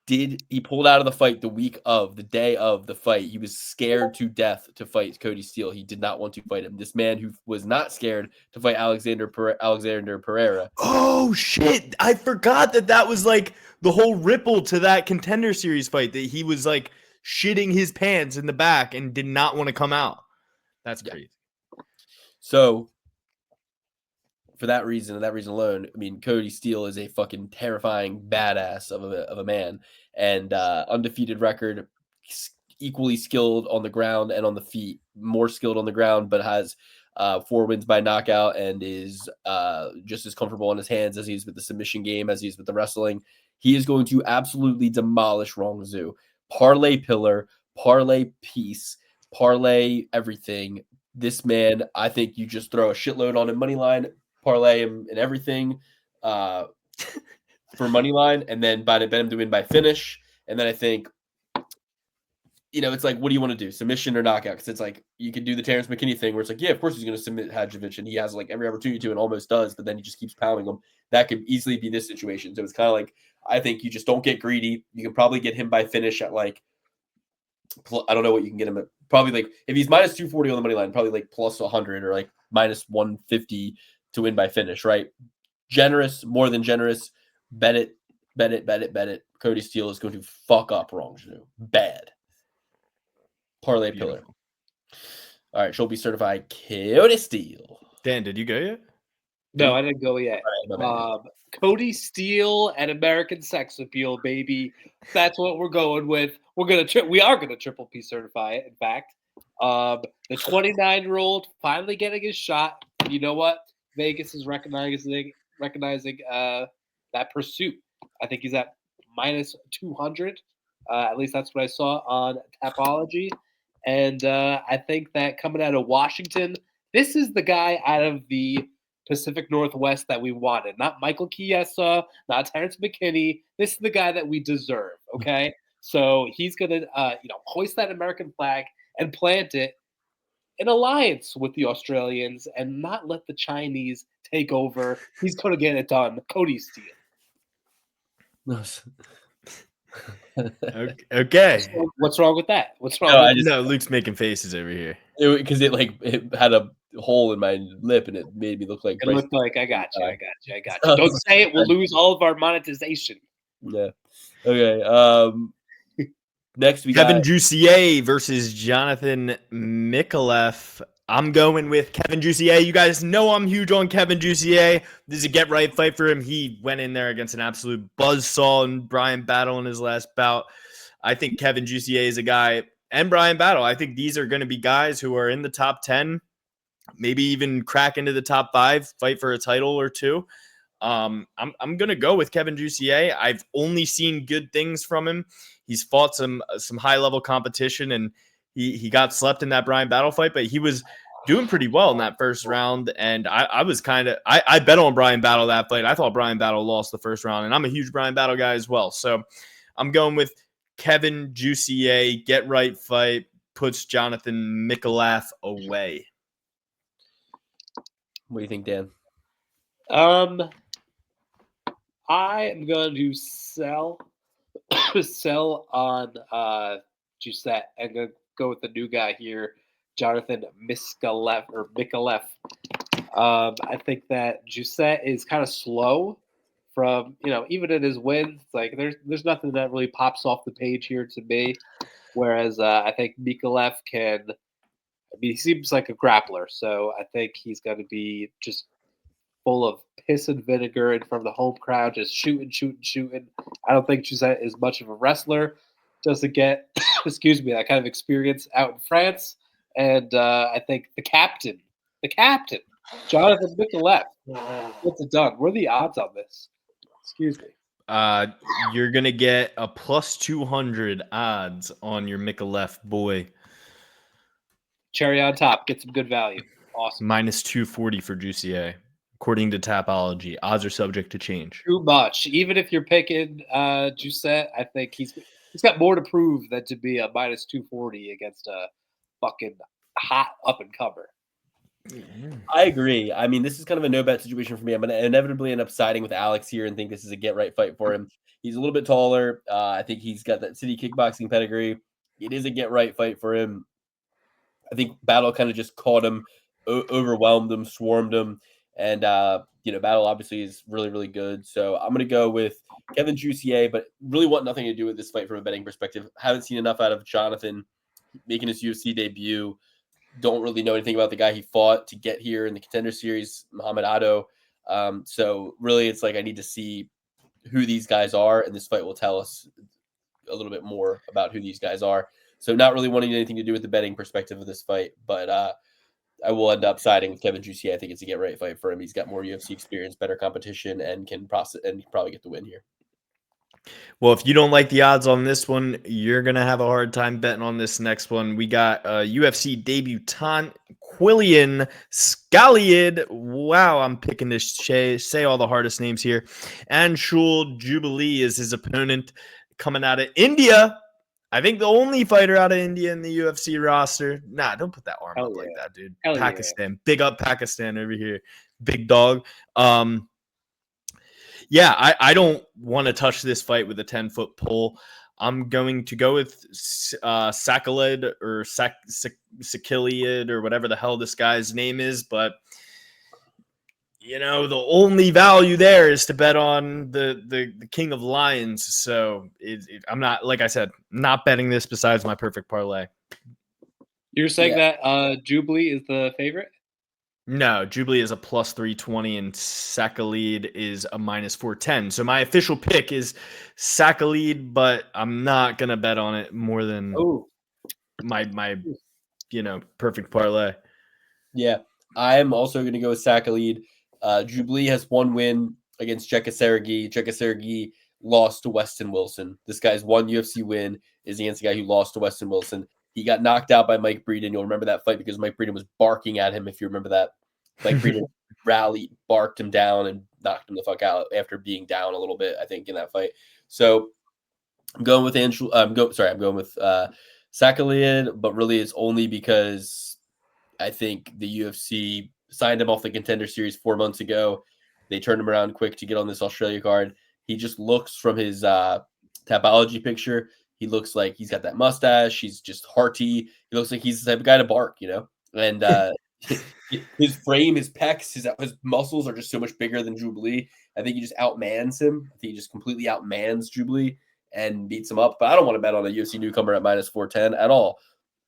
he pulled out of the fight the day of the fight. He was scared to death to fight Cody Steele. He did not want to fight him. This man who was not scared to fight Alexander Pereira. Oh, shit. I forgot that was like the whole ripple to that Contender Series fight, that he was like shitting his pants in the back and did not want to come out. That's crazy. So for that reason and that reason alone, I mean, Cody Steele is a fucking terrifying badass of a man, and undefeated record, equally skilled on the ground and on the feet, more skilled on the ground, but has 4 wins by knockout and is just as comfortable on his hands as he is with the submission game, as he is with the wrestling. He is going to absolutely demolish Rong Zhu. Parlay pillar, parlay piece, parlay everything. This man, I think you just throw a shitload on him money line, parlay him and everything for money line, and then bet him to win by finish. And then I think, it's like, what do you want to do? Submission or knockout? Because it's like you can do the Terrence McKinney thing where it's like, yeah, of course he's going to submit Hadjovic, and he has like every opportunity to and almost does, but then he just keeps pounding him. That could easily be this situation. So it's kind of like, I think you just don't get greedy. You can probably get him by finish at like, I don't know what you can get him at. Probably like, if he's minus 240 on the money line, probably like plus 100 or like minus 150 to win by finish, right? Generous, more than generous. Bet it. Cody Steele is going to fuck up Rong Zhu. Bad. Parlay pillar. All right, she'll be certified Cody Steele. Dan, did you go yet? No, I didn't go yet. All right, Cody Steele and American Sex Appeal, baby. That's what we're going with. We are gonna triple P certify it. In fact, the 29-year-old finally getting his shot. You know what? Vegas is recognizing that pursuit. I think he's at minus 200. At least that's what I saw on Tapology. And I think that coming out of Washington, this is the guy out of the Pacific Northwest that we wanted. Not Michael Chiesa, not Terrence McKinney. This is the guy that we deserve, okay? So he's going to, hoist that American flag and plant it in alliance with the Australians and not let the Chinese take over. He's going to get it done. Cody Steele. Okay. What's wrong with that? What's wrong? No, Luke's making faces over here. Because it had a hole in my lip and it made me look like. It looked like I got you. Don't say it. We'll lose all of our monetization. Yeah. Okay. Next we Kevin got Jussier versus Jonathan Mikalev. I'm going with Kevin Jussier. You guys know I'm huge on Kevin Jussier. This is a get-right fight for him. He went in there against an absolute buzzsaw and Brian Battle in his last bout. I think Kevin Jussier is a guy, and Brian Battle, I think these are going to be guys who are in the top 10, maybe even crack into the top 5, fight for a title or two. I'm going to go with Kevin Jussier. I've only seen good things from him. He's fought some high-level competition, and he got slept in that Brian Battle fight, but he was doing pretty well in that first round. And I was I bet on Brian Battle that fight. I thought Brian Battle lost the first round, and I'm a huge Brian Battle guy as well. So I'm going with Kevin Jussier, get right fight, puts Jonathan Mikalev away. What do you think, Dan? I am going to sell on Giuseppe. I'm going to go with the new guy here, Jonathan Mikalev. I think that Giuseppe is kind of slow from, even in his wins. Like there's nothing that really pops off the page here to me. Whereas I think Mikalev he seems like a grappler. So I think he's going to be just full of piss and vinegar in front of the home crowd, just shooting. I don't think Giuseppe is much of a wrestler. Doesn't get, that kind of experience out in France. And I think the captain, Jonathan Mikalev, gets it done. What are the odds on this? Excuse me. You're going to get a plus 200 odds on your Mikalev boy. Cherry on top. Get some good value. Awesome. Minus 240 for Jussier. According to Tapology, odds are subject to change. Too much. Even if you're picking Giuseppe, I think he's got more to prove than to be a minus 240 against a fucking hot up-and-comer. I agree. I mean, this is kind of a no-bet situation for me. I'm going to inevitably end up siding with Alex here and think this is a get-right fight for him. He's a little bit taller. I think he's got that city kickboxing pedigree. It is a get-right fight for him. I think Battle kind of just caught him, overwhelmed him, swarmed him. And, Battle obviously is really, really good. So I'm going to go with Kevin Jussier, but really want nothing to do with this fight from a betting perspective. Haven't seen enough out of Jonathan making his UFC debut. Don't really know anything about the guy he fought to get here in the Contender Series, Muhammad Ado. So really, it's like I need to see who these guys are, and this fight will tell us a little bit more about who these guys are. So not really wanting anything to do with the betting perspective of this fight, but I will end up siding with Kevin Juicy. I think it's a get right fight for him. He's got more UFC experience, better competition, and can process and probably get the win here. Well, if you don't like the odds on this one, you're going to have a hard time betting on this next one. We got UFC debutant Quillian Scalliad. Wow, I'm picking to say all the hardest names here. And Shul Jubilee is his opponent coming out of India. I think the only fighter out of India in the UFC roster. Nah, don't put that arm up like that, dude. Hell Pakistan. Yeah. Big up Pakistan over here. Big dog. Yeah, I don't want to touch this fight with a 10-foot pole. I'm going to go with Sakhalid or Sakiliad or whatever the hell this guy's name is. But, you know, the only value there is to bet on the King of Lions. So I'm not, like I said, not betting this besides my perfect parlay. You're saying that Jubilee is the favorite? No, Jubilee is a plus 320 and Sakhalid is a minus 410. So my official pick is Sakhalid, but I'm not going to bet on it more than my perfect parlay. Yeah, I'm also going to go with Sakhalid. Jubilee has one win against Jekasaragi. Jekasaragi lost to Weston Wilson. This guy's one UFC win is against the guy who lost to Weston Wilson. He got knocked out by Mike Breeden. You'll remember that fight because Mike Breeden was barking at him, if you remember that. Mike Breeden barked him down and knocked him the fuck out after being down a little bit, I think, in that fight. So I'm going with I'm going with Sakhalid, but really it's only because I think the UFC signed him off the Contender Series 4 months ago. They turned him around quick to get on this Australia card. He just looks from his Tapology picture. He looks like he's got that mustache. He's just hearty. He looks like he's the type of guy to bark, you know? And his frame, his pecs, his muscles are just so much bigger than Jubilee. I think he just outmans him. I think he just completely outmans Jubilee and beats him up. But I don't want to bet on a UFC newcomer at minus 410 at all.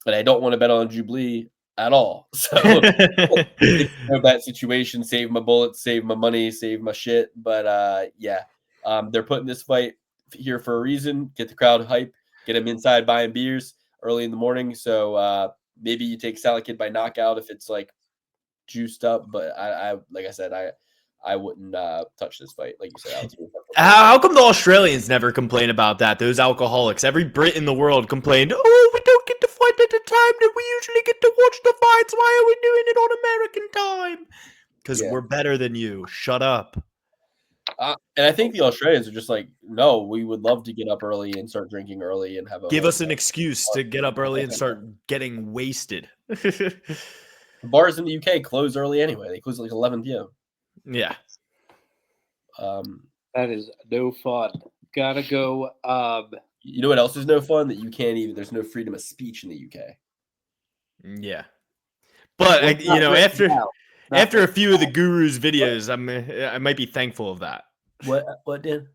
But I don't want to bet on Jubilee at all. So that situation, save my bullets, save my money, save my shit. But they're putting this fight here for a reason. Get the crowd hype. Get them inside buying beers early in the morning. So maybe you take Salakid by knockout if it's like juiced up. But I like I said, I wouldn't touch this fight. Like you said, Alex. How come the Australians never complain about that? Those alcoholics. Every Brit in the world complained, oh, we don't get to fight at the time that we usually get to watch the fights. Why are we doing it on American time? Because we're better than you. Shut up. And I think the Australians are just like, no, we would love to get up early and start drinking early and have give us an excuse to get up early and start getting wasted. Bars in the UK close early anyway. They close at like 11 p.m. Yeah. That is no fun. Gotta go. You know what else is no fun? That you can't even. There's no freedom of speech in the UK. Yeah. But after a few of the Guru's videos, I might be thankful of that. What, Dan?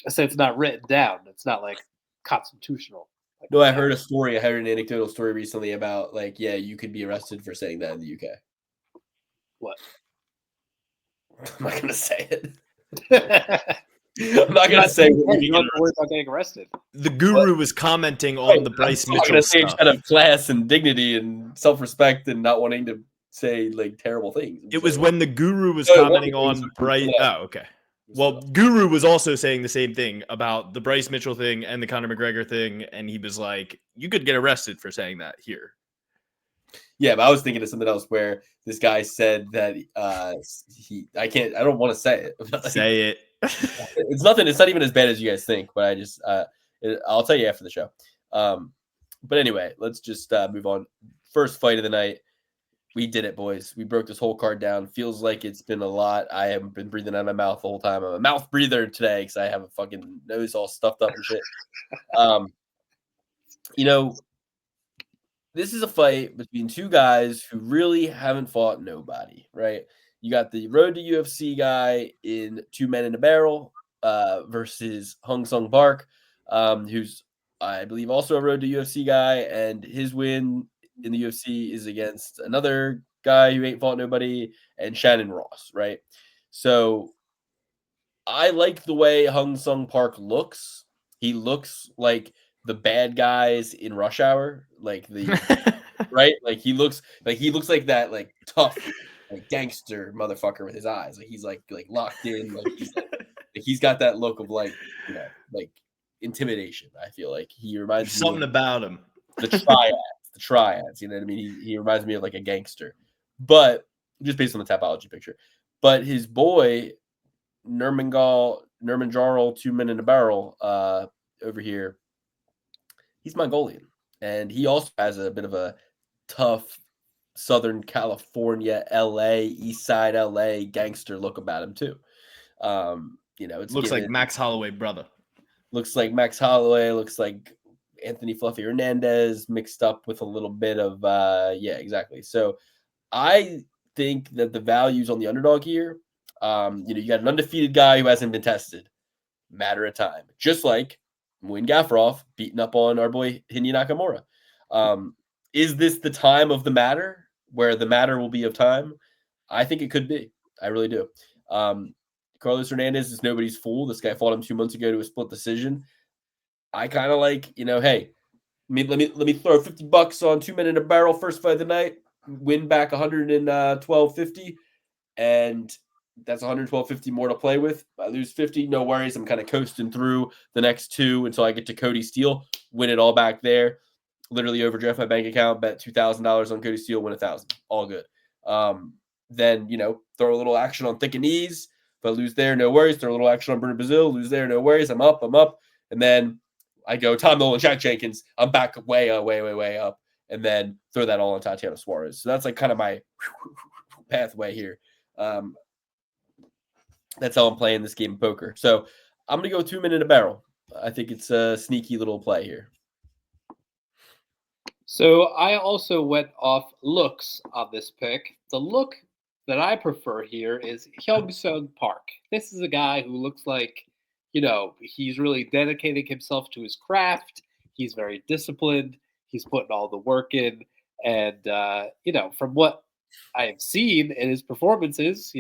I said it's not written down. It's not like constitutional. Like, no, I heard a story. I heard an anecdotal story recently about like, you could be arrested for saying that in the UK. What? I'm not gonna say it. I'm not gonna say what you don't have to worry about getting arrested. The Guru was commenting on the Bryce Mitchell stuff. Kind of class and dignity and self-respect and not wanting to say like terrible things. It was when the Guru was commenting on Bryce. Oh, okay. Well, Guru was also saying the same thing about the Bryce Mitchell thing and the Conor McGregor thing, and he was like, "You could get arrested for saying that here." Yeah, but I was thinking of something else where this guy said that I don't want to say it. Say it. It's nothing. It's not even as bad as you guys think. But I just I'll tell you after the show. But anyway, let's just move on. First fight of the night. We did it, boys. We broke this whole card down. Feels like it's been a lot. I haven't been breathing out of my mouth the whole time. I'm a mouth breather today because I have a fucking nose all stuffed up and shit. This is a fight between two guys who really haven't fought nobody, right? You got the road to UFC guy in 2 Men in a Barrel versus Hung Sung Park, who's, I believe, also a road to UFC guy, and his win in the UFC is against another guy who ain't fought nobody, and Shannon Ross, right? So I like the way Hung Sung Park looks. He looks like the bad guys in Rush Hour, like right? Like he looks like that like tough like gangster motherfucker with his eyes. Like he's like locked in, like he's got that look of like, like intimidation. I feel like he reminds There's me something of about him. the triads, you know what I mean? He reminds me of like a gangster. But just based on the topology picture. But his boy Nurmangjarl 2 Men in a Barrel over here, he's Mongolian, and he also has a bit of a tough Southern California, LA, East Side LA gangster look about him too. It Looks like Max Holloway brother. Looks like Max Holloway. Looks like Anthony Fluffy Hernandez mixed up with a little bit of exactly. So I think that the values on the underdog here. You got an undefeated guy who hasn't been tested. Matter of time. Just like Muin Gafurov beating up on our boy Hinya Nakamura. Is this the time of the matter where the matter will be of time? I think it could be. I really do. Carlos Hernandez is nobody's fool. This guy fought him 2 months ago to a split decision. I kind of like, hey, let me throw $50 on 2 Men in a Barrel first fight of the night, win back 112.50, and that's 112.50 more to play with. If I lose 50, no worries. I'm kind of coasting through the next 2 until I get to Cody Steele, win it all back there. Literally overdraft my bank account, bet $2,000 on Cody Steele, win $1,000. All good. Then, throw a little action on Thick and Knees. If I lose there, no worries. Throw a little action on Bruno Brazil. Lose there, no worries. I'm up. And then I go Tom Nolan, Jack Jenkins. I'm back way up. And then throw that all on Tatiana Suarez. So that's like kind of my pathway here. That's how I'm playing this game of poker. So I'm going to go 2 Men in a Barrel. I think it's a sneaky little play here. So I also went off looks on this pick. The look that I prefer here is Hyung Sung Park. This is a guy who looks like, he's really dedicating himself to his craft. He's very disciplined. He's putting all the work in. And, from what I have seen in his performances,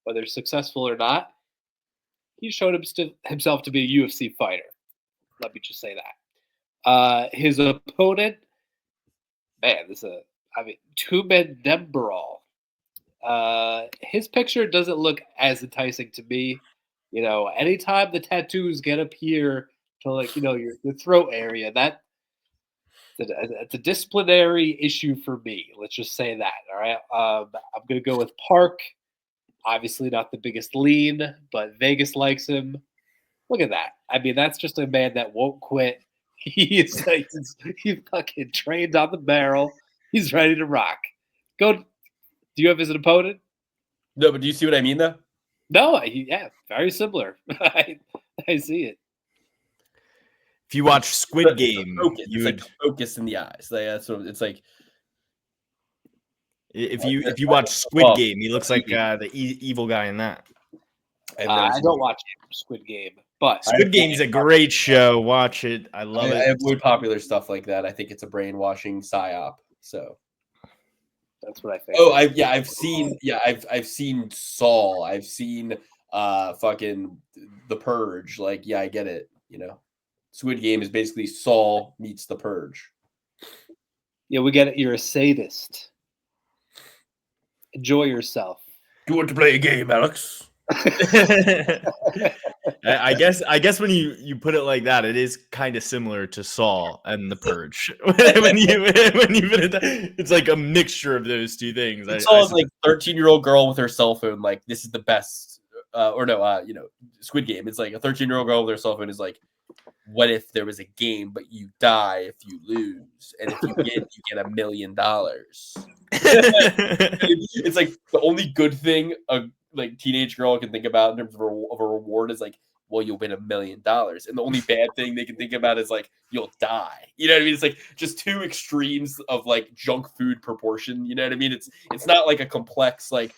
whether successful or not, he showed himself to be a UFC fighter. Let me just say that. His opponent, man, Two Men Demberall. His picture doesn't look as enticing to me. Anytime the tattoos get up here to your throat area, it's a disciplinary issue for me. Let's just say that. All right. I'm gonna go with Park. Obviously not the biggest lean, but Vegas likes him. Look at that. That's just a man that won't quit. He fucking trained on the barrel. He's ready to rock. Go. Do you have his opponent? No, but do you see what I mean, though? No, very similar. I see it. If you watch Squid Game, you would focus in the eyes. That's what it's like. If you watch Squid Game, he looks like the evil guy in that. I don't watch Squid Game, but Squid Game's a great show. Watch it. I love it. I avoid popular stuff like that. I think it's a brainwashing psyop. So that's what I think. Oh, I've seen Saul. I've seen fucking The Purge. Like, I get it. Squid Game is basically Saul meets The Purge. Yeah, we get it. You're a sadist. Enjoy yourself. You want to play a game, Alex? I guess when you put it like that, it is kind of similar to Saul and The Purge. when you put it, it's like a mixture of those two things. Saul's like 13-year-old girl with her cell phone. Like, this is the best. Squid Game. It's like a 13-year-old girl with her cell phone is like, what if there was a game, but you die if you lose, and if you win, you get $1 million. It's like the only good thing a teenage girl can think about in terms of a reward is like, well, you'll win $1 million, and the only bad thing they can think about is like you'll die. You know what I mean? It's like just two extremes of like junk food proportion. You know what I mean? It's not like a complex like,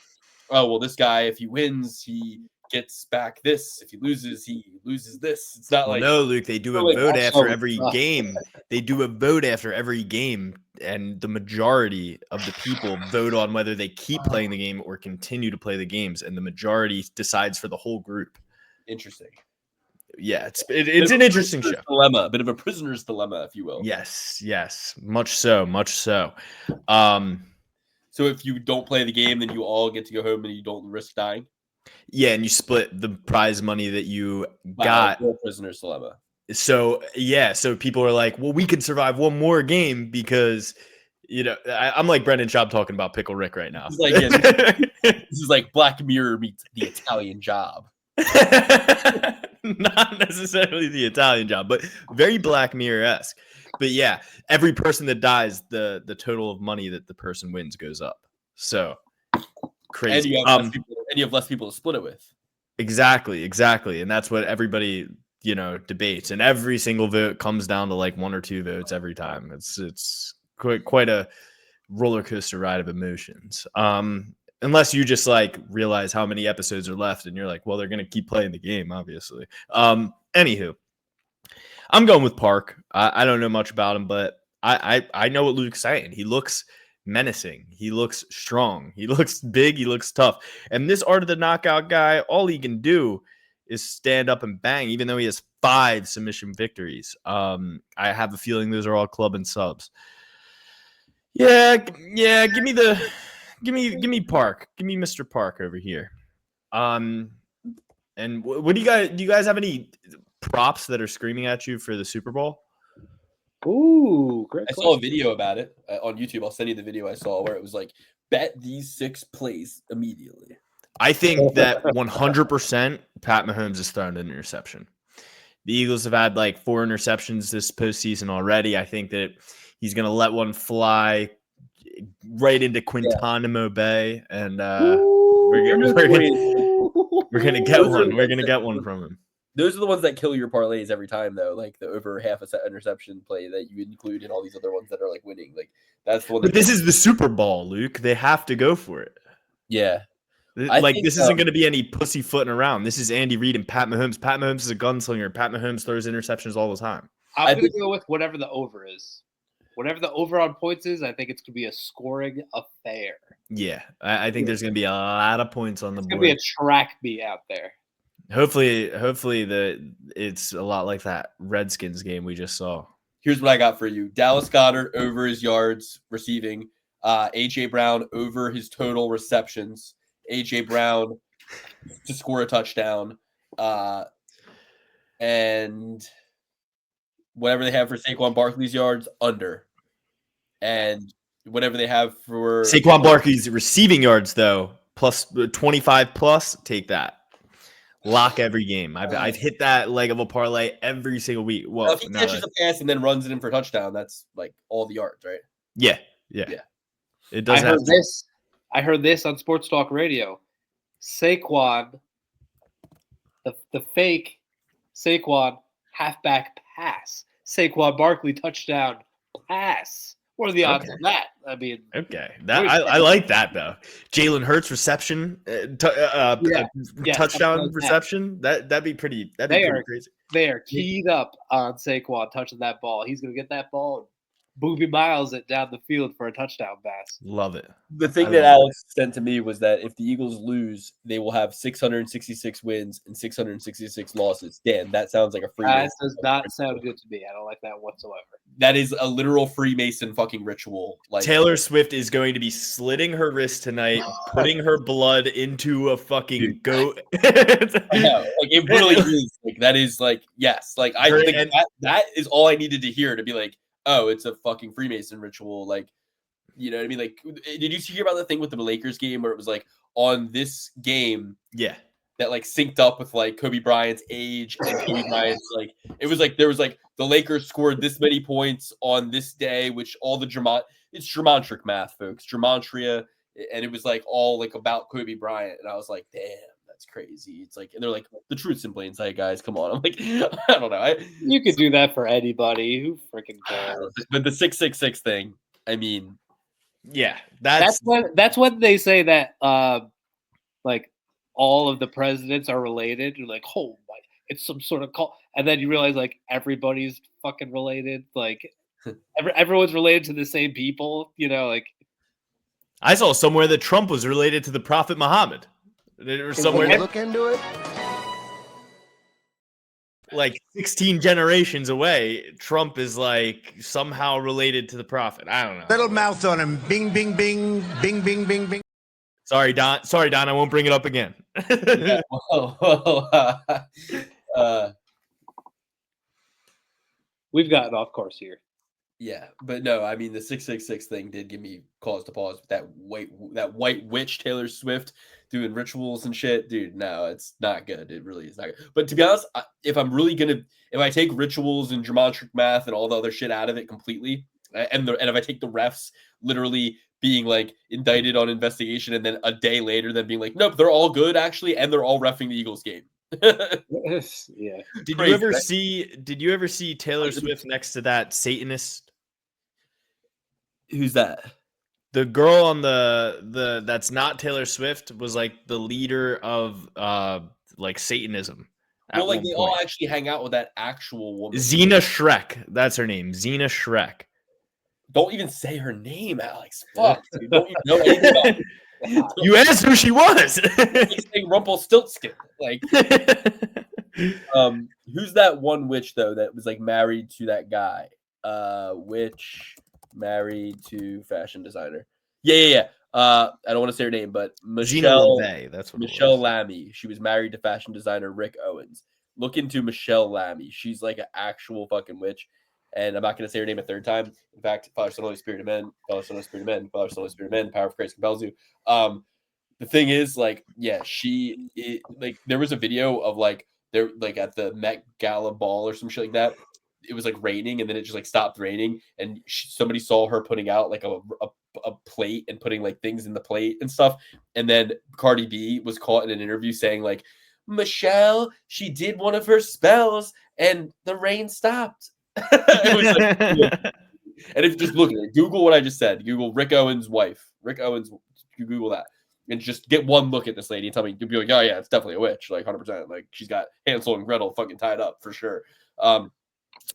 oh well, this guy if he wins he gets back this. If he loses, he loses this. It's not like no, Luke. They do a like, vote after also, every game. They do a vote after every game, and the majority of the people vote on whether they keep playing the game or continue to play the games, and the majority decides for the whole group. interesting. Yeah, it's an interesting show. Dilemma, a bit of a prisoner's dilemma, if you will. Yes, much so. So if you don't play the game, then you all get to go home and you don't risk dying. Yeah, and you split the prize money that you Wow, got. real prisoner's dilemma. So people are like, well, we could survive one more game because, I'm like Brendan Schaub talking about Pickle Rick right now. This is like, this is like Black Mirror meets The Italian Job. Not necessarily The Italian Job, but very Black Mirror-esque. But yeah, every person that dies, the total of money that the person wins goes up. So crazy. And you have less people to split it with. Exactly. And that's what everybody, debates. And every single vote comes down to like 1 or 2 votes every time. It's quite a roller coaster ride of emotions. Unless you just like realize how many episodes are left and you're like, well, they're going to keep playing the game, obviously. Anywho, I'm going with Park. I don't know much about him, but I know what Luke's saying. He looks menacing. He looks strong. He looks big. He looks tough. And this Art of the Knockout guy, all he can do is stand up and bang, even though he has 5 submission victories. I have a feeling those are all club and subs. Yeah. Give me Park. Give me Mr. Park over here. And what do you guys have any props that are screaming at you for the Super Bowl? Ooh, great. I saw a video about it on YouTube. I'll send you the video I saw where it was like, bet these 6 plays immediately. I think that 100% Pat Mahomes is throwing an interception. The Eagles have had like 4 interceptions this postseason already. I think that he's going to let one fly right into Guantanamo Bay, and we're gonna get one. We're gonna get one from him. Those are the ones that kill your parlays every time, though. Like the over half a set interception play that you include in all these other ones that are like winning. Like that's the one. But this is the Super Bowl, Luke. They have to go for it. Yeah. This isn't going to be any pussyfooting around. This is Andy Reid and Pat Mahomes. Pat Mahomes is a gunslinger. Pat Mahomes throws interceptions all the time. I'm going to go with whatever the over is. Whatever the over on points is, I think it's going to be a scoring affair. Yeah, I think there's going to be a lot of points on the board. It's going to be a track meet out there. Hopefully it's a lot like that Redskins game we just saw. Here's what I got for you. Dallas Goedert over his yards receiving. A.J. Brown over his total receptions. A.J. Brown to score a touchdown. And whatever they have for Saquon Barkley's yards, under. And whatever they have for Saquon Barkley's receiving yards, though, plus 25 plus, take that. Lock every game. I've hit that leg of a parlay every single week. Well, if he catches a pass and then runs it in for a touchdown, that's like all the yards, right? Yeah. It does. I heard this on Sports Talk Radio. Saquon, the fake Saquon halfback pass. Saquon Barkley touchdown pass. What are the odds of that? I mean, I like that though. Jalen Hurts reception, touchdown reception. That'd be pretty. That'd be pretty crazy. They are keyed up on Saquon touching that ball. He's gonna get that ball and Booby Miles it down the field for a touchdown pass. Love it. The thing that Alex sent to me was that if the Eagles lose, they will have 666 wins and 666 losses. Dan, that sounds like a Freemason. That does not sound good to me. I don't like that whatsoever. That is a literal Freemason fucking ritual. Like Taylor Swift is going to be slitting her wrist tonight, putting her blood into a fucking goat. I know, like it really is. Like that is like yes, like I think that is all I needed to hear to be like, oh, it's a fucking Freemason ritual. Like, you know what I mean? Like, did you hear about the thing with the Lakers game where it was like on this game? Yeah. That like synced up with like Kobe Bryant's age and Kobe Bryant's like, it was like, there was like the Lakers scored this many points on this day, which all the it's gematria math, folks, gematria. And it was like all like about Kobe Bryant. And I was like, damn. That's crazy. It's like, and they're like, the truth's in plain sight, guys. Come on. I'm like, I don't know. You could do that for anybody. Who freaking cares? But the 666 thing, I mean, yeah, that's when they say that like all of the presidents are related. You're like, oh my, it's some sort of cult. And then you realize like everybody's fucking related. Like everyone's related to the same people, like I saw somewhere that Trump was related to the Prophet Muhammad. Or somewhere Look into it. like 16 generations away, Trump is like somehow related to the Prophet. I don't know. Little mouth on him. Bing, bing, bing. Bing, bing, bing, bing. Sorry, Don. I won't bring it up again. Yeah, we've gotten off course here. yeah, but no, I mean the 666 thing did give me cause to pause. That white witch Taylor Swift doing rituals and shit, dude. No, it's not good. It really is not good. But to be honest, if I take rituals and geometric math and all the other shit out of it completely, and if I take the refs literally being like indicted on investigation, and then a day later them being like, nope, they're all good actually, and they're all reffing the Eagles game. Yeah. Did Crazy, you ever see Taylor Swift next to that Satanist? Who's that? The girl on the that's not Taylor Swift was like the leader of like Satanism. Well, like they all actually hang out with that actual woman. Xena Shrek. That's her name. Xena Shrek. Don't even say her name, Alex. Fuck, dude. Don't even know anything about her. You asked who she was. He's saying Rumpelstiltskin. Like, who's that one witch though that was like married to that guy? Witch married to fashion designer. Yeah. I don't want to say her name, but Michelle. That's what Michelle Lammy. She was married to fashion designer Rick Owens. Look into Michelle Lammy. She's like an actual fucking witch. And I'm not going to say her name a third time. In fact, Father, Son, Holy Spirit, Amen. Father, Son, Holy Spirit, Amen. Father, Son, Holy Spirit, Amen. Power of Christ compels you. The thing is, like, yeah, like there was a video of like they're like at the Met Gala ball or some shit like that. It was like raining, and then it just like stopped raining, and somebody saw her putting out like a plate and putting like things in the plate and stuff. And then Cardi B was caught in an interview saying like, Michelle, she did one of her spells, and the rain stopped. It was like, yeah. And if you just look at it, Google what I just said. Google Rick Owens' wife. Rick Owens. You Google that and just get one look at this lady and tell me. You'll be like, oh yeah, it's definitely a witch, like 100%. Like she's got Hansel and Gretel fucking tied up for sure.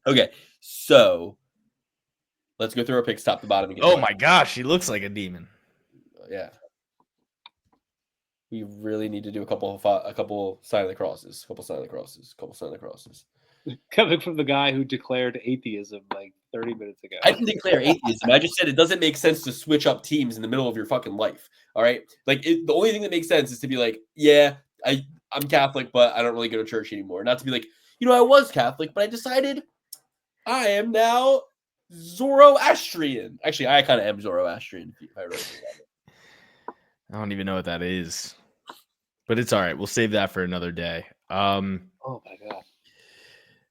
Okay, so let's go through our picks top to bottom again. Oh my gosh, she looks like a demon. Yeah. We really need to do a couple sign of the crosses. Couple sign of the crosses. Coming from the guy who declared atheism like 30 minutes ago. I didn't declare atheism. I just said it doesn't make sense to switch up teams in the middle of your fucking life. All right. Like the only thing that makes sense is to be like, yeah, I'm Catholic, but I don't really go to church anymore. Not to be like, I was Catholic, but I decided I am now Zoroastrian. Actually, I kind of am Zoroastrian. If I really think about it. I don't even know what that is, but it's all right. We'll save that for another day. Oh my God.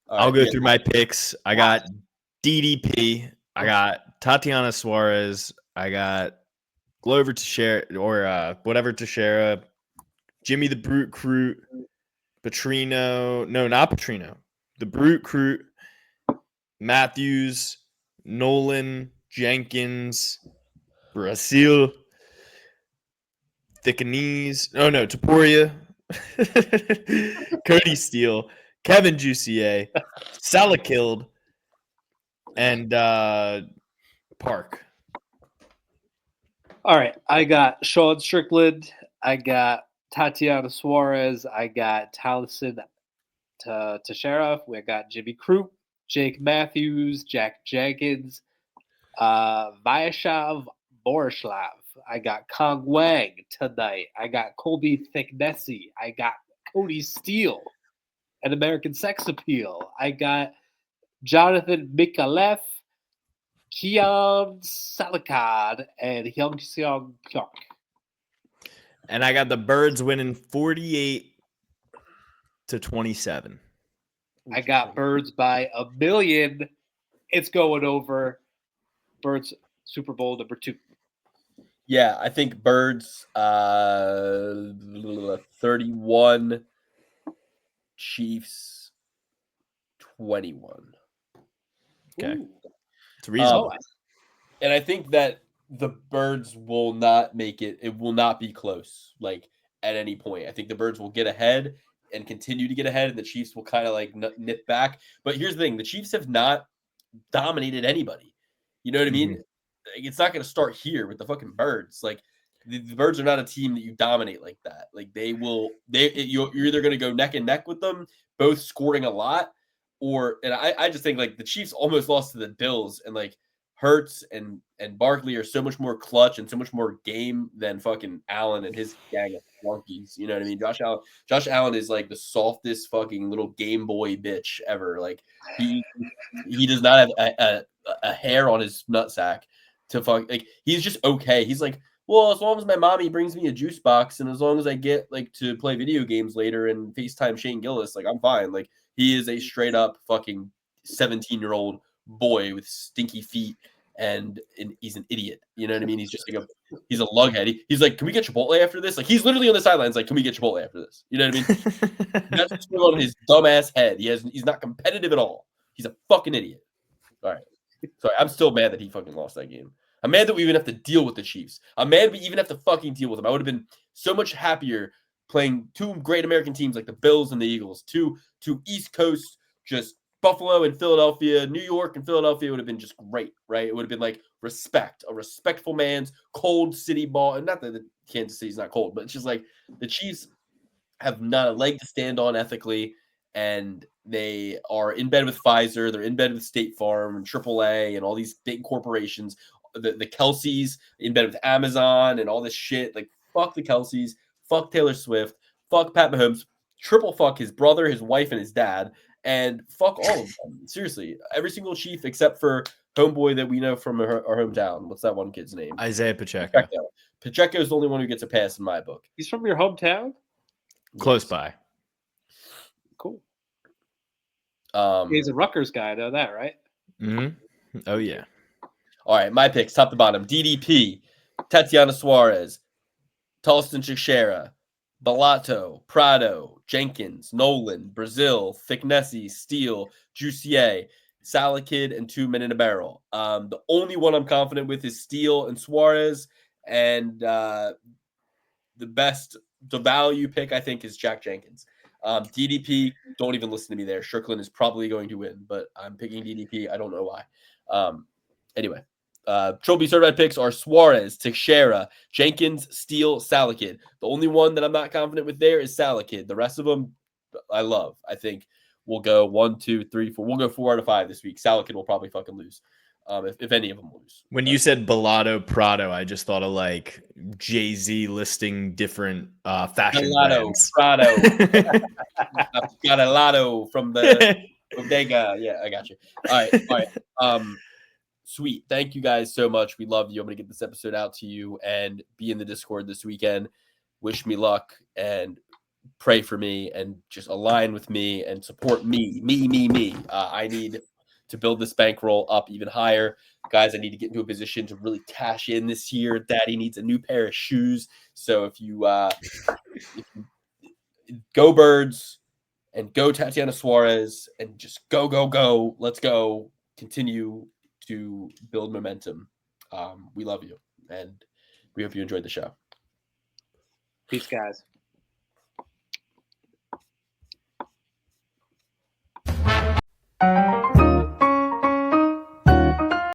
I'll go through my picks. I got DDP. I got Tatiana Suarez. I got Glover Teixeira or whatever Teixeira. Jimmy the Brute Crute. Petrino. No, not Petrino. The Brute Crute. Matthews. Nolan. Jenkins. Brazil. Thickenese. Oh no, Taporia. Cody Steele. Kevin Jussier, Salakilled, and Park. All right. I got Sean Strickland. I got Tatiana Suarez. I got Taliesin Teixeira. We got Jimmy Crute, Jake Matthews, Jack Jenkins, Vyashav Borislav. I got Kong Wang tonight. I got Colby Thicknessy. I got Cody Steele. An American Sex Appeal. I got Jonathan Mikalev, Keon Salikad, and Hyung Seong Pyong. And I got the Birds winning 48-27. I got Birds by 1 million. It's going over. Birds Super Bowl number 2. Yeah, I think Birds 31. Chiefs 21. Okay. Ooh. It's reasonable. And I think that the Birds will not make it. It will not be close. Like at any point. I think the Birds will get ahead and continue to get ahead, and the Chiefs will kind of like nip back. But here's the thing: the Chiefs have not dominated anybody. You know what I mean? Like, it's not going to start here with the fucking Birds. Like the Birds are not a team that you dominate like that. Like you're either going to go neck and neck with them, both scoring a lot, and I just think like the Chiefs almost lost to the Bills, and like Hurts and Barkley are so much more clutch and so much more game than fucking Allen and his gang of flunkies. You know what I mean? Josh Allen is like the softest fucking little Game Boy bitch ever. Like he does not have a hair on his nutsack to fuck. Like he's just okay. He's like, well, as long as my mommy brings me a juice box and as long as I get like to play video games later and FaceTime Shane Gillis, like I'm fine. Like he is a straight up fucking 17-year-old boy with stinky feet, and he's an idiot. You know what I mean? He's just like he's a lughead. He's like, can we get Chipotle after this? Like he's literally on the sidelines like, can we get Chipotle after this? You know what I mean? That's what's going on in his dumbass head. He's not competitive at all. He's a fucking idiot. All right. Sorry, I'm still mad that he fucking lost that game. I'm mad that we even have to deal with the Chiefs. I'm mad we even have to fucking deal with them. I would have been so much happier playing two great American teams like the Bills and the Eagles, two East Coast, just Buffalo and Philadelphia, New York and Philadelphia would have been just great, right? It would have been like a respectful man's cold city ball. And not that Kansas City's not cold, but it's just like the Chiefs have not a leg to stand on ethically, and they are in bed with Pfizer, they're in bed with State Farm and AAA and all these big corporations. The Kelseys in bed with Amazon and all this shit. Like, fuck the Kelseys, fuck Taylor Swift, fuck Pat Mahomes, triple fuck his brother, his wife, and his dad, and fuck all of them. Seriously, every single Chief except for homeboy that we know from our hometown. What's that one kid's name? Isaiah Pacheco. Pacheco is the only one who gets a pass in my book. He's from your hometown? Close by. Cool. Um, He's a Rutgers guy, I know that, right? Mm-hmm. Oh, yeah. All right, my picks, top to bottom. DDP, Tatiana Suarez, Talston Teixeira, Bellato, Prado, Jenkins, Nolan, Brazil, Thicknessy, Steele, Jussier, Salakid, and 2 Men in a Barrel. The only one I'm confident with is Steele and Suarez, and the value pick, I think, is Jack Jenkins. DDP, don't even listen to me there. Strickland is probably going to win, but I'm picking DDP. I don't know why. Anyway, Trophy certified picks are Suarez, Teixeira, Jenkins, Steele, Salakid. The only one that I'm not confident with there is Salakid. The rest of them I love. I think we'll go 1, 2, 3, 4. We'll go 4 out of 5 this week. Salakid will probably fucking lose. If any of them lose. When you said Bellato Prado, I just thought of like Jay-Z listing different fashion brands. Prado. Got a lotto from the bodega. Yeah, I got you. All right. Sweet. Thank you guys so much. We love you. I'm going to get this episode out to you and be in the Discord this weekend. Wish me luck and pray for me and just align with me and support me. I need to build this bankroll up even higher. Guys, I need to get into a position to really cash in this year. Daddy needs a new pair of shoes. So if you go Birds and go Tatiana Suarez and just go. Let's go. Continue to build momentum. We love you, and we hope you enjoyed the show. Peace, guys.